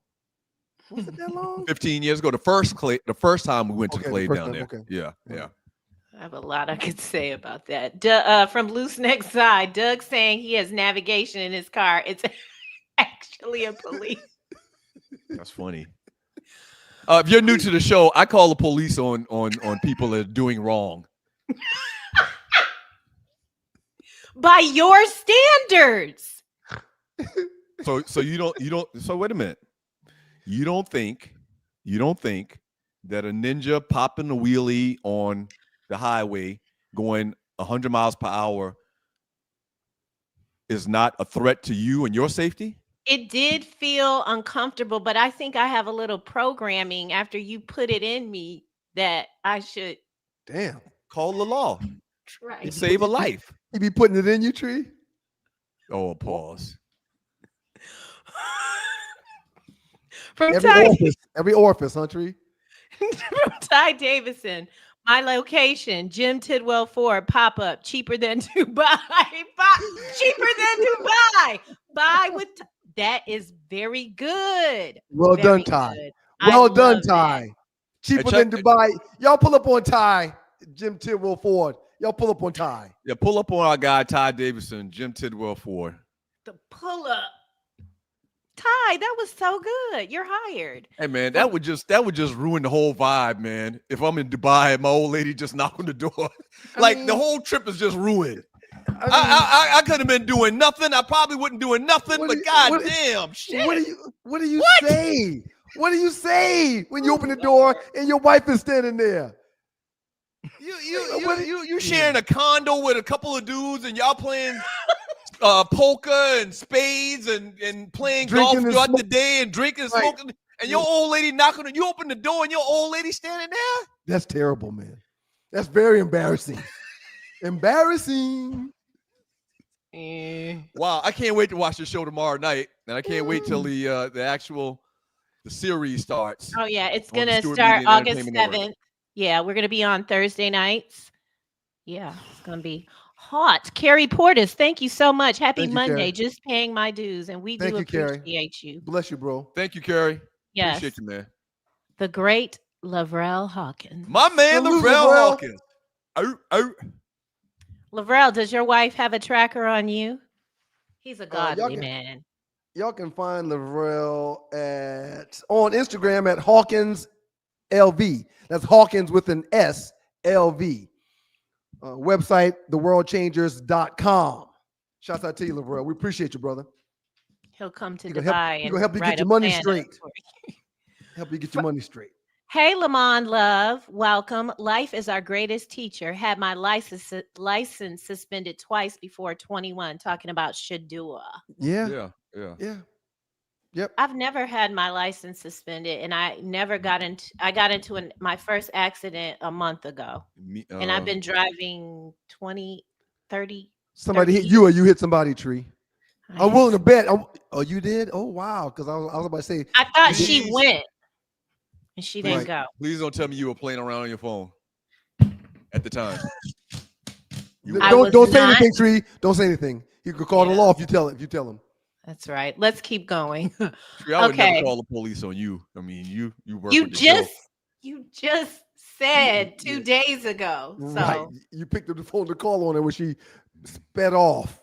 Was it that long? 15 years ago. The first time we went to the Clave down there. Okay. Yeah. I have a lot I could say about that. From Loose Neck Side, Doug saying he has navigation in his car. It's actually a police. That's funny. If you're new to the show, I call the police on people that are doing wrong. By your standards. So you don't. So wait a minute. You don't think that a ninja popping a wheelie on the highway going 100 miles per hour is not a threat to you and your safety? It did feel uncomfortable, but I think I have a little programming after you put it in me that I should. Damn. Call the law. Try. And save a life. You be putting it in you, Tree? Oh, pause. From every orifice, huh, Tree? From Ty Davison, my location, Jim Tidwell Ford, pop-up, cheaper than Dubai. Cheaper than Dubai. Buy with that is very good. Well done, Ty. Well done, Ty. Cheaper than Dubai. Y'all pull up on Ty, Jim Tidwell Ford. Y'all pull up on Ty. Yeah, pull up on our guy, Ty Davison, Jim Tidwell Ford. The pull-up. Ty, that was so good. You're hired. Hey man, that would just ruin the whole vibe, man. If I'm in Dubai and my old lady just knocked on the door, the whole trip is just ruined. I could have been doing nothing. I probably wasn't doing nothing, but goddamn shit. What do you say? What do you say when you open the door and your wife is standing there? You sharing a condo with a couple of dudes and y'all playing poker and spades and playing golf throughout the day and drinking and smoking, and your old lady knocking on you, open the door and your old lady standing there? That's terrible, man. That's very embarrassing. Embarrassing. Wow, I can't wait to watch the show tomorrow night, and I can't wait till the series starts. Oh yeah, it's gonna start August 7th. Yeah, we're gonna be on Thursday nights. Yeah, it's gonna be hot. Carrie Portis, thank you so much. Happy Monday. Carrie. Just paying my dues, and we do appreciate you. Bless you, bro. Thank you, Carrie. Yes. Appreciate you, man. The great Lavrell Hawkins. My man, Lavrell Hawkins. Lavrell, does your wife have a tracker on you? He's a godly man. Y'all can find Lavrell on Instagram at Hawkins LV. That's Hawkins with an S, LV. Website, theworldchangers.com. Shouts out to you, Lavrell. We appreciate you, brother. He'll come to Dubai and help you get your money straight. Help you get your money straight. Hey, Lamont Love, welcome. Life is our greatest teacher. Had my license suspended twice before 21. Talking about Shedeur. Yeah. Yeah. Yeah. Yep. I've never had my license suspended, and I never got into. I got into my first accident a month ago, and I've been driving 20, 30. Somebody 30 hit you or years. you hit somebody, Tree. I I'm hit willing to some- bet. Oh, you did? Oh, wow. Because I was about to say, I thought you did- she Please. went, and she didn't Right. go. Please don't tell me you were playing around on your phone at the time. I don't was don't say not. anything, Tree. Don't say anything. You could call the Yeah. law if you tell him. That's right. Let's keep going. Tree, I would never Okay. call the police on you. I mean, you work You with the show. just said 2 Yeah. days ago. So Right. You picked up the phone to call on her when she sped off.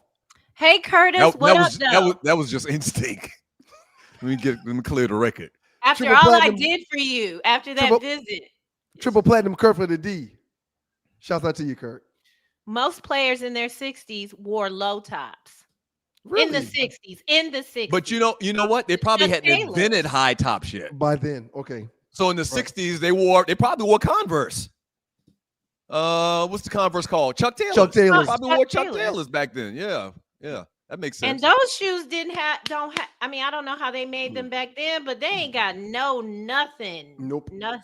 hey, Curtis, what up, though? That was just instinct. Let me clear the record. After triple all platinum- I did for you, after that triple- visit, Triple platinum Kurt for the D. Shouts out to you, Kurt. most players in their 60s wore low tops. Really? In the 60s. In the 60s. But you know what? They probably Chuck hadn't Taylor. invented high tops yet. By then, okay. So in the 60s, they probably wore Converse. What's the Converse called? Chuck Taylor. Chuck Taylors. Probably Chuck wore Chuck Taylors. Taylors back then. Yeah. That makes sense. And those shoes don't have, I mean, I don't know how they made them back then, but they ain't got nothing. Nope. Nothing.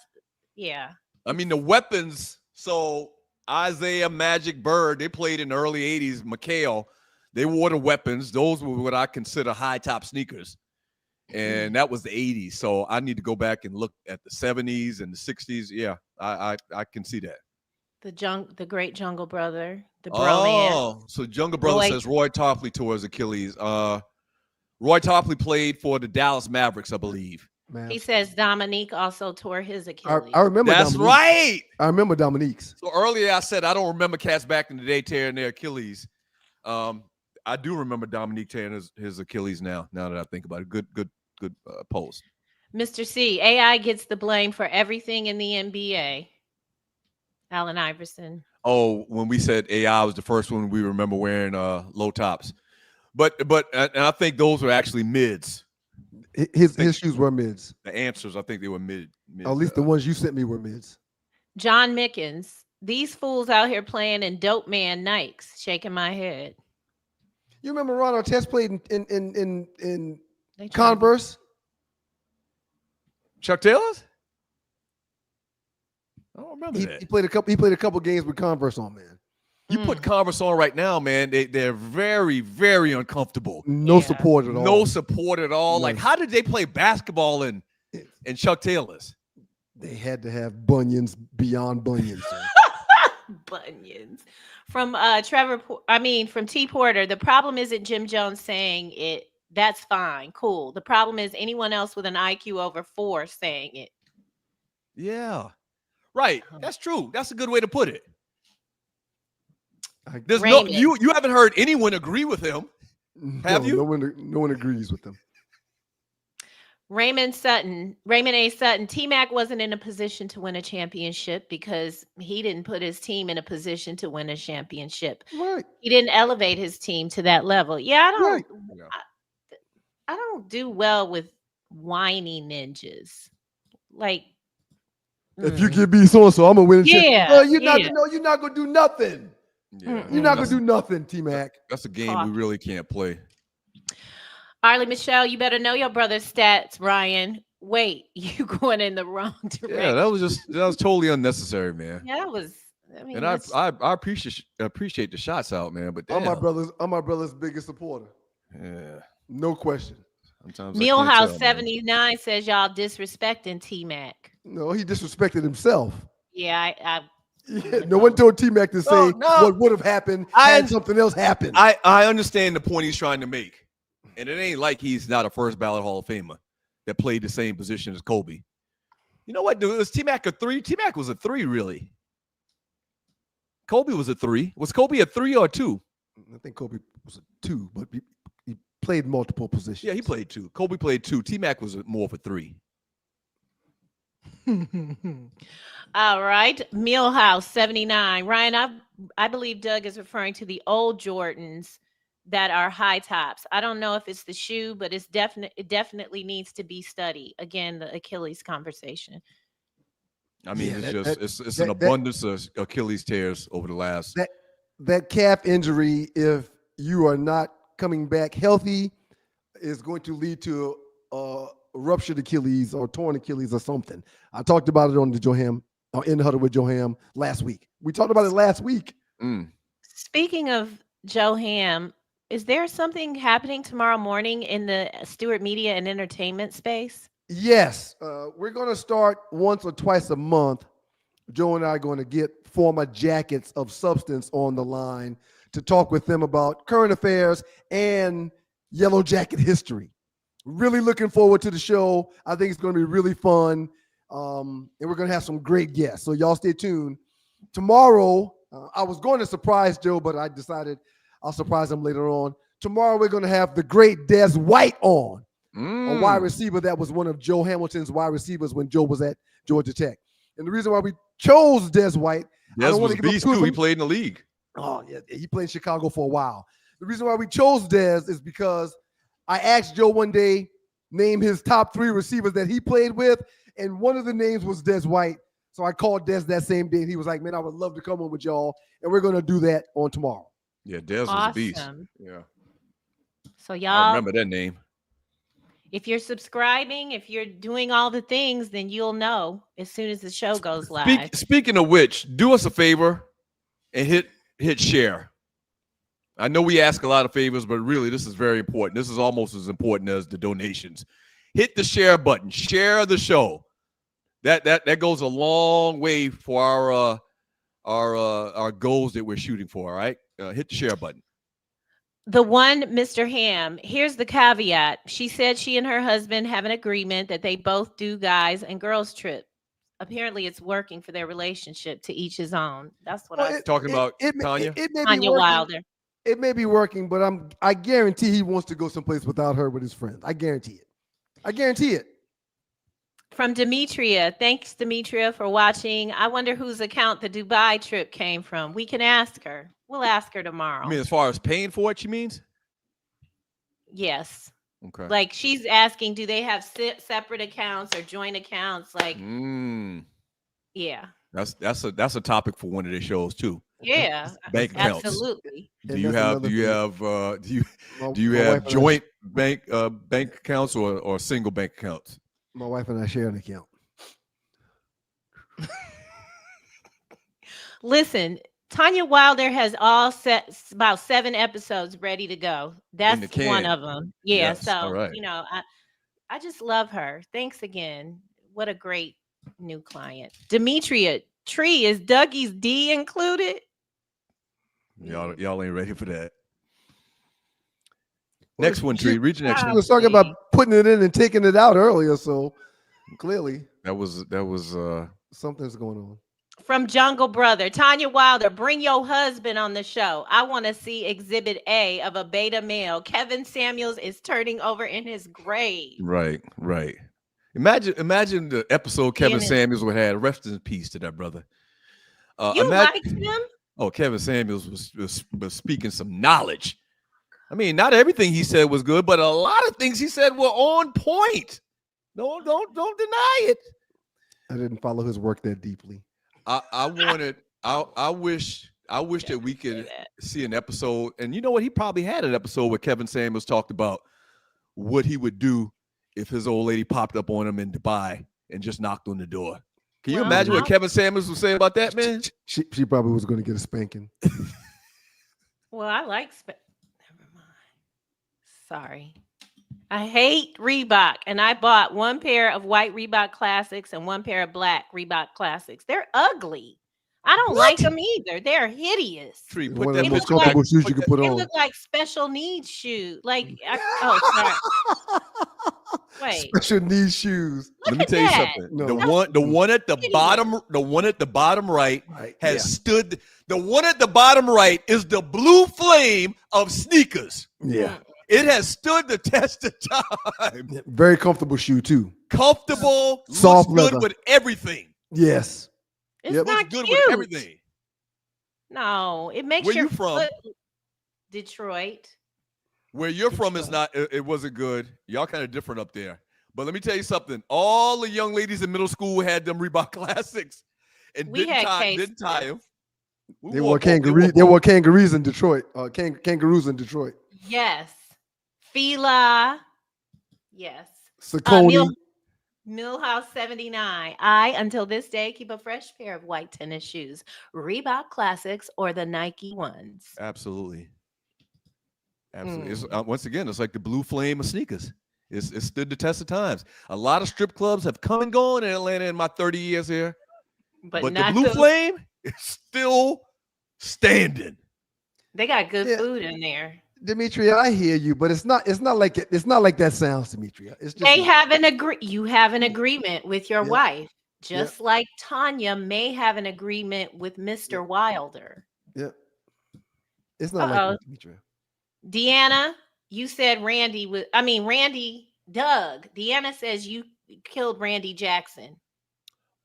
Yeah. I mean, the weapons. So Isaiah, Magic, Bird, they played in the early 80s. McHale, they wore the weapons. Those were what I consider high top sneakers. And that was the 80s. So I need to go back and look at the 70s and the 60s. Yeah, I can see that. The great Jungle Brother, the bromance. Oh, so Jungle Brother Roy- says Roy Topley tore his Achilles. Roy Topley played for the Dallas Mavericks, I believe. Man. He says Dominique also tore his Achilles. I remember That's Dominique. right. I remember Dominique's. So earlier I said I don't remember cats back in the day tearing their Achilles. I do remember Dominique tearing his Achilles now that I think about it. Good post. Mr. C, AI gets the blame for everything in the NBA. Allen Iverson. Oh, when we said AI was the first one, we remember wearing low tops. But and I think those were actually mids. His shoes were mids. The answers, I think they were mid. At least the ones you sent me were mids. John Mickens. These fools out here playing in dope man Nikes. Shaking my head. You remember Ron Artest played in They trying- Converse? Chuck Taylor's? I don't remember that. He played a couple games with Converse on, man. You put Converse on right now, man. They're very, very uncomfortable. No Yeah. support at all. No support at all. None. Like, how did they play basketball in Chuck Taylor's? They had to have bunions beyond bunions. Sir. Bunions. From from T Porter, the problem isn't Jim Jones saying it. That's fine. Cool. The problem is anyone else with an IQ over 4 saying it. Yeah. Right. That's true. That's a good way to put it. I- There's no Raymond. you haven't heard anyone agree with him. Have no, you? No one agrees with them. Raymond A. Sutton, T-Mac wasn't in a position to win a championship because he didn't put his team in a position to win a championship. Right. He didn't elevate his team to that level. Yeah, Right. I don't do well with whiny ninjas. Like, If you give me so and so, I'm gonna win. Yeah, No, you're not. yeah. No, you're not gonna do nothing. Yeah. You're not gonna That's- do nothing, T-Mac. That's a game Talk. we really can't play. Arlie Michelle, you better know your brother's stats, Ryan. Wait, you going in the wrong direction. Yeah, that was totally unnecessary, man. Yeah, that was. I mean, And I appreciate the shots out, man. But I'm damn. my brother's biggest supporter. Yeah. No question. Sometimes I can't Millhouse tell, man. 79 says y'all disrespecting T-Mac. No, he disrespected himself. Yeah, I Yeah, no one told T-Mac to say no. what would have happened I- had something else happened. I understand the point he's trying to make. And it ain't like he's not a first ballot Hall of Famer that played the same position as Kobe. You know what, dude? Was T-Mac a 3? T-Mac was a 3, really. Kobe was a 3. Was Kobe a 3 or a 2? I think Kobe was a 2, but he played multiple positions. Yeah, he played 2. Kobe played 2. T-Mac was more of a 3. All right. Millhouse 79. Ryan, I believe Doug is referring to the old Jordans that are high tops. I don't know if it's the shoe, but it definitely needs to be studied. Again, the Achilles conversation. I mean, Yeah, it's an abundance of Achilles tears over the last. That calf injury, if you are not coming back healthy, is going to lead to ruptured Achilles or torn Achilles or something. I talked about it on the Joham, in the huddle with Joham last week. We talked about it last week. Speaking of Joham, is there something happening tomorrow morning in the Stewart Media and Entertainment space? Yes, we're going to start once or twice a month. Joe and I are going to get former jackets of substance on the line to talk with them about current affairs and Yellow Jacket history. Really looking forward to the show. I think it's going to be really fun. And we're going to have some great guests. So y'all stay tuned. Tomorrow, I was going to surprise Joe, but I decided I'll surprise him later on. Tomorrow, we're going to have the great Des White on, a wide receiver that was one of Joe Hamilton's wide receivers when Joe was at Georgia Tech. And the reason why we chose Des White, Des was a beast too. He played in the league. Oh, yeah. He played in Chicago for a while. The reason why we chose Des is because I asked Joe one day, name his top 3 receivers that he played with, and one of the names was Des White. So I called Des that same day, and he was like, man, I would love to come on with y'all, and we're going to do that on tomorrow. Yeah, Des was a beast. Yeah. So y'all, I remember that name. if you're subscribing, if you're doing all the things, then you'll know as soon as the show goes live. Speaking of which, do us a favor and hit share. I know we ask a lot of favors, but really this is very important. This is almost as important as the donations. Hit the share button. Share the show. That goes a long way for our goals that we're shooting for. All right, hit the share button. The one, Mr. Ham, here's the caveat. She said she and her husband have an agreement that they both do guys and girls trip. Apparently, it's working for their relationship. To each his own. That's what I was talking about. Tanya. It may Tanya be working. Wilder. It may be working, but I guarantee he wants to go someplace without her with his friends. I guarantee it. I guarantee it. From Demetria. Thanks, Demetria, for watching. I wonder whose account the Dubai trip came from. We can ask her. We'll ask her tomorrow. I mean, as far as paying for it, she means? Yes. Okay. Like she's asking, do they have separate accounts or joint accounts? Like, yeah. That's a topic for one of their shows too. Yeah. Bank accounts. Absolutely. Do you have joint bank accounts or single bank accounts? My wife and I share an account. Listen, Tanya Wilder has about 7 episodes ready to go. That's one of them. Yeah. Yes. So, right. I just love her. Thanks again. What a great new client. Demetria, Tree, is Dougie's D included? Y'all ain't ready for that. Next one, Tree. Read the next one. We was talking about putting it in and taking it out earlier, so clearly that was something's going on. From Jungle Brother, Tanya Wilder, bring your husband on the show. I want to see Exhibit A of a beta male. Kevin Samuels is turning over in his grave. Right. Imagine the episode Kevin Samuels would have. Rest in peace to that brother. You liked him? Oh, Kevin Samuels was speaking some knowledge. I mean, not everything he said was good, but a lot of things he said were on point. Don't deny it. I didn't follow his work that deeply. I wish that we could see an episode. And you know what? He probably had an episode where Kevin Samuels talked about what he would do if his old lady popped up on him in Dubai and just knocked on the door. Can you imagine what Kevin Samuels would say about that, man? She probably was going to get a spanking. Well, I like never mind. Sorry. I hate Reebok, and I bought one pair of white Reebok Classics and one pair of black Reebok Classics. They're ugly. I don't like them either. They're hideous. Tree, put one of the most comfortable shoes you can put on. They look like special needs shoes. Sorry. Wait. Special needs shoes. Let me tell you something. No. The one at the bottom right has stood. The one at the bottom right is the blue flame of sneakers. Yeah. It has stood the test of time. Very comfortable shoe too. Comfortable, soft looks leather. good with everything. Yes. It's not good cute. with everything. No, it makes Where your you from? foot. Detroit. Where you're from is not. It wasn't good. Y'all kind of different up there. But let me tell you something. All the young ladies in middle school had them Reebok Classics, and We had didn't tie them. They wore kangaroos. They wore kangaroos in Detroit. Kangaroos in Detroit. Yes. Fila. Yes. Saucony. Millhouse 79. I, until this day, keep a fresh pair of white tennis shoes, Reebok Classics or the Nike ones. Absolutely. It's, once again, it's like the blue flame of sneakers. It's stood the test of times. A lot of strip clubs have come and gone in Atlanta in my 30 years here. But the blue flame is still standing. They got good food in there. Demetria, I hear you, but it's not like that sounds, Demetria. It's just you have an agreement with your wife, just like Tanya may have an agreement with Mr. Wilder. Yeah. It's not like that, Demetria. Deanna, you said Doug. Deanna says you killed Randy Jackson.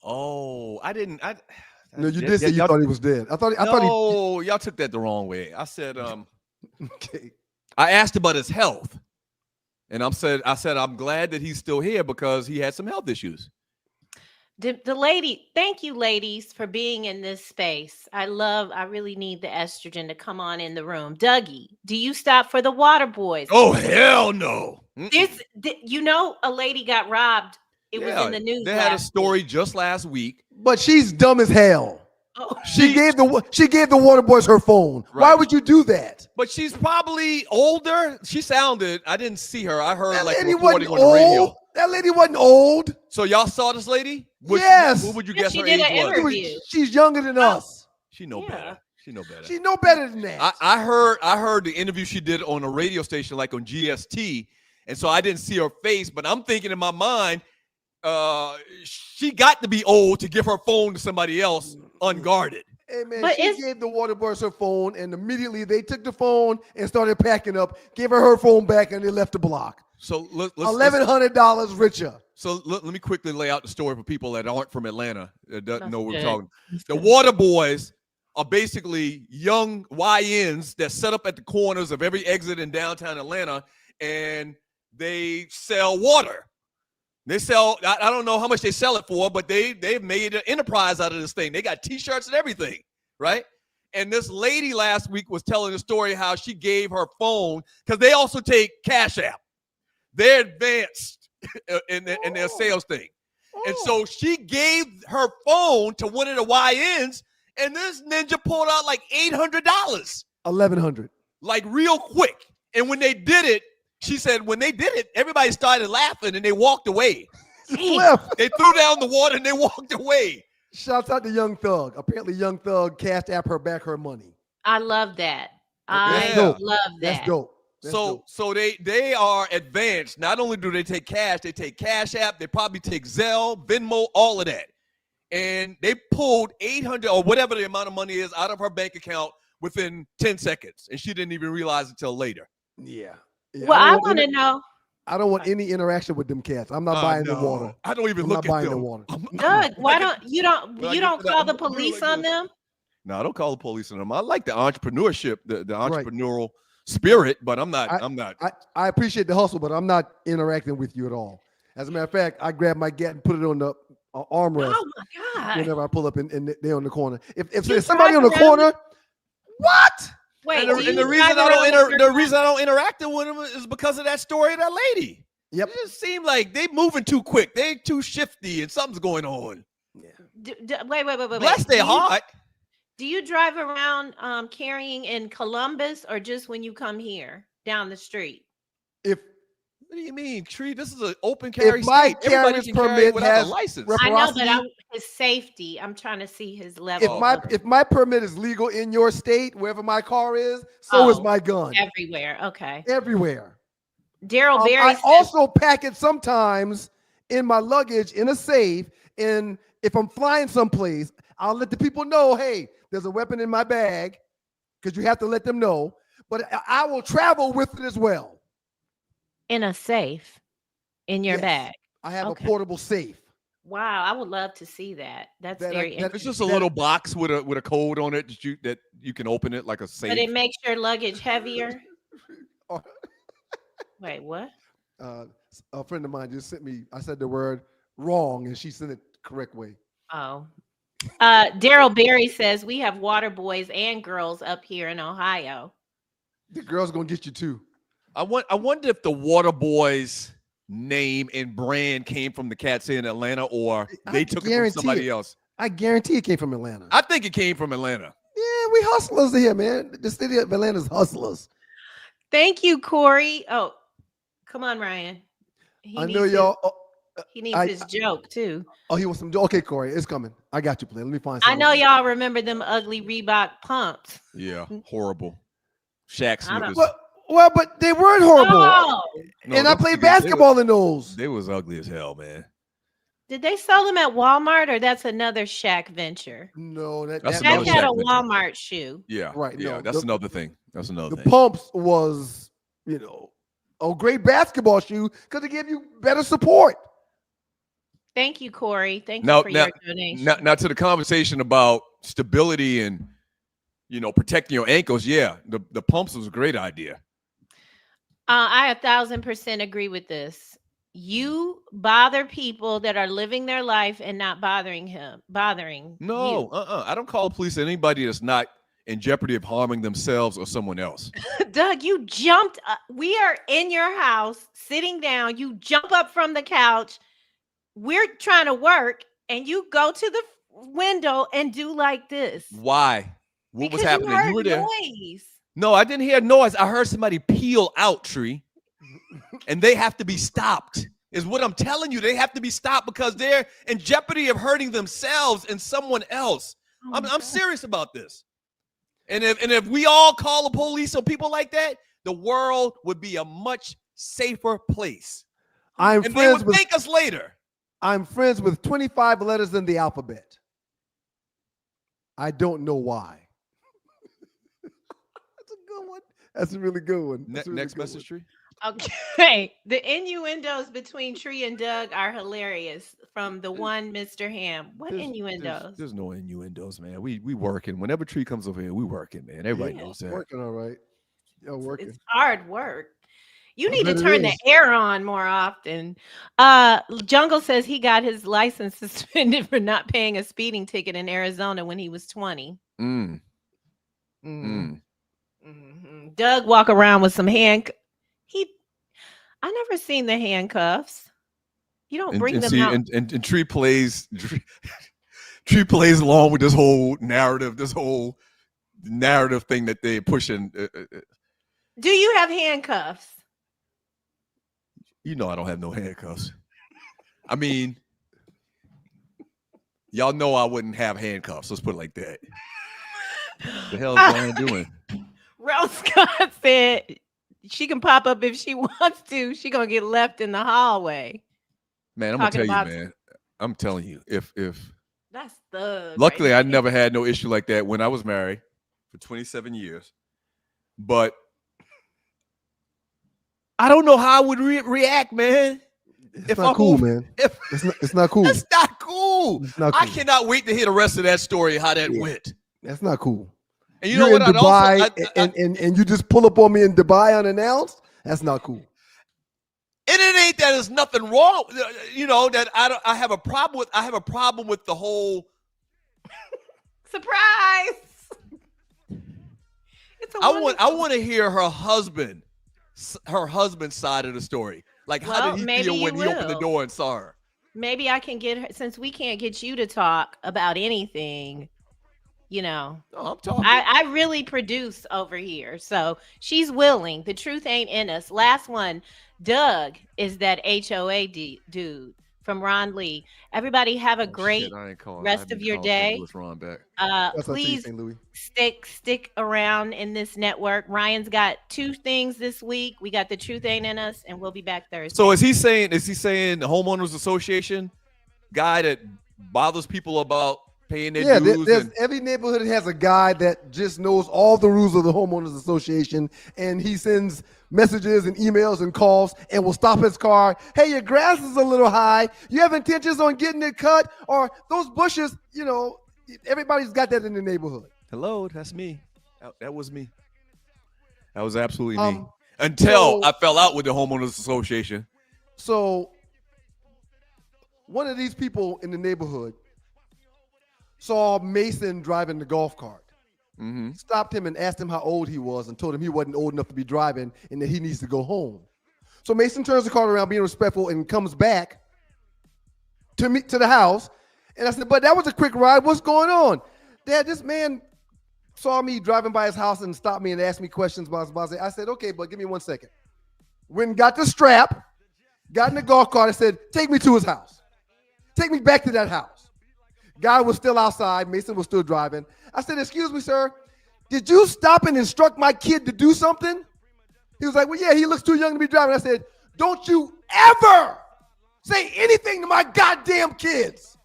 Oh, I didn't. No, you did say you thought he was dead. I thought y'all took that the wrong way. I said, okay. I asked about his health, and I said I'm glad that he's still here because he had some health issues. The lady, thank you, ladies, for being in this space. I really need the estrogen to come on in the room. Dougie, do you stop for the water boys? Oh, hell no. A lady got robbed. It was in the news. They had a story just last week. But she's dumb as hell. Oh, she gave the water boys her phone. Right. Why would you do that? But she's probably older. She sounded. I didn't see her. I heard that reporting on the radio. That lady wasn't old. So y'all saw this lady? Yes. What would you guess her age was? She's younger than us. She know better. She know better. She know better than that. I heard the interview she did on a radio station, like on GST, and so I didn't see her face. But I'm thinking in my mind, she got to be old to give her phone to somebody else unguarded. Hey man, she gave the water boys her phone, and immediately they took the phone and started packing up. Gave her phone back, and they left the block. So $1,100 richer. So let me quickly lay out the story for people that aren't from Atlanta that doesn't know what we're talking. The water boys are basically young YNs that set up at the corners of every exit in downtown Atlanta, and they sell water. They sell, I don't know how much they sell it for, but they've made an enterprise out of this thing. They got T-shirts and everything, right? And this lady last week was telling the story how she gave her phone, because they also take Cash App. They're advanced in their sales thing. And so she gave her phone to one of the YNs, and this ninja pulled out like $800. $1,100. Like real quick. And when they did it, she said when they did it, everybody started laughing and they walked away. They threw down the water and they walked away. Shouts out to Young Thug. Apparently Young Thug Cash App her back her money. I love that. I love that. That's dope. So they are advanced. Not only do they take cash, they take Cash App. They probably take Zelle, Venmo, all of that. And they pulled $800 or whatever the amount of money is out of her bank account within 10 seconds. And she didn't even realize it until later. Yeah. Well, I want to know. I don't want any interaction with them cats. I'm not buying the water. I don't even look at them. The water. Doug, why don't you call the police on them? No, I don't call the police on them. I like the entrepreneurship, the entrepreneurial spirit, but I'm not. I appreciate the hustle, but I'm not interacting with you at all. As a matter of fact, I grab my gat and put it on the armrest. Oh my God! Whenever I pull up and they're on the corner. If there's somebody on the corner, what? Wait, and the reason I don't interact with them is because of that story of that lady. Yep. It just seemed like they moving too quick. They too shifty, and something's going on. Yeah. Wait. Bless their heart. Do you drive around carrying in Columbus or just when you come here down the street? What do you mean, Tree? This is an open carry if my state. Everybody can carry without a license. I know, but his safety. I'm trying to see his level. If my permit is legal in your state, wherever my car is, so is my gun. Everywhere. Okay. Everywhere. Daryl Berry. I also pack it sometimes in my luggage in a safe. And if I'm flying someplace, I'll let the people know, hey, there's a weapon in my bag, because you have to let them know. But I will travel with it as well. In a safe in your bag. I have a portable safe. Wow, I would love to see that. That's very interesting. It's just a little box with a code on it that you can open it like a safe. But it makes your luggage heavier. Wait, what? A friend of mine just sent me. I said the word wrong, and she sent it the correct way. Oh. Daryl Berry says we have water boys and girls up here in Ohio. The girl's gonna get you too. I wonder if the Water Boys name and brand came from the cats in Atlanta, or they took it from somebody else. I guarantee it came from Atlanta. I think it came from Atlanta. Yeah, we hustlers here, man. The city of Atlanta's hustlers. Thank you, Corey. Oh, come on, Ryan. I know y'all. He needs his joke too. Oh, he wants some. Okay, Corey, it's coming. I got you, play. Let me find. I know y'all remember them ugly Reebok pumps. Yeah, horrible. Shaq sneakers. Well, but they weren't horrible. No. And I played basketball in those. They was ugly as hell, man. Did they sell them at Walmart, or that's another Shaq venture? No, that's Shaq another had a Shaq venture. Walmart shoe. Yeah, right. Yeah, No, that's another thing. That's another thing. The pumps was, a great basketball shoe because it gave you better support. Thank you, Corey. Thank you for your donation. Now to the conversation about stability and protecting your ankles. Yeah, the pumps was a great idea. I 1,000% agree with this. You bother people that are living their life and not bothering you. I don't call the police on anybody that's not in jeopardy of harming themselves or someone else. Doug, you jumped up. We are in your house sitting down. You jump up from the couch. We're trying to work and you go to the window and do like this. Why? What was happening? You were there. Noise. No, I didn't hear noise. I heard somebody peel out, Tree. And they have to be stopped, is what I'm telling you. They have to be stopped because they're in jeopardy of hurting themselves and someone else. I'm serious about this. And if we all call the police on people like that, the world would be a much safer place. And they would thank us later. I'm friends with 25 letters in the alphabet. I don't know why. That's a good one. That's a really good one. Next message, Tree. Okay. The innuendos between Tree and Doug are hilarious from the one Mr. Ham. What innuendos? There's no innuendos, man. We working. Whenever Tree comes over here, we working, man. Everybody knows that. Working all right. Yo, working. It's hard work. You need to turn the air on more often. Jungle says he got his license suspended for not paying a speeding ticket in Arizona when he was 20. Doug walk around with some I never seen the handcuffs. You don't bring them out. And Tree plays along with this whole narrative thing that they're pushing. Do you have handcuffs? I don't have no handcuffs. I mean, y'all know I wouldn't have handcuffs. Let's put it like that. The hell is Brian doing? Rose Scott said she can pop up if she wants to. She gonna get left in the hallway. Man, I'm gonna tell you, man. I'm telling you, if that's thug. Luckily, I never had no issue like that when I was married for 27 years. But I don't know how I would react, man. It's not cool, man. It's not cool. It's not cool. It's not cool. I cannot wait to hear the rest of that story, how that went. That's not cool. And you know what? In Dubai, and you just pull up on me in Dubai unannounced. That's not cool. And it ain't that there's nothing wrong. That I have a problem with. I have a problem with the whole surprise. I want to hear her husband's side of the story. Like, how did he feel when he opened the door and saw her? Maybe I can get her, since we can't get you to talk about anything. No, I'm talking. I really produce over here, so she's willing. The truth ain't in us. Last one, Doug is that HOA dude from Ron Lee. Everybody have a great rest of your day. Please stick around in this network. Ryan's got 2 things this week. We got the truth ain't in us, and we'll be back Thursday. So is he saying the homeowners association guy that bothers people about paying their dues? Every neighborhood has a guy that just knows all the rules of the homeowners association, and he sends messages and emails and calls and will stop his car. Hey, your grass is a little high. You have intentions on getting it cut, or those bushes, everybody's got that in the neighborhood. Hello, that's me. That was me. That was absolutely me. Until I fell out with the homeowners association. So one of these people in the neighborhood saw Mason driving the golf cart. Stopped him and asked him how old he was and told him he wasn't old enough to be driving and that he needs to go home. So Mason turns the car around, being respectful, and comes back to the house. And I said, but that was a quick ride. What's going on? Dad, this man saw me driving by his house and stopped me and asked me questions about his boss. I said, okay, but give me 1 second. Went and got the strap, got in the golf cart and said, take me to his house. Take me back to that house. Guy was still outside. Mason was still driving. I said, excuse me, sir. Did you stop and instruct my kid to do something? He was like, well, yeah, he looks too young to be driving. I said, don't you ever say anything to my goddamn kids.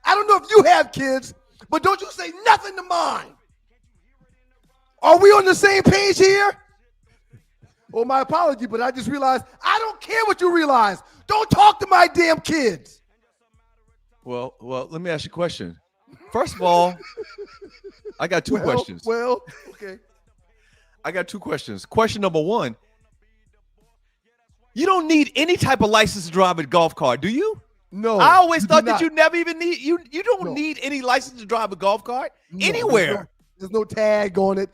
I don't know if you have kids, but don't you say nothing to mine. Are we on the same page here? Oh, my apology, but I just realized I don't care what you realize. Don't talk to my damn kids. Well, let me ask you a question. First of all, I got two questions. Okay. I got two questions. Question number one, you don't need any type of license to drive a golf cart, do you? No. I always thought that you never even need, you don't need any license to drive a golf cart anywhere. There's no tag on it.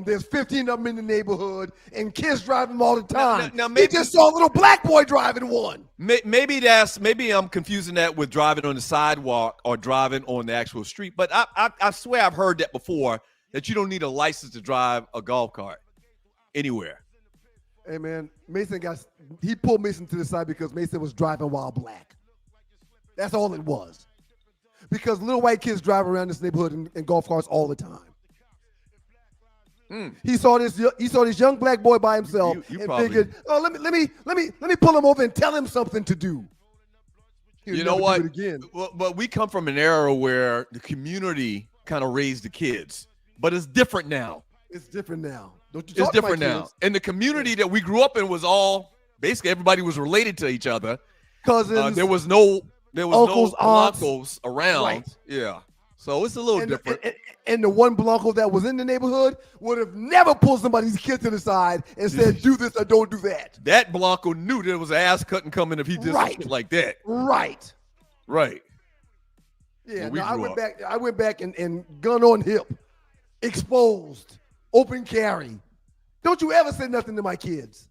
There's 15 of them in the neighborhood, and kids drive them all the time. Now maybe just saw a little black boy driving one. Maybe I'm confusing that with driving on the sidewalk or driving on the actual street. But I swear I've heard that before, that you don't need a license to drive a golf cart anywhere. Hey man, he pulled Mason to the side because Mason was driving while black. That's all it was. Because little white kids drive around this neighborhood in golf carts all the time. He saw this young black boy by himself and figured, oh, let me pull him over and tell him something to do. You know what? But we come from an era where the community kind of raised the kids, but it's different now. It's different now. It's different now. And the community that we grew up in was all basically everybody was related to each other. Cousins. There was no uncles, Blancos around. Right. Yeah. So it's a little different. And the one Blanco that was in the neighborhood would have never pulled somebody's kid to the side and said, do this or don't do that. That Blanco knew there was an ass cutting coming if he did something like that. Right. Yeah, I went back and gun on hip, exposed, open carry. Don't you ever say nothing to my kids.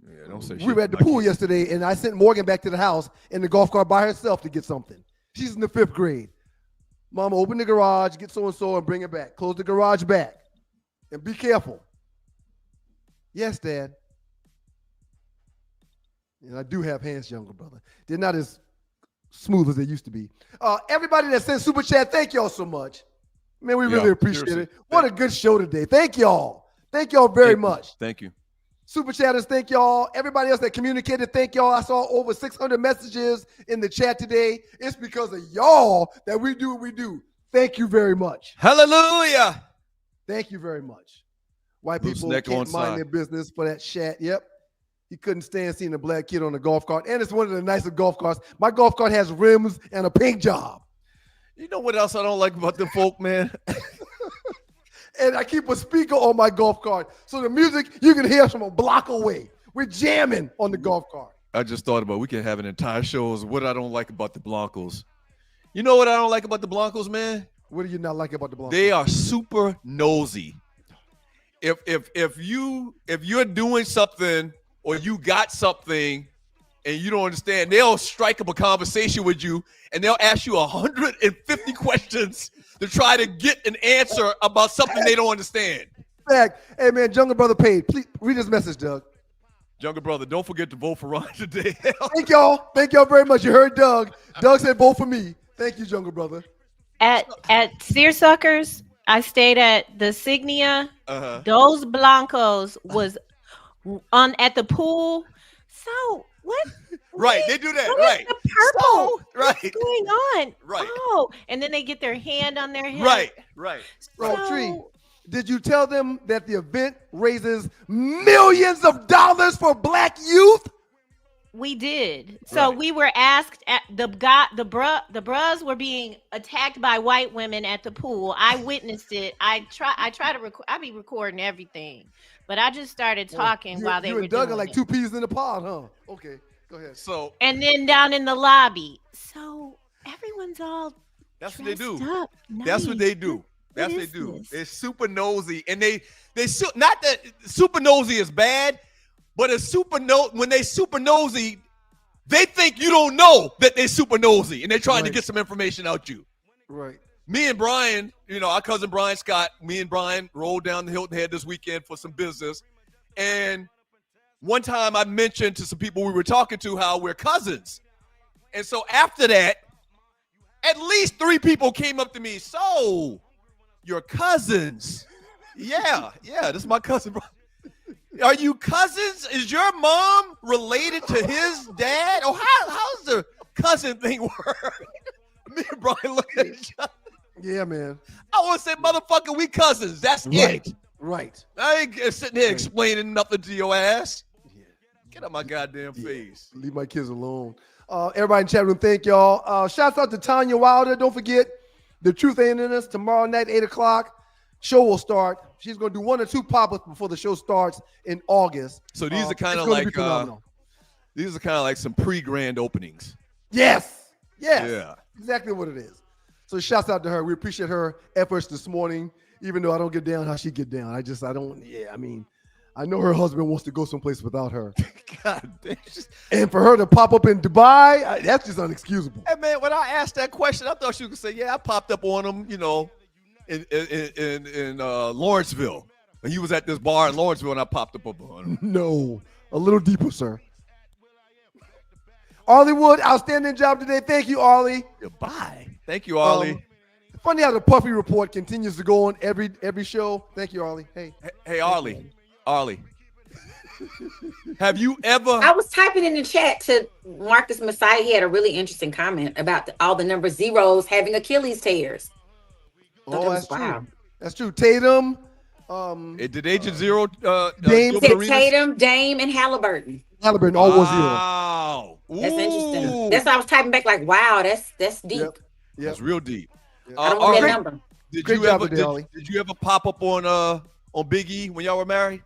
Yeah, don't say shit. We were at the pool yesterday, and I sent Morgan back to the house in the golf cart by herself to get something. She's in the 5th grade. Mama, open the garage, get so-and-so, and bring it back. Close the garage back. And be careful. Yes, Dad. And I do have hands, younger brother. They're not as smooth as they used to be. Everybody that sent Super Chat, thank y'all so much. Man, we really appreciate it. What a good show today. Thank y'all. Thank y'all very much. Thank you. Super chatters, thank y'all. Everybody else that communicated, thank y'all. I saw over 600 messages in the chat today. It's because of y'all that we do what we do. Thank you very much. Hallelujah. Thank you very much. White people can't mind their business for that chat. Yep. He couldn't stand seeing a black kid on a golf cart. And it's one of the nicest golf carts. My golf cart has rims and a paint job. You know what else I don't like about them folk, man? And I keep a speaker on my golf cart. So the music you can hear from a block away. We're jamming on the golf cart. I just thought about we can have an entire show of what I don't like about the Blancos. You know what I don't like about the Blancos, man? What do you not like about the Blancos? They are super nosy. If you're doing something or you got something and you don't understand, they'll strike up a conversation with you and they'll ask you 150 questions to try to get an answer about something they don't understand. Hey man, younger brother paid. Please read this message, Doug. Younger brother, don't forget to vote for Ron today. Thank y'all. Thank y'all very much. You heard Doug. Doug said vote for me. Thank you, younger brother. At Searsuckers, I stayed at the Signia. Those Blancos was at the pool. So what? Right, they do that. What right. is the purple? So, right. What's going on? Right. Oh, and then they get their hand on their head. Right. So, Tree, did you tell them that the event raises millions of dollars for black youth? We did. So we were asked at the bros were being attacked by white women at the pool. I witnessed it. I try to record. I be recording everything. But I just started talking while they you were and Doug doing are like it. two peas in a pod, huh? Okay, go ahead. So And then down in the lobby. So everyone's all that's what they do. dressed up. That's what they Nice. do. What That's what they is do. this? They're super nosy, and not that super nosy is bad, but when they super nosy, they think you don't know that they're super nosy, and they're trying to Right. get some information out you. Right. Me and Brian, our cousin Brian Scott, me and Brian rolled down the Hilton Head this weekend for some business, and one time I mentioned to some people we were talking to how we're cousins, and so after that, at least 3 people came up to me. So, your cousins? Yeah, this is my cousin. Are you cousins? Is your mom related to his dad? Or how's the cousin thing work? Me and Brian look at each other. Yeah, man. I want to say, motherfucker, we cousins. That's Right. it. Right. I ain't sitting here explaining nothing to your ass. Get out my goddamn face. Leave my kids alone. Everybody in chat room, thank y'all. Shouts out to Tanya Wilder. Don't forget, The Truth Ain't In Us tomorrow night, 8 o'clock. Show will start. She's going to do 1 or 2 pop-ups before the show starts in August. So these are kind it's of gonna be like phenomenal. these are kind of like some pre-grand openings. Yes. Yeah. Exactly what it is. So shouts out to her. We appreciate her efforts this morning, even though I don't get down how she get down. I know her husband wants to go someplace without her. God damn. And for her to pop up in Dubai, that's just unexcusable. Hey man, when I asked that question, I thought she was gonna say, "Yeah, I popped up on him, in Lawrenceville, and he was at this bar in Lawrenceville, and I popped up on him." No, a little deeper, sir. Arlie Wood, outstanding job today. Thank you, Arlie. Goodbye. Thank you, Arlie. Funny how the Puffy Report continues to go on every show. Thank you, Arlie. Hey, Arlie. Have you ever? I was typing in the chat to Marcus Messiah. He had a really interesting comment about all the number zeros having Achilles tears. Oh, that's true. That's true. Tatum. Did Agent Zero? Dame, Tatum, Dame, and Halliburton. Halliburton all 1-0. Wow. That's interesting. That's why I was typing back like, wow, that's deep. Yep. That's real deep. I don't want that number. Great job today, Ollie. Did you ever pop up on Big E when y'all were married?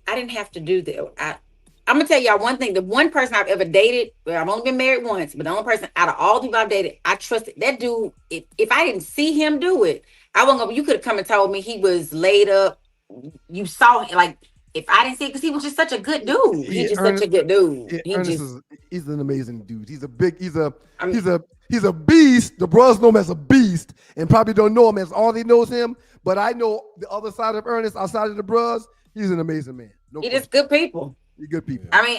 I didn't have to do that. I'm gonna tell y'all one thing. The one person I've ever dated, well, I've only been married once, but the only person out of all the people I've dated, I trusted that dude. If I didn't see him do it, I wasn't gonna. You could have come and told me he was laid up. You saw him, like, if I didn't see it, because he was just such a good dude. He's just such a good dude. He's an amazing dude. He's a beast. The bros know him as a beast, and probably don't know him as all they knows him. But I know the other side of Ernest, outside of the bros. He's an amazing man. He just good people. You're good people. I mean,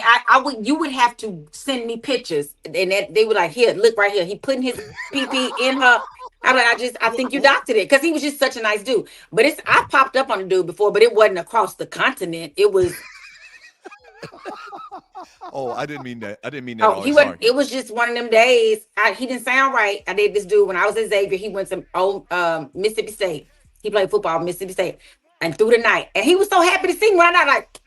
you would have to send me pictures, and that they were like, here, look right here. He putting his PP in her. I'm like, I think you doctored it, because he was just such a nice dude. But I popped up on the dude before, but it wasn't across the continent. It was. Oh, I didn't mean that. Oh, he wasn't. It was just one of them days. He didn't sound right. I did this dude when I was at Xavier. He went to Mississippi State. He played football at Mississippi State, and through the night, and he was so happy to see me. When I like,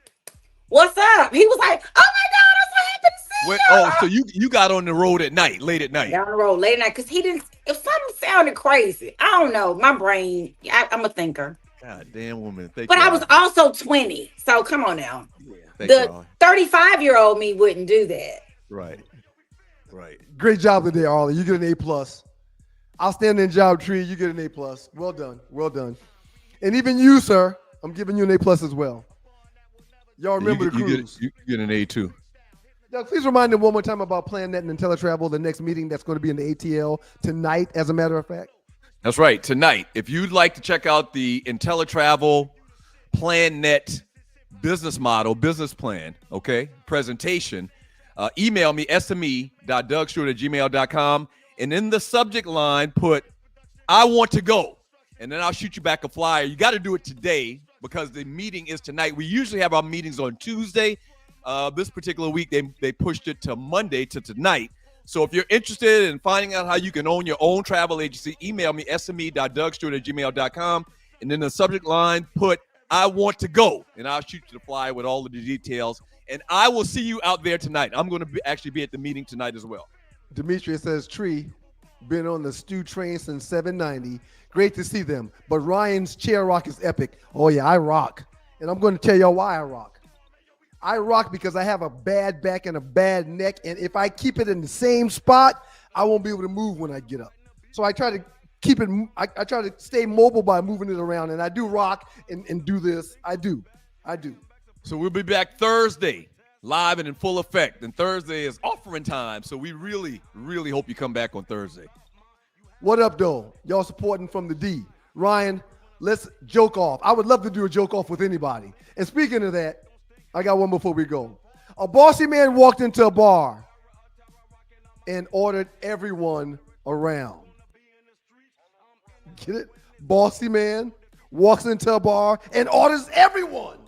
what's up? He was like, oh my God, I'm so happy to see you. Oh, so you got on the road at night, late at night. Down the road, late at night, because he didn't. If something sounded crazy, I don't know. My brain, I'm a thinker. God damn woman. But I was also 20, so come on now. Yeah, the 35-year-old me wouldn't do that. Right. Great job today, Arlie. You get an A+. Outstanding job, Tree. You get an A+. Well done. And even you, sir, I'm giving you an A+ as well. Y'all remember the cruise. You get an A too. Doug, please remind them one more time about PlanNet and IntelliTravel, the next meeting that's going to be in the ATL tonight, as a matter of fact. That's right, tonight. If you'd like to check out the IntelliTravel PlanNet business plan, presentation, email me, sme.dougstewart@gmail.com, and in the subject line, put, I want to go, and then I'll shoot you back a flyer. You got to do it today because the meeting is tonight. We usually have our meetings on Tuesday. This particular week, they pushed it to Monday to tonight. So if you're interested in finding out how you can own your own travel agency, email me, sme.dougstewart@gmail.com, and in the subject line, put, I want to go, and I'll shoot you the flyer with all of the details, and I will see you out there tonight. I'm going to actually be at the meeting tonight as well. Demetrius says, Tree, been on the Stew train since 790. Great to see them. But Ryan's chair rock is epic. Oh, yeah, I rock. And I'm going to tell y'all why I rock. I rock because I have a bad back and a bad neck. And if I keep it in the same spot, I won't be able to move when I get up. So I try to keep it, I try to stay mobile by moving it around. And I do rock and do this. I do. So we'll be back Thursday, live and in full effect. And Thursday is offering time. So we really, really hope you come back on Thursday. What up, though? Y'all supporting from the D. Ryan, let's joke off. I would love to do a joke off with anybody. And speaking of that, I got one before we go. A bossy man walked into a bar and ordered everyone around. Get it? Bossy man walks into a bar and orders everyone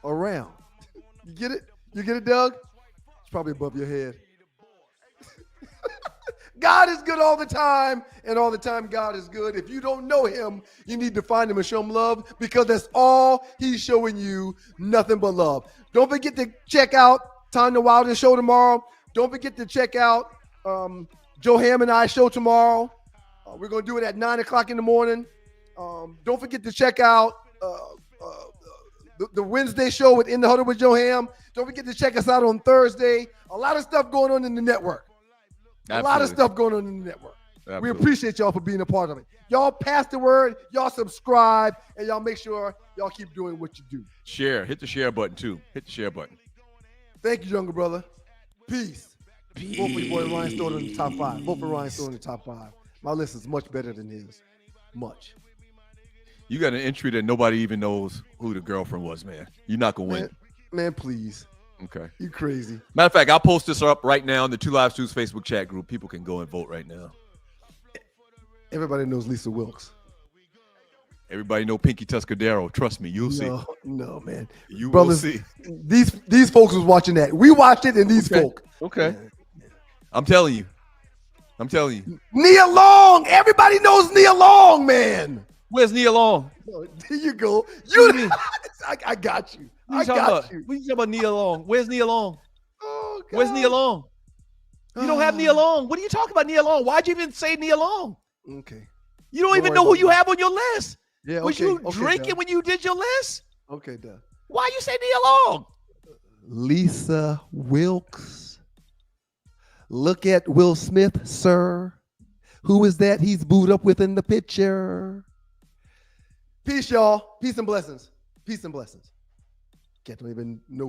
around. You get it? You get it, Doug? It's probably above your head. God is good all the time, and all the time God is good. If you don't know him, you need to find him and show him love, because that's all he's showing you, nothing but love. Don't forget to check out Tanya Wilder's show tomorrow. Don't forget to check out Joe Ham and I's show tomorrow. We're going to do it at 9 o'clock in the morning. Don't forget to check out the Wednesday show with In the Huddle with Joe Ham. Don't forget to check us out on Thursday. A lot of stuff going on in the network. Absolutely. A lot of stuff going on in the network. Absolutely. We appreciate y'all for being a part of it. Y'all pass the word, y'all subscribe, and y'all make sure y'all keep doing what you do. Share. Hit the share button, too. Hit the share button. Thank you, younger brother. Peace. Vote for your boy Ryan Stewart in the top 5. Vote for Ryan Stewart in the top 5. My list is much better than his. Much. You got an entry that nobody even knows who the girlfriend was, man. You're not going to win. Man, please. Okay. You crazy. Matter of fact, I'll post this up right now in the 2 Live Stews Facebook chat group. People can go and vote right now. Everybody knows Lisa Wilkes. Everybody know Pinky Tuscadero. Trust me, you'll see. No, man. You Brothers, will see. These folks was watching that. We watched it, and these folk. Okay. I'm telling you. Nia Long. Everybody knows Nia Long, man. Where's Nia Long? Oh, there you go. I got you. I got you. What are you talking about Nia Long? Where's Nia Long? Oh, God. Where's Nia Long? You don't have Nia Long. What are you talking about, Nia Long? Why'd you even say Nia Long? Okay. You don't even know who you have on your list. Yeah, Was you drinking Doug. when you did your list? Okay, Doug. Why you say Nia Long? Lisa Wilkes. Look at Will Smith, sir. Who is that he's booed up with in the picture? Peace, y'all. Peace and blessings. Peace and blessings. Can't even know